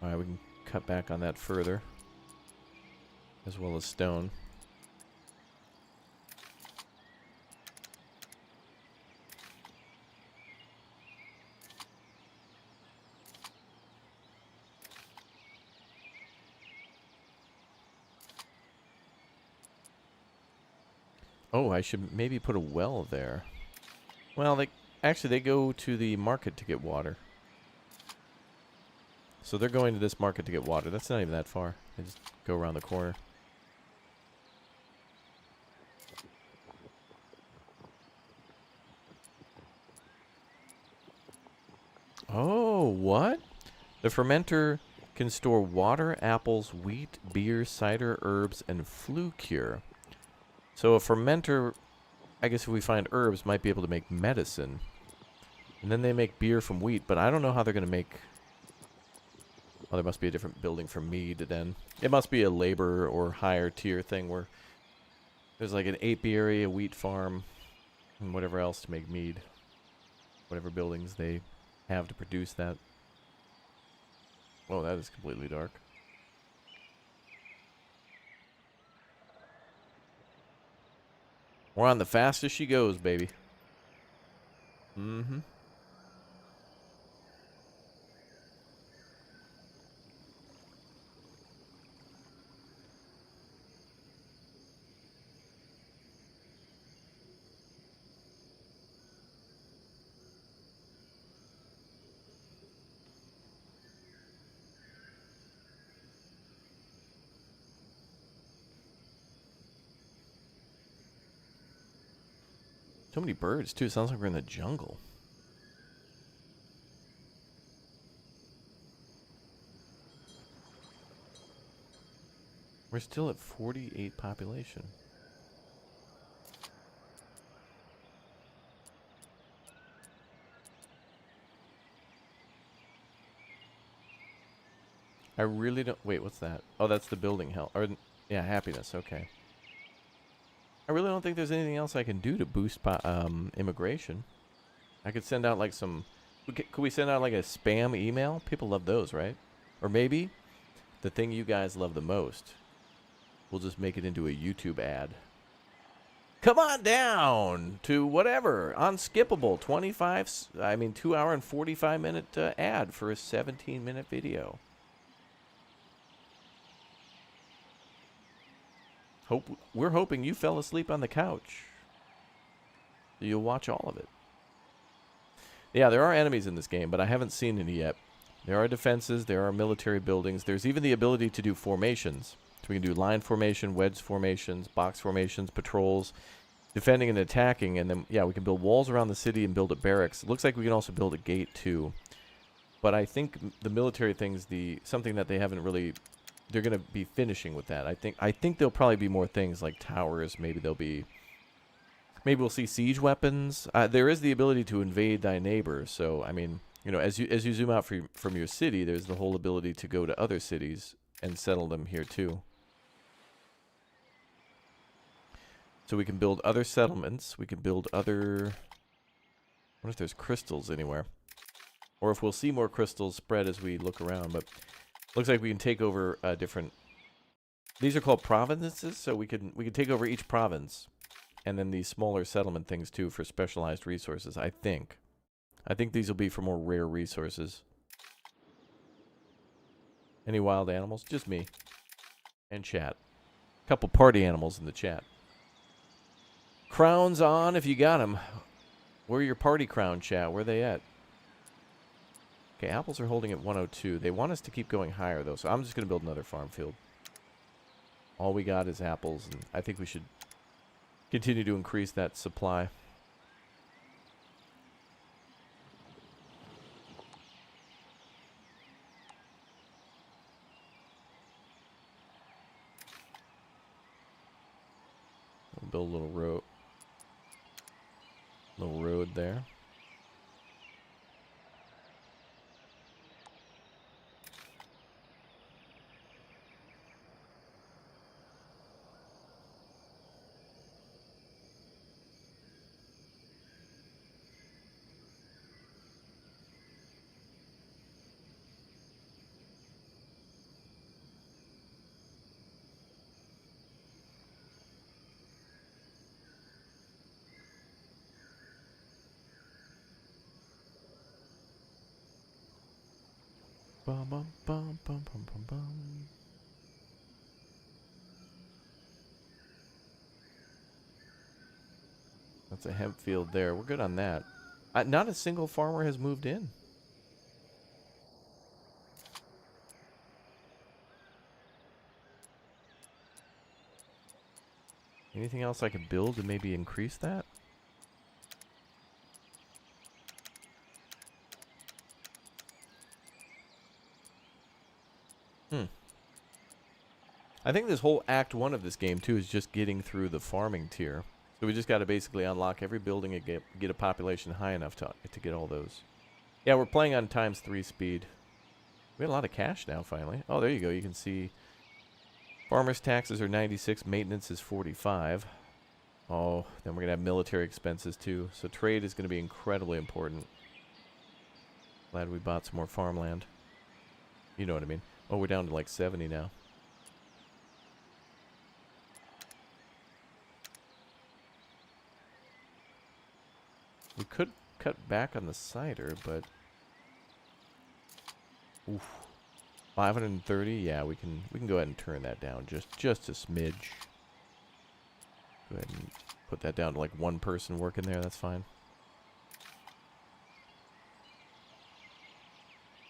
Alright, we can cut back on that further, as well as stone. Oh, I should maybe put a well there. Well, they go to the market to get water. So they're going to this market to get water. That's not even that far. They just go around the corner. Oh, what? The fermenter can store water, apples, wheat, beer, cider, herbs, and flu cure. So a fermenter, I guess if we find herbs, might be able to make medicine. And then they make beer from wheat, but I don't know how they're going to make... Oh, there must be a different building for mead then. It must be a labor or higher tier thing where there's like an apiary, a wheat farm, and whatever else to make mead. Whatever buildings they have to produce that. Oh, that is completely dark. We're on the fastest she goes, baby. Mm-hmm. So many birds, too. It sounds like we're in the jungle. We're still at 48 population. I really don't... Wait, what's that? Oh, that's the building health. Or, yeah, happiness. Okay. I really don't think there's anything else I can do to boost immigration. I could send out like some... Could we send out like a spam email? People love those, right? Or maybe the thing you guys love the most, we'll just make it into a YouTube ad. Come on down to whatever, unskippable 2 hour and 45 minute ad for a 17-minute video. We're hoping you fell asleep on the couch. You'll watch all of it. Yeah, there are enemies in this game, but I haven't seen any yet. There are defenses, there are military buildings. There's even the ability to do formations. So we can do line formation, wedge formations, box formations, patrols, defending and attacking. And then, yeah, we can build walls around the city and build a barracks. It looks like we can also build a gate, too. But I think the military thing's something that they haven't really... They're going to be finishing with that. I think there'll probably be more things like towers. Maybe we'll see siege weapons. There is the ability to invade thy neighbor. So, I mean, you know, as you zoom out from your city, there's the whole ability to go to other cities and settle them here, too. So we can build other settlements. We can build other... I wonder if there's crystals anywhere. Or if we'll see more crystals spread as we look around. But looks like we can take over different... These are called provinces, so we can take over each province. And then these smaller settlement things, too, for specialized resources, I think. I think these will be for more rare resources. Any wild animals? Just me. And chat. A couple party animals in the chat. Crowns on if you got them. Where are your party crown, chat? Where are they at? Okay, apples are holding at 102. They want us to keep going higher, though, so I'm just going to build another farm field. All we got is apples, and I think we should continue to increase that supply. We'll build a little road there. Bum, bum, bum, bum, bum, bum, bum. That's a hemp field there. We're good on that. Not a single farmer has moved in. Anything else I can build to maybe increase that? I think this whole Act 1 of this game, too, is just getting through the farming tier. So we just got to basically unlock every building and get a population high enough to get all those. Yeah, we're playing on ×3 speed. We have a lot of cash now, finally. Oh, there you go. You can see farmers' taxes are 96. Maintenance is 45. Oh, then we're going to have military expenses, too. So trade is going to be incredibly important. Glad we bought some more farmland. You know what I mean. Oh, we're down to like 70 now. We could cut back on the cider, but... Oof. 530? Yeah, we can go ahead and turn that down just a smidge. Go ahead and put that down to like one person working there, that's fine.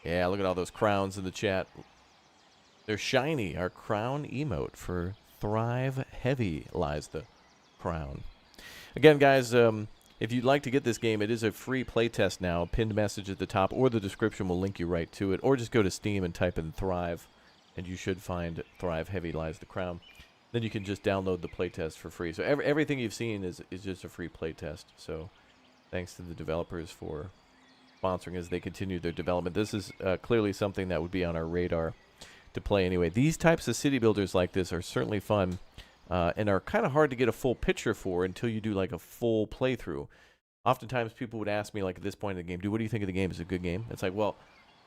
Yeah, look at all those crowns in the chat. They're shiny. Our crown emote for Thrive Heavy lies the crown. Again, guys, if you'd like to get this game, it is a free playtest now. Pinned message at the top or the description will link you right to it. Or just go to Steam and type in Thrive, and you should find Thrive Heavy Lies the Crown. Then you can just download the playtest for free. So everything you've seen is just a free playtest. So thanks to the developers for sponsoring as they continue their development. This is clearly something that would be on our radar to play anyway. These types of city builders like this are certainly fun and are kind of hard to get a full picture for until you do like a full playthrough. Oftentimes people would ask me like at this point in the game, dude, what do you think of the game? Is it a good game? It's like, well,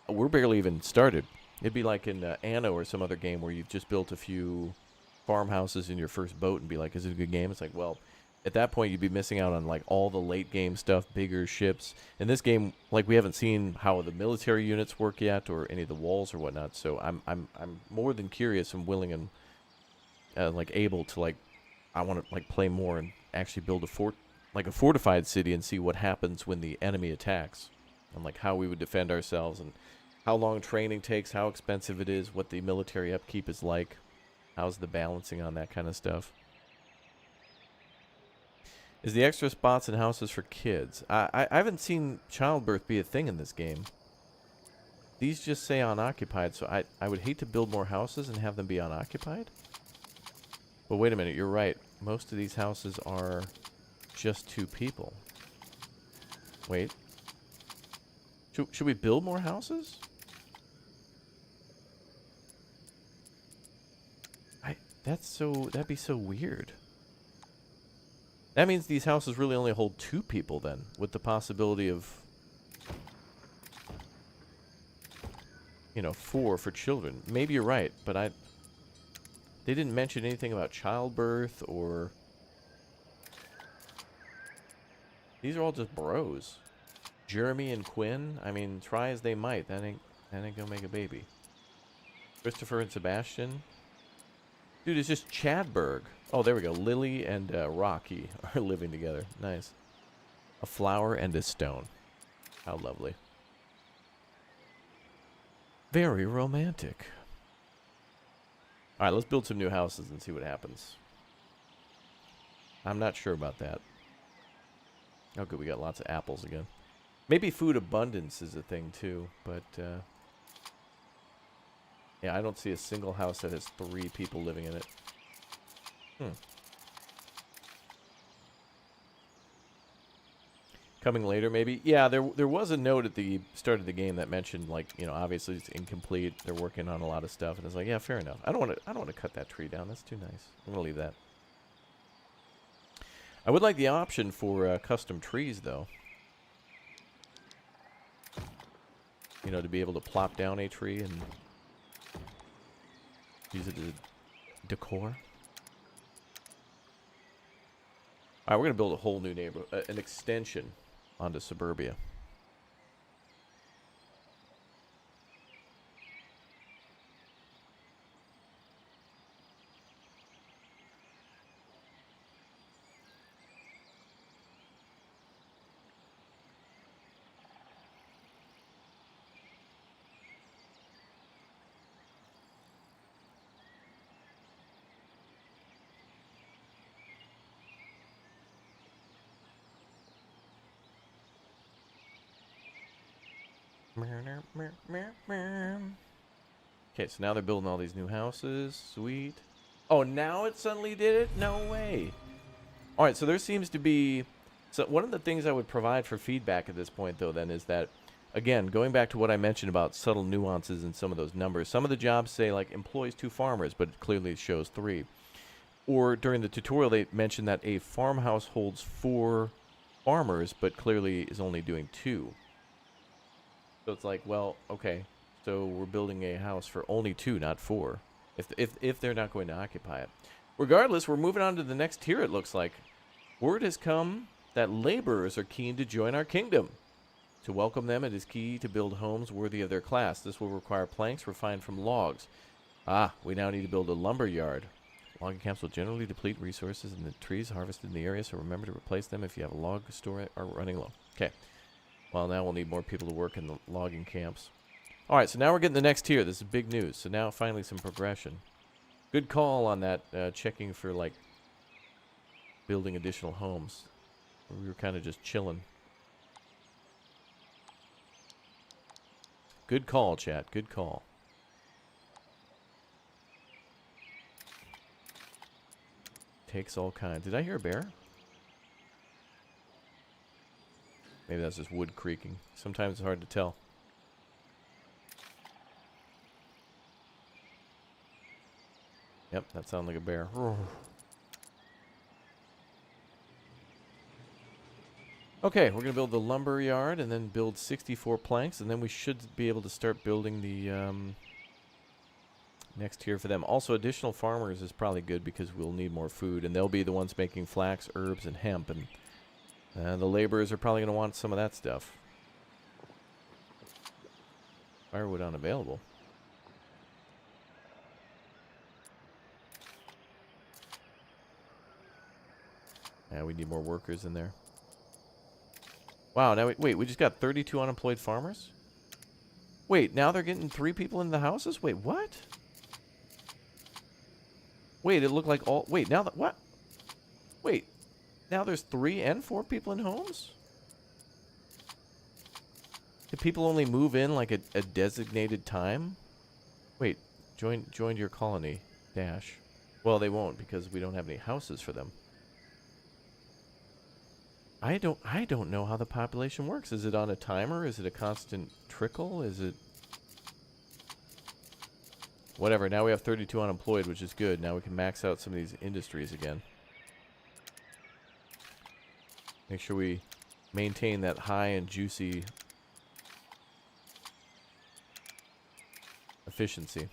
we're barely even started. It'd be like in Anno or some other game where you've just built a few farmhouses in your first boat and be like, is it a good game? It's like, well, at that point you'd be missing out on like all the late game stuff, bigger ships. In this game, like we haven't seen how the military units work yet or any of the walls or whatnot. So I'm more than curious and willing and like able to like I want to like play more and actually build a fort, like a fortified city, and see what happens when the enemy attacks, and like how we would defend ourselves and how long training takes, how expensive it is, what the military upkeep is like, how's the balancing on that kind of stuff. Is the extra spots in houses for kids? I haven't seen childbirth be a thing in this game. These just say unoccupied, so I would hate to build more houses and have them be unoccupied. But wait a minute, you're right. Most of these houses are just 2 people. Wait. Should we build more houses? That'd be so weird. That means these houses really only hold 2 people then, with the possibility of, you know, 4 for children. Maybe you're right, but they didn't mention anything about childbirth or... These are all just bros. Jeremy and Quinn, I mean, try as they might, that ain't gonna make a baby. Christopher and Sebastian. Dude, it's just Chadberg. Oh, there we go. Lily and Rocky are living together. Nice. A flower and a stone. How lovely. Very romantic. All right, let's build some new houses and see what happens. I'm not sure about that. Oh, good. We got lots of apples again. Maybe food abundance is a thing, too. But, yeah, I don't see a single house that has 3 people living in it. Coming later, maybe? Yeah, there was a note at the start of the game that mentioned, like, you know, obviously it's incomplete. They're working on a lot of stuff. And it's like, yeah, fair enough. I don't want to cut that tree down. That's too nice. I'm going to leave that. I would like the option for custom trees, though. You know, to be able to plop down a tree and use it as decor. Alright, we're going to build a whole new neighborhood, an extension onto suburbia. Okay, so now they're building all these new houses. Sweet. Oh, now it suddenly did it? No way. All right, so there seems to be... So one of the things I would provide for feedback at this point, though, then, is that, again, going back to what I mentioned about subtle nuances in some of those numbers, some of the jobs say, like, employs 2 farmers, but it clearly shows 3. Or during the tutorial, they mentioned that a farmhouse holds 4 farmers, but clearly is only doing 2. So it's like, well, okay, so we're building a house for only 2, not 4, if they're not going to occupy it. Regardless, we're moving on to the next tier, it looks like. Word has come that laborers are keen to join our kingdom. To welcome them, it is key to build homes worthy of their class. This will require planks refined from logs. Ah, we now need to build a lumber yard. Logging camps will generally deplete resources in the trees harvested in the area, so remember to replace them if you have a log store are running low. Okay. Well, now we'll need more people to work in the logging camps. All right, so now we're getting the next tier. This is big news. So now finally some progression. Good call on that, checking for, like, building additional homes. We were kind of just chilling. Good call, chat. Good call. Takes all kinds. Did I hear a bear? Maybe that's just wood creaking. Sometimes it's hard to tell. Yep, that sounds like a bear. Okay, we're going to build the lumber yard and then build 64 planks, and then we should be able to start building the next tier for them. Also, additional farmers is probably good because we'll need more food, and they'll be the ones making flax, herbs, and hemp, and the laborers are probably going to want some of that stuff. Firewood unavailable. Yeah, we need more workers in there. Wow, now wait, we just got 32 unemployed farmers? Wait, now they're getting 3 people in the houses? Wait, what? Wait, it looked like all... Wait, now that... What? Wait, now there's 3 and 4 people in homes? Did people only move in like a designated time? Wait, joined your colony. Dash. Well, they won't because we don't have any houses for them. I don't know how the population works. Is it on a timer? Is it a constant trickle? Is it... Whatever, now we have 32 unemployed, which is good. Now we can max out some of these industries again. Make sure we maintain that high and juicy efficiency.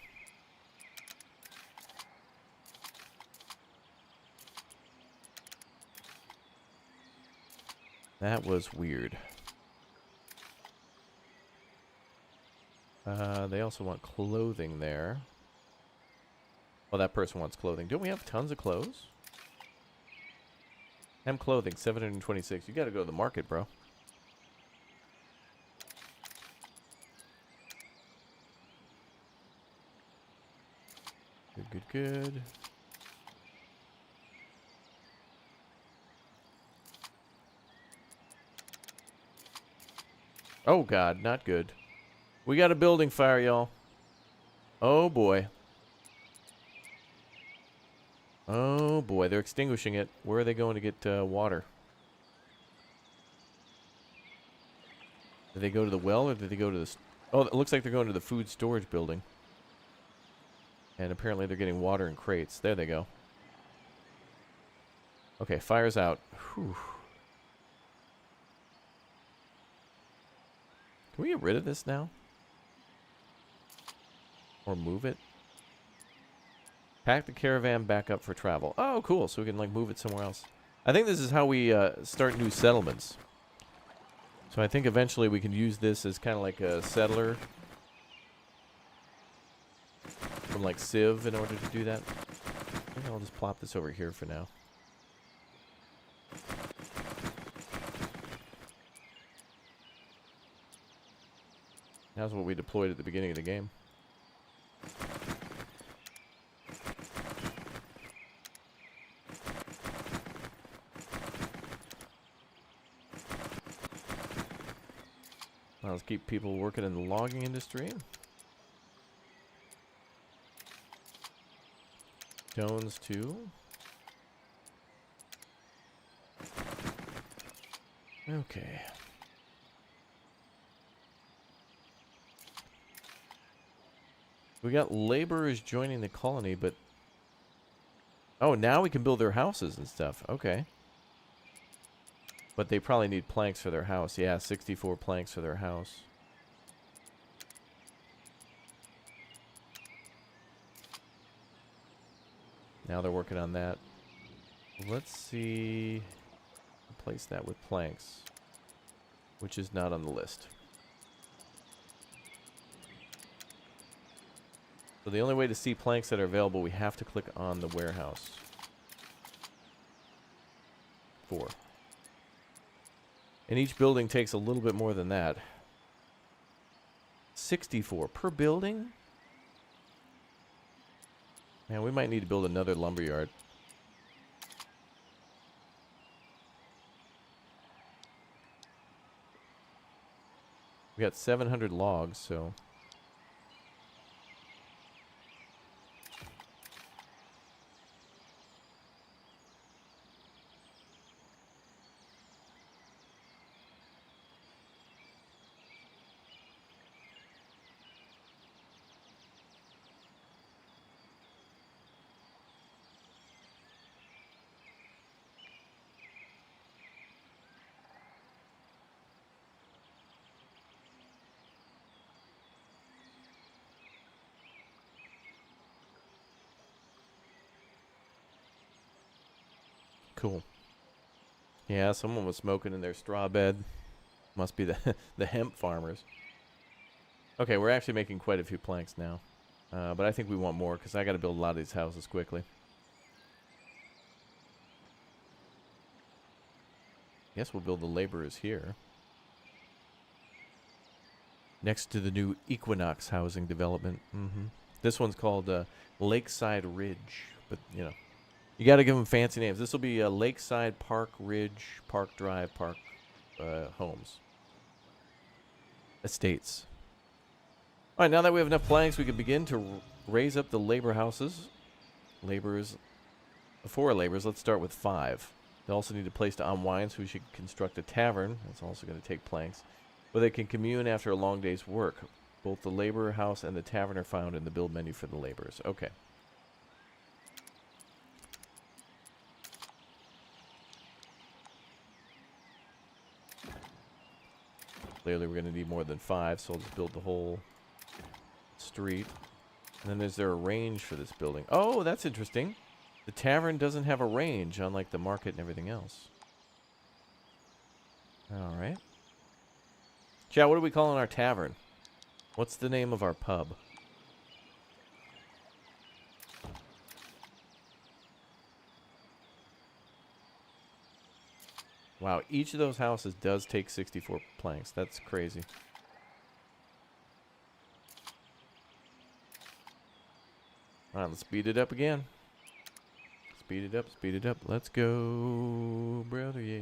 That was weird. They also want clothing there. Well, that person wants clothing. Don't we have tons of clothes? Hemp clothing, 726. You gotta go to the market, bro. Good, good, good. Oh, God, not good. We got a building fire, y'all. Oh, boy. Oh, boy, they're extinguishing it. Where are they going to get water? Did they go to the well, or did they go to the... Oh, it looks like they're going to the food storage building. And apparently they're getting water in crates. There they go. Okay, fire's out. Whew. Can we get rid of this now? Or move it? Pack the caravan back up for travel. Oh, cool. So we can, like, move it somewhere else. I think this is how we start new settlements. So I think eventually we can use this as kind of like a settler. From, like, Civ in order to do that. I think I'll just plop this over here for now. That's what we deployed at the beginning of the game. Well, let's keep people working in the logging industry. Stones too. Okay. We got laborers joining the colony, but... Oh, now we can build their houses and stuff. Okay. But they probably need planks for their house. Yeah, 64 planks for their house. Now they're working on that. Let's see... Replace that with planks. Which is not on the list. So the only way to see planks that are available, we have to click on the warehouse. 4. And each building takes a little bit more than that. 64 per building? Man, we might need to build another lumberyard. We got 700 logs, so... Cool. Yeah, someone was smoking in their straw bed. Must be the the hemp farmers. Okay, we're actually making quite a few planks now. But I think we want more because I got to build a lot of these houses quickly. Guess we'll build the laborers here. Next to the new Equinox housing development. This one's called Lakeside Ridge. But, you know, you got to give them fancy names. This will be Lakeside Park Ridge, Park Drive, Park Homes. Estates. All right, now that we have enough planks, we can begin to raise up the labor houses. Laborers. 4 laborers. Let's start with 5. They also need a place to unwind, so we should construct a tavern. That's also going to take planks. Where they can commune after a long day's work. Both the laborer house and the tavern are found in the build menu for the laborers. Okay. Clearly we're going to need more than 5, so I'll just build the whole street. And then is there a range for this building? Oh, that's interesting. The tavern doesn't have a range, unlike the market and everything else. Alright. Chat, what are we calling our tavern? What's the name of our pub? Wow, each of those houses does take 64 planks. That's crazy. Alright, let's speed it up again. Speed it up, speed it up. Let's go, brother, yeah.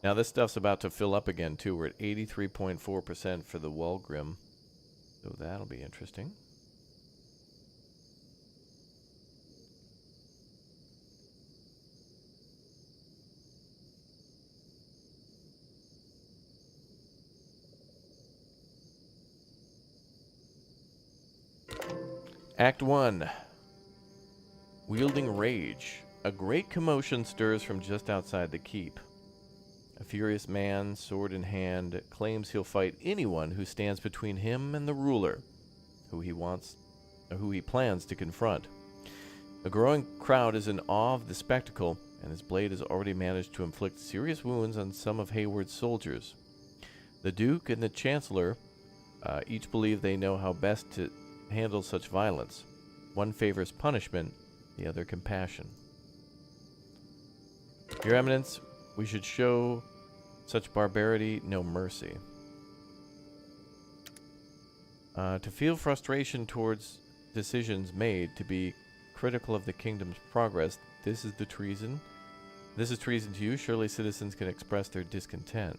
Now this stuff's about to fill up again, too. We're at 83.4% for the Walgrim. So that'll be interesting. Act 1. Wielding Rage. A great commotion stirs from just outside the keep. A furious man, sword in hand, claims he'll fight anyone who stands between him and the ruler, who he plans to confront. A growing crowd is in awe of the spectacle, and his blade has already managed to inflict serious wounds on some of Hayward's soldiers. The Duke and the Chancellor each believe they know how best to handle such violence. One favors punishment, the other compassion. Your Eminence, we should show such barbarity no mercy. To feel frustration towards decisions made, to be critical of the kingdom's progress, this is treason to you. Surely citizens can express their discontent.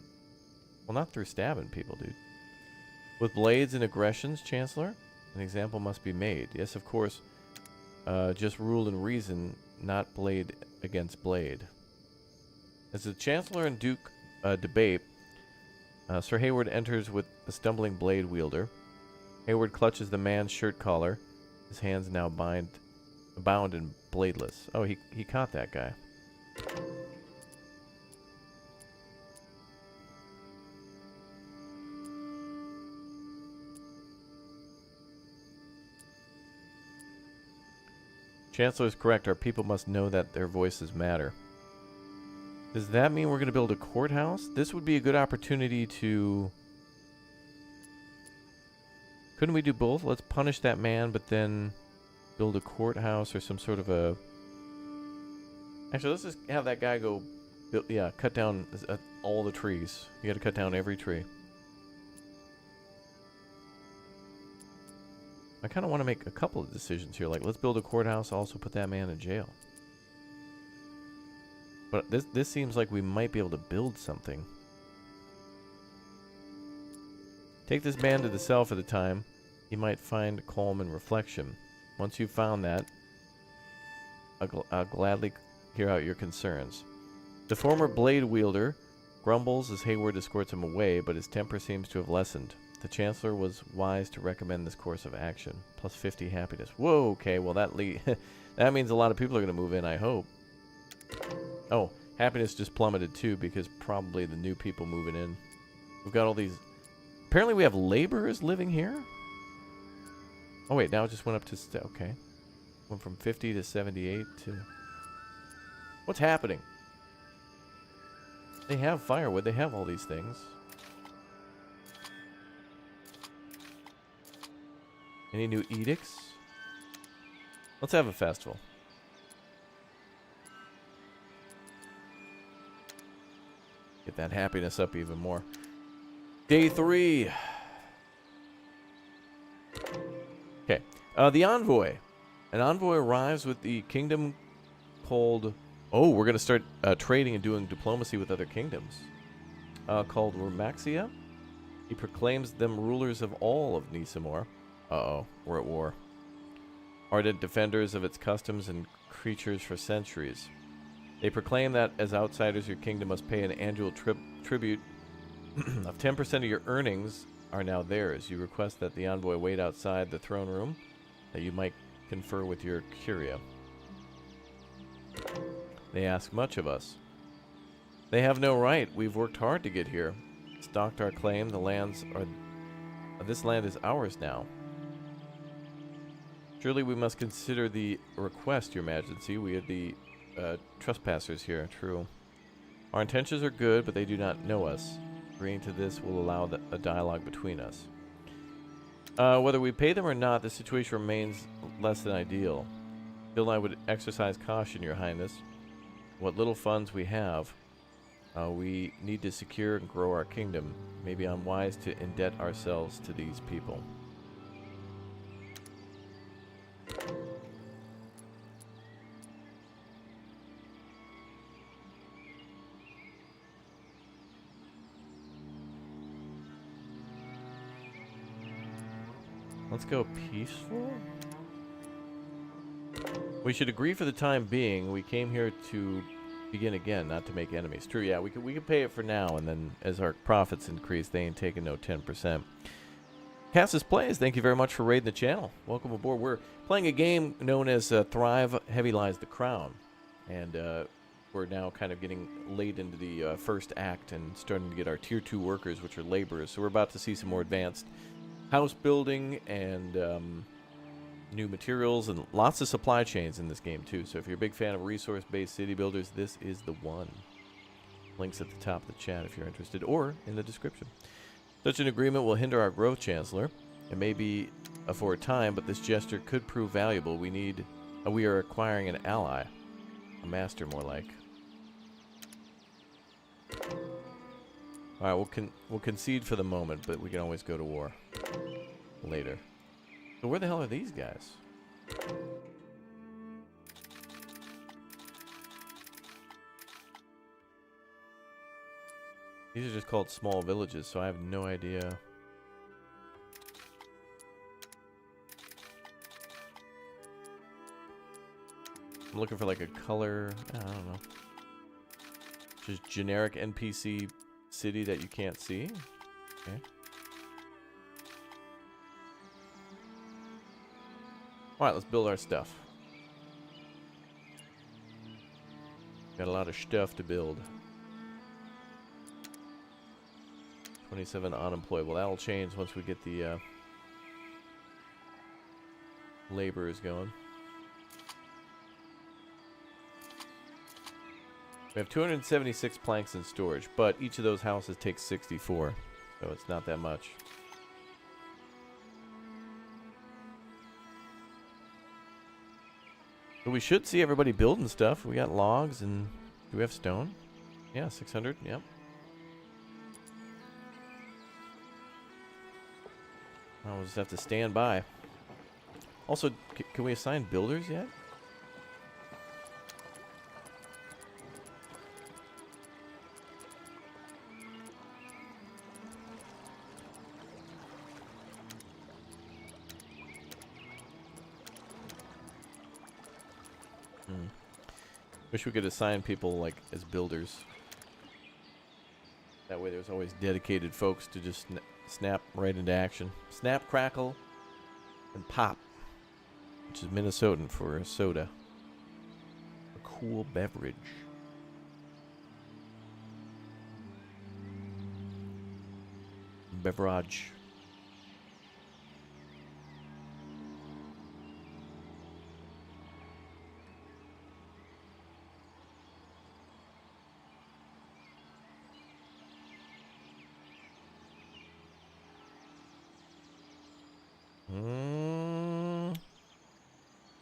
Well, not through stabbing people, dude. With blades and aggressions, Chancellor, an example must be made. Yes, of course, just rule and reason, not blade against blade. As the Chancellor and Duke debate, Sir Hayward enters with a stumbling blade wielder. Hayward clutches the man's shirt collar, his hands now bound and bladeless. Oh, he caught that guy. Chancellor is correct. Our people must know that their voices matter. Does that mean we're going to build a courthouse? This would be a good opportunity to... Couldn't we do both? Let's punish that man, but then build a courthouse or some sort of a... Actually, let's just have that guy go... cut down all the trees. You got to cut down every tree. I kind of want to make a couple of decisions here. Like, let's build a courthouse, also put that man in jail. But this seems like we might be able to build something. Take this man to the cell for the time. He might find calm and reflection. Once you've found that, I'll gladly hear out your concerns. The former blade wielder grumbles as Hayward escorts him away, but his temper seems to have lessened. The Chancellor was wise to recommend this course of action. Plus 50 happiness. Whoa, okay, well that means a lot of people are going to move in, I hope. Oh, happiness just plummeted too, because probably the new people moving in. We've got all these Apparently we have laborers living here. Oh wait, now it just went up to okay. Went from 50 to 78 to... What's happening? They have firewood. They have all these things. Any new edicts? Let's have a festival. Get that happiness up even more. Day 3. Okay. The envoy. An envoy arrives with the kingdom called... Oh, we're going to start trading and doing diplomacy with other kingdoms. Called Remaxia. He proclaims them rulers of all of Nisamor. Uh-oh, we're at war. Ardent defenders of its customs and creatures for centuries. They proclaim that as outsiders, your kingdom must pay an annual tribute of 10% of your earnings are now theirs. You request that the envoy wait outside the throne room, that you might confer with your curia. They ask much of us. They have no right. We've worked hard to get here. Stocked our claim. This land is ours now. Surely we must consider the request, Your Majesty. We are the trespassers here. True. Our intentions are good, but they do not know us. Agreeing to this will allow a dialogue between us. Whether we pay them or not, the situation remains less than ideal. Still, I would exercise caution, Your Highness. What little funds we have, we need to secure and grow our kingdom. Maybe unwise to indebt ourselves to these people. Let's go peaceful. We should agree for the time being. We came here to begin again, not to make enemies. True, yeah, we could pay it for now, and then as our profits increase, they ain't taking no 10%. Cassis Plays, thank you very much for raiding the channel. Welcome aboard. We're playing a game known as Thrive Heavy Lies the Crown, and we're now kind of getting late into the first act and starting to get our tier 2 workers, which are laborers. So we're about to see some more advanced house building and new materials and lots of supply chains in this game too. So if you're a big fan of resource-based city builders, this is the one. Links at the top of the chat if you're interested, or in the description. Such an agreement will hinder our growth, Chancellor. It may be for a time, but this gesture could prove valuable. We are acquiring an ally, a master more like. All right, we'll concede for the moment, but we can always go to war later. So where the hell are these guys? These are just called small villages, so I have no idea. I'm looking for like a color, I don't know. Just generic NPC city that you can't see. Okay. Alright, let's build our stuff. Got a lot of stuff to build. 27 unemployed. Well, that'll change once we get the laborers going. We have 276 planks in storage, but each of those houses takes 64, so it's not that much. But we should see everybody building stuff. We got logs, and do we have stone? Yeah, 600, yep. We'll just have to stand by. Also, can we assign builders yet? Wish we could assign people like as builders. That way there's always dedicated folks to just snap right into action. Snap, crackle, and pop. Which is Minnesotan for soda. A cool beverage. beverage.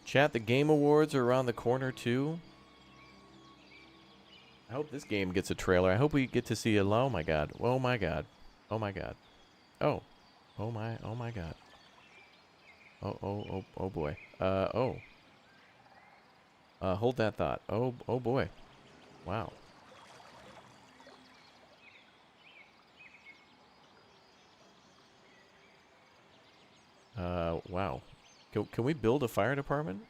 Chat, the Game Awards are around the corner too. I hope this game gets a trailer. I hope we get to see a... Oh my god. Oh my god. Oh my god. Oh. Oh my god. Oh boy. Hold that thought. Oh boy. Wow. Wow. Can we build a fire department?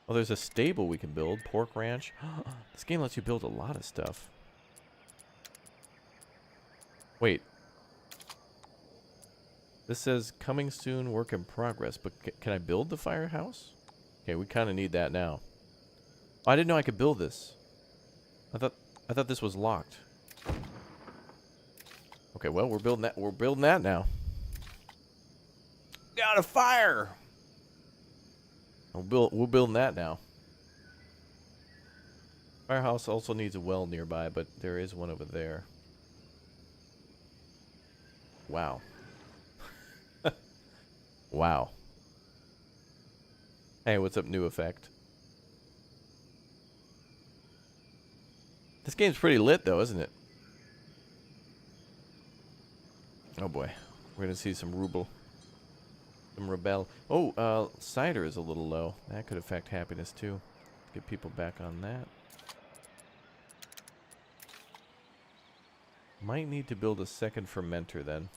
Oh, there's a stable we can build. Pork ranch. This game lets you build a lot of stuff. Wait. This says coming soon, work in progress. But can I build the firehouse? Okay, we kind of need that now. Oh, I didn't know I could build this. I thought this was locked. Okay, well, we're building that. We're building that now. Got a fire. We're building that now. Firehouse also needs a well nearby, but there is one over there. Wow. Wow. Hey, what's up, new effect? This game's pretty lit, though, isn't it? Oh boy, we're gonna see some ruble. Some rebel. Oh, cider is a little low. That could affect happiness too. Get people back on that. Might need to build a second fermenter then.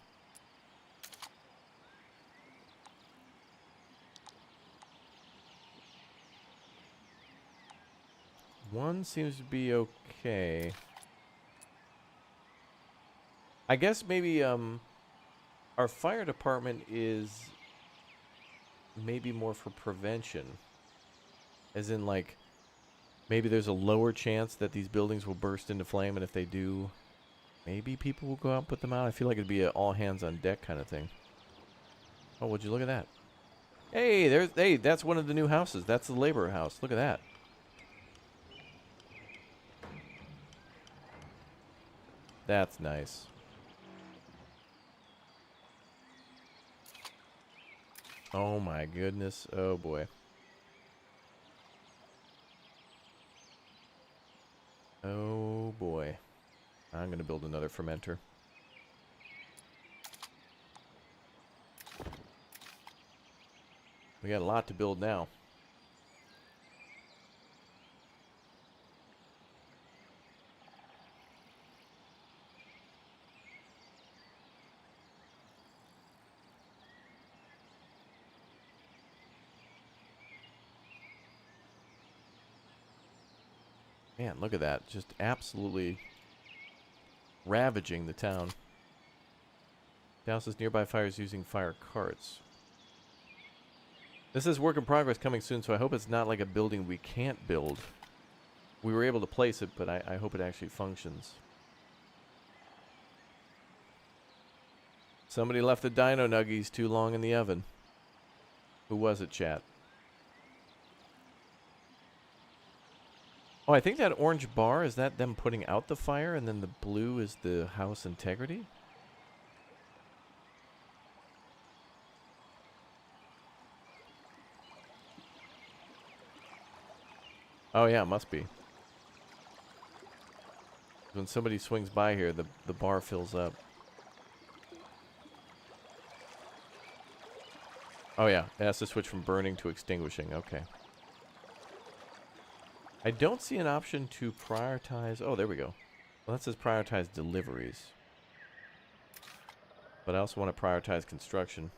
One seems to be okay. I guess maybe our fire department is maybe more for prevention. As in, like, maybe there's a lower chance that these buildings will burst into flame, and if they do, maybe people will go out and put them out. I feel like it'd be an all hands on deck kind of thing. Oh, would you look at that? Hey, that's one of the new houses. That's the labor house. Look at that. That's nice. Oh my goodness. Oh boy. Oh boy. I'm gonna build another fermenter. We got a lot to build now. Man, look at that. Just absolutely ravaging the town. Douses nearby fires using fire carts. This is work in progress coming soon, so I hope it's not like a building we can't build. We were able to place it, but I hope it actually functions. Somebody left the dino nuggies too long in the oven. Who was it, chat? Oh, I think that orange bar, is that them putting out the fire, and then the blue is the house integrity? Oh yeah, it must be. When somebody swings by here, the bar fills up. Oh yeah, it has to switch from burning to extinguishing. Okay. I don't see an option to prioritize... Oh, there we go. Well, that says prioritize deliveries. But I also want to prioritize construction.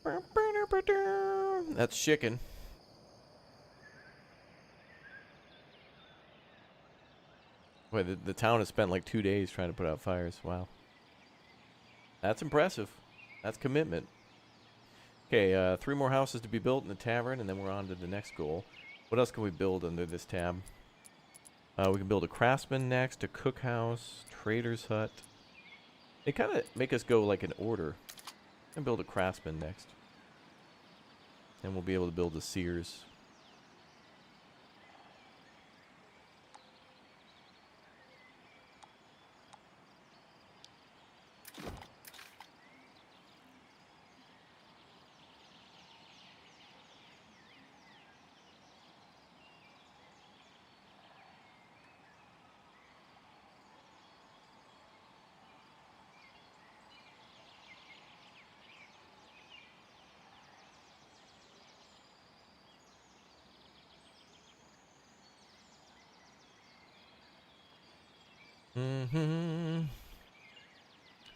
That's chicken. Wait, the town has spent like 2 days trying to put out fires. Wow. That's impressive. That's commitment. Okay, 3 more houses to be built in the tavern, and then we're on to the next goal. What else can we build under this tab? We can build a craftsman next, a cookhouse, trader's hut. They kind of make us go like in order. And build a craftsman next. And we'll be able to build a Sears.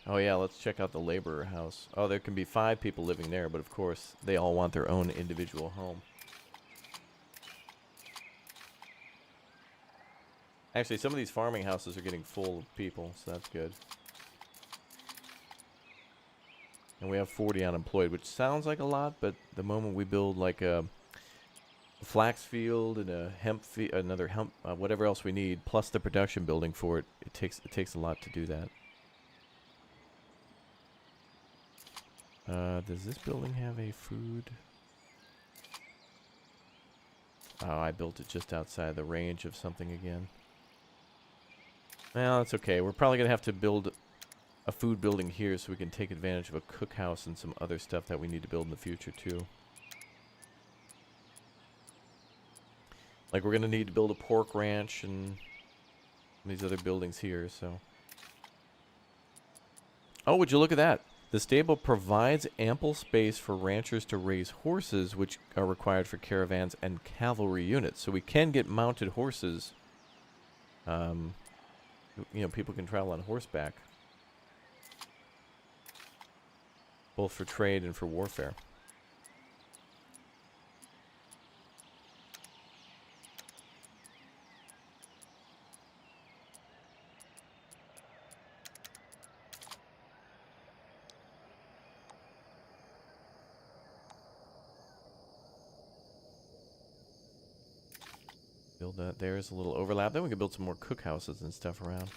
Oh yeah, let's check out the laborer house. Oh, there can be 5 people living there, but of course, they all want their own individual home. Actually, some of these farming houses are getting full of people, so that's good. And we have 40 unemployed, which sounds like a lot, but the moment we build like a flax field and a hemp another hemp, whatever else we need, plus the production building for it, it takes a lot to do that. Does this building have a food? Oh, I built it just outside the range of something again. Well, that's okay. We're probably going to have to build a food building here so we can take advantage of a cookhouse and some other stuff that we need to build in the future, too. Like, we're going to need to build a pork ranch and these other buildings here, so. Oh, would you look at that? The stable provides ample space for ranchers to raise horses, which are required for caravans and cavalry units. So we can get mounted horses. You know, people can travel on horseback. Both for trade and for warfare. Build that. There's a little overlap. Then we can build some more cookhouses and stuff around.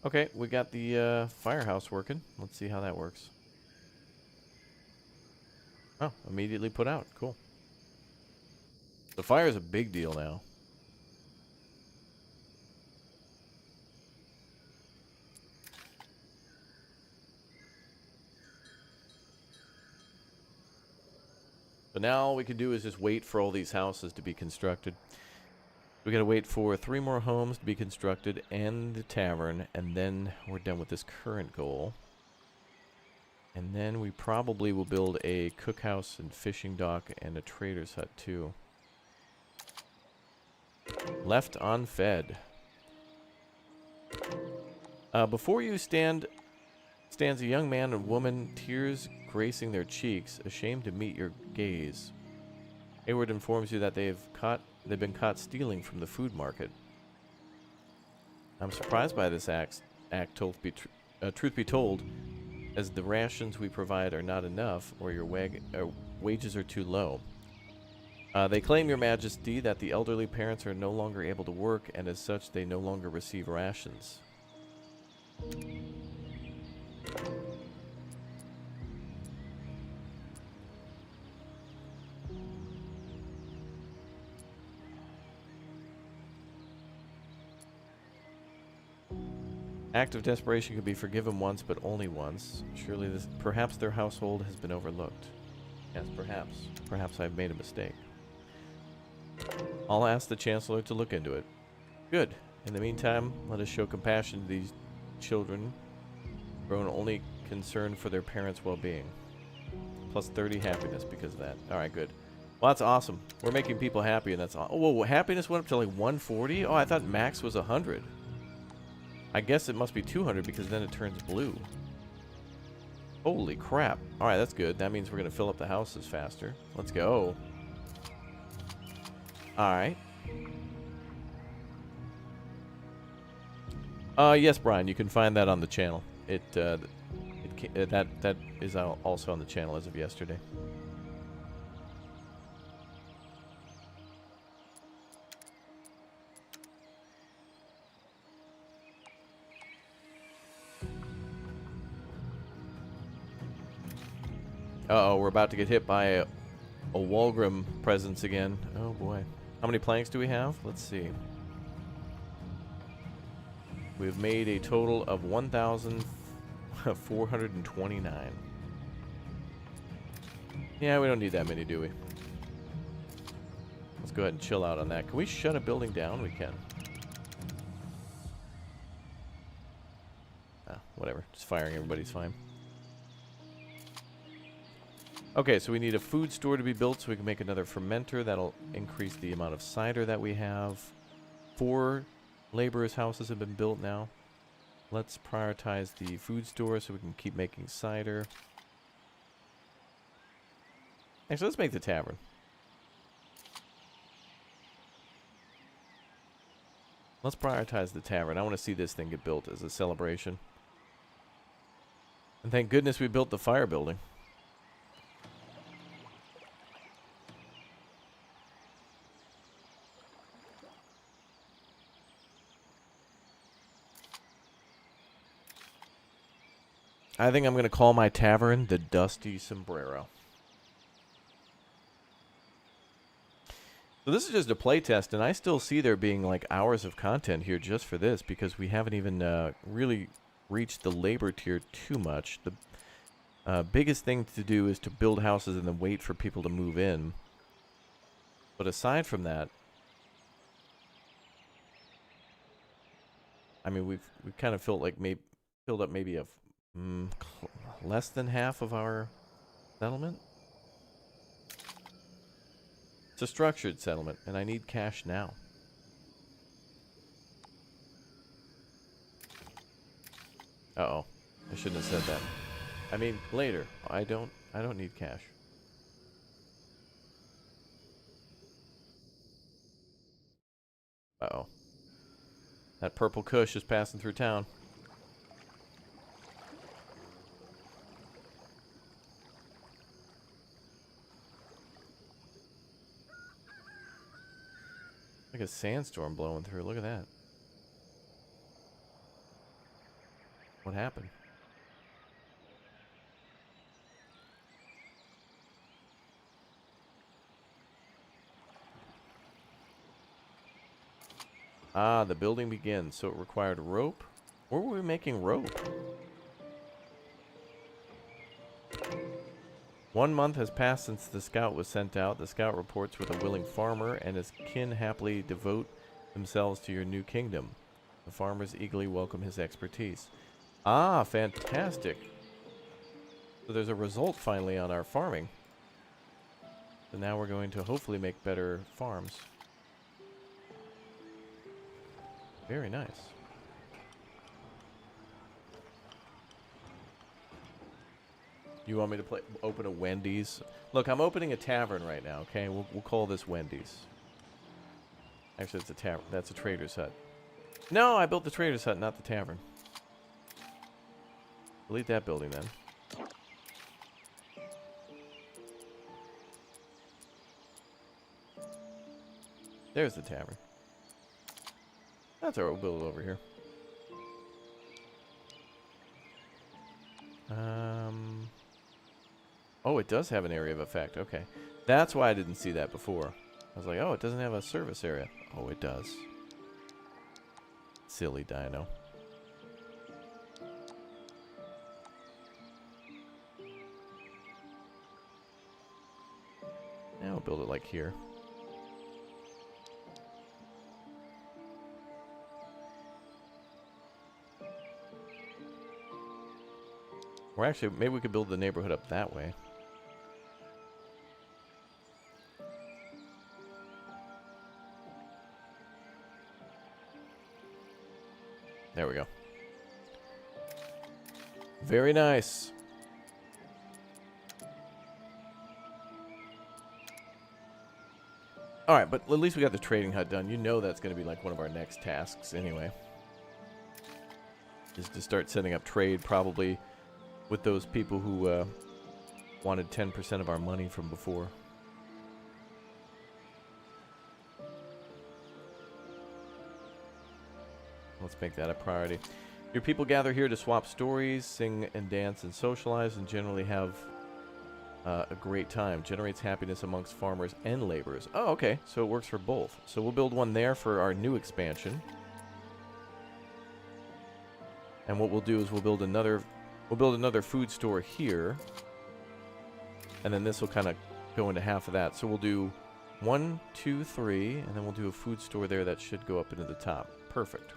Okay, we got the firehouse working. Let's see how that works. Oh, immediately put out. Cool. The fire is a big deal now. So now all we can do is just wait for all these houses to be constructed. We gotta wait for 3 more homes to be constructed and the tavern, and then we're done with this current goal. And then we probably will build a cookhouse and fishing dock and a trader's hut too. Left unfed. Before you stands a young man and woman, tears gracing their cheeks, ashamed to meet your gaze. Hayward informs you that they've been caught stealing from the food market. I'm surprised by this act. Truth be told, as the rations we provide are not enough, or your wages are too low. They claim, Your Majesty, that the elderly parents are no longer able to work, and as such, they no longer receive rations. Act of desperation could be forgiven once, but only once. Surely perhaps their household has been overlooked. Yes, perhaps. Perhaps I've made a mistake. I'll ask the Chancellor to look into it. Good. In the meantime, let us show compassion to these children, grown only concerned for their parents' well-being. Plus 30 happiness because of that. Alright, good. Well, that's awesome. We're making people happy, and that's... Oh, whoa, happiness went up to like 140? Oh, I thought max was 100. I guess it must be 200 because then it turns blue. Holy crap. Alright, that's good. That means we're going to fill up the houses faster. Let's go. Alright. Yes, Brian, you can find that on the channel. That is also on the channel as of yesterday. Uh-oh, we're about to get hit by a Walgrim presence again. Oh boy. How many planks do we have? Let's see. We've made a total of 1,429. Yeah, we don't need that many, do we? Let's go ahead and chill out on that. Can we shut a building down? We can. Whatever. Just firing everybody's fine. Okay, so we need a food store to be built so we can make another fermenter. That'll increase the amount of cider that we have. 4 laborers' houses have been built now. Let's prioritize the food store so we can keep making cider. Actually, let's make the tavern. Let's prioritize the tavern. I want to see this thing get built as a celebration. And thank goodness we built the fire building. I think I'm going to call my tavern the Dusty Sombrero. So this is just a play test, and I still see there being like hours of content here just for this because we haven't even really reached the labor tier too much. The biggest thing to do is to build houses and then wait for people to move in. But aside from that, I mean, we've kind of filled up maybe a less than half of our settlement. It's a structured settlement, and I need cash now. Uh-oh. I shouldn't have said that. I mean, later. I don't need cash. Uh-oh. That purple kush is passing through town. Like a sandstorm blowing through. Look at that. What happened? Ah, the building begins. So it required rope. Where were we making rope? 1 month has passed since the scout was sent out. The scout reports with a willing farmer and his kin happily devote themselves to your new kingdom. The farmers eagerly welcome his expertise. Ah, fantastic. So there's a result finally on our farming. So now we're going to hopefully make better farms. Very nice. You want me to open a Wendy's? Look, I'm opening a tavern right now, okay? We'll call this Wendy's. Actually, it's a tavern. That's a trader's hut. No, I built the trader's hut, not the tavern. Delete that building then. There's the tavern. That's all right, we'll build it over here. Oh, it does have an area of effect. Okay. That's why I didn't see that before. I was like, oh, it doesn't have a service area. Oh, it does. Silly dino. Now we'll build it like here. Or actually, maybe we could build the neighborhood up that way. There we go. Very nice. All right, but at least we got the trading hut done. You know that's going to be like one of our next tasks anyway. Is to start setting up trade probably with those people who wanted 10% of our money from before. Let's make that a priority. Your people gather here to swap stories, sing and dance and socialize, and generally have a great time. Generates happiness amongst farmers and laborers. Oh, okay. So it works for both. So we'll build one there for our new expansion. And what we'll do is we'll build another food store here. And then this will kind of go into half of that. So we'll do 1, 2, 3, and then we'll do a food store there that should go up into the top. Perfect.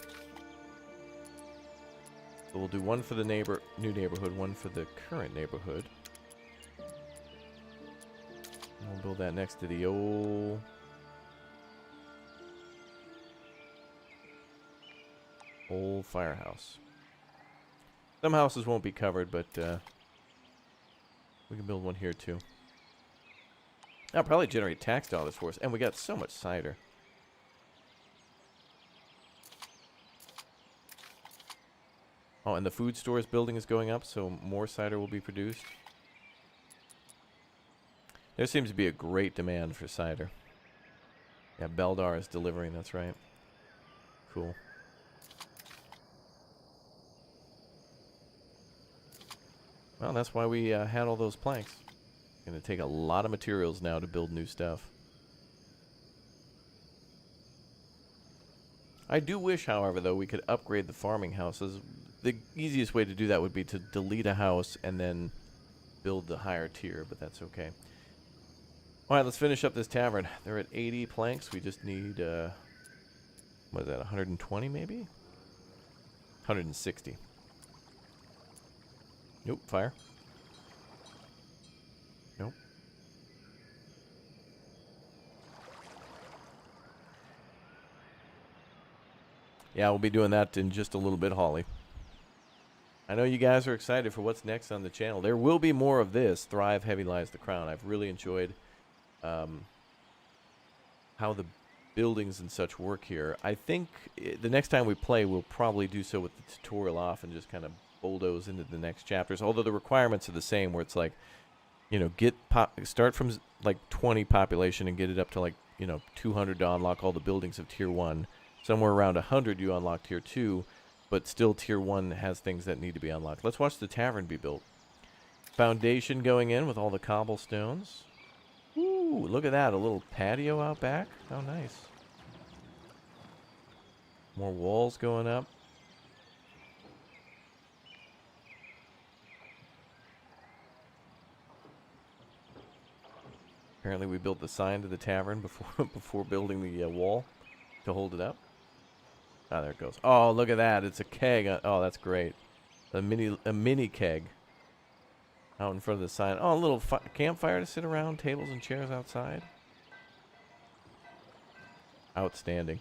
So we'll do one for the new neighborhood, one for the current neighborhood. And we'll build that next to the old firehouse. Some houses won't be covered, but we can build one here too. That'll probably generate tax dollars for us, and we got so much cider. Oh, and the food store's building is going up, so more cider will be produced. There seems to be a great demand for cider. Yeah, Beldar is delivering, that's right. Cool. Well, that's why we had all those planks. It's going to take a lot of materials now to build new stuff. I do wish, however, though, we could upgrade the farming houses. The easiest way to do that would be to delete a house and then build the higher tier, but that's okay. All right, let's finish up this tavern. They're at 80 planks. We just need, what is that, 120 maybe? 160. Nope, fire. Nope. Yeah, we'll be doing that in just a little bit, Holly. I know you guys are excited for what's next on the channel. There will be more of this. Thrive, Heavy Lies the Crown. I've really enjoyed how the buildings and such work here. I think the next time we play, we'll probably do so with the tutorial off and just kind of bulldoze into the next chapters. Although the requirements are the same, where it's like, you know, start from like 20 population and get it up to like, you know, 200 to unlock all the buildings of tier 1. Somewhere around 100 you unlock tier 2, but still tier 1 has things that need to be unlocked. Let's watch the tavern be built. Foundation going in with all the cobblestones. Ooh, look at that, a little patio out back. How nice. More walls going up. Apparently we built the sign to the tavern before building the wall to hold it up. Ah, there it goes. Oh, look at that. It's a keg. Oh, that's great. A mini keg out in front of the sign. Oh, a little campfire to sit around, tables and chairs outside. Outstanding.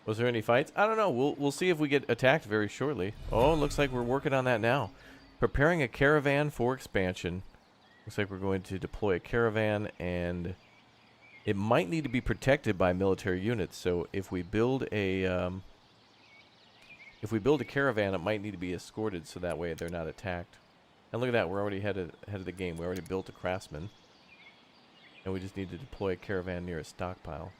Was there any fights? I don't know. We'll see if we get attacked very shortly. Oh, it looks like we're working on that now. Preparing a caravan for expansion. Looks like we're going to deploy a caravan, and it might need to be protected by military units. So if we build a caravan, it might need to be escorted so that way they're not attacked. And look at that, we're already ahead of the game. We already built a craftsman, and we just need to deploy a caravan near a stockpile.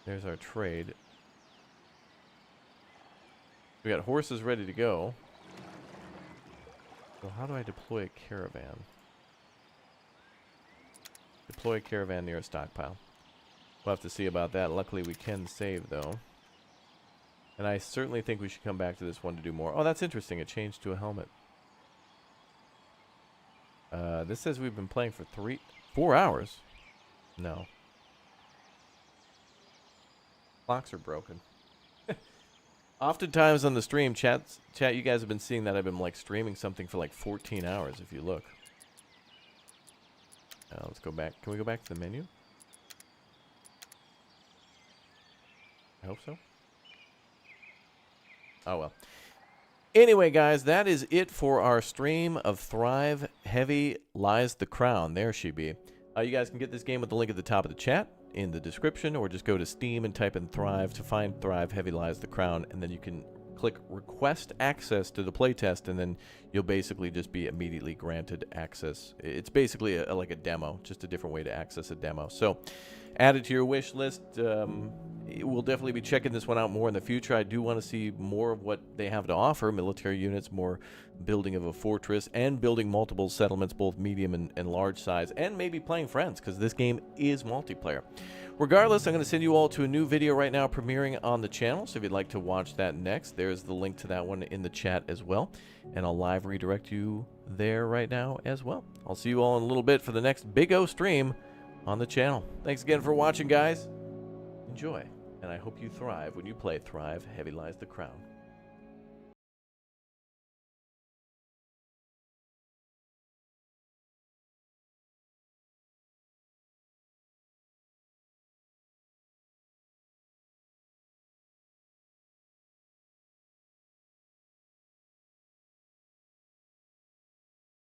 There's our trade. We got horses ready to go. So how do I deploy a caravan? Deploy a caravan near a stockpile. We'll have to see about that. Luckily we can save though. And I certainly think we should come back to this one to do more. Oh, that's interesting. It changed to a helmet. This says we've been playing for 4 hours. No. Clocks are broken. Oftentimes on the stream, chat, you guys have been seeing that I've been like streaming something for like 14 hours if you look. Let's go back. Can we go back to the menu? I hope so. Oh, well. Anyway, guys, that is it for our stream of Thrive Heavy Lies the Crown. There she be. You guys can get this game with the link at the top of the chat, in the description, or just go to Steam and type in Thrive to find Thrive Heavy Lies the Crown, and then you can click request access to the playtest, and then you'll basically just be immediately granted access. It's basically like a demo, just a different way to access a demo. So add it to your wish list. We'll definitely be checking this one out more in the future. I do want to see more of what they have to offer, military units, more building of a fortress, and building multiple settlements, both medium and large size, and maybe playing friends, because this game is multiplayer. Regardless, I'm going to send you all to a new video right now premiering on the channel, so if you'd like to watch that next, there's the link to that one in the chat as well, and I'll live redirect you there right now as well. I'll see you all in a little bit for the next Big O stream on the channel. Thanks again for watching, guys. Enjoy, and I hope you thrive when you play Thrive Heavy Lies the Crown.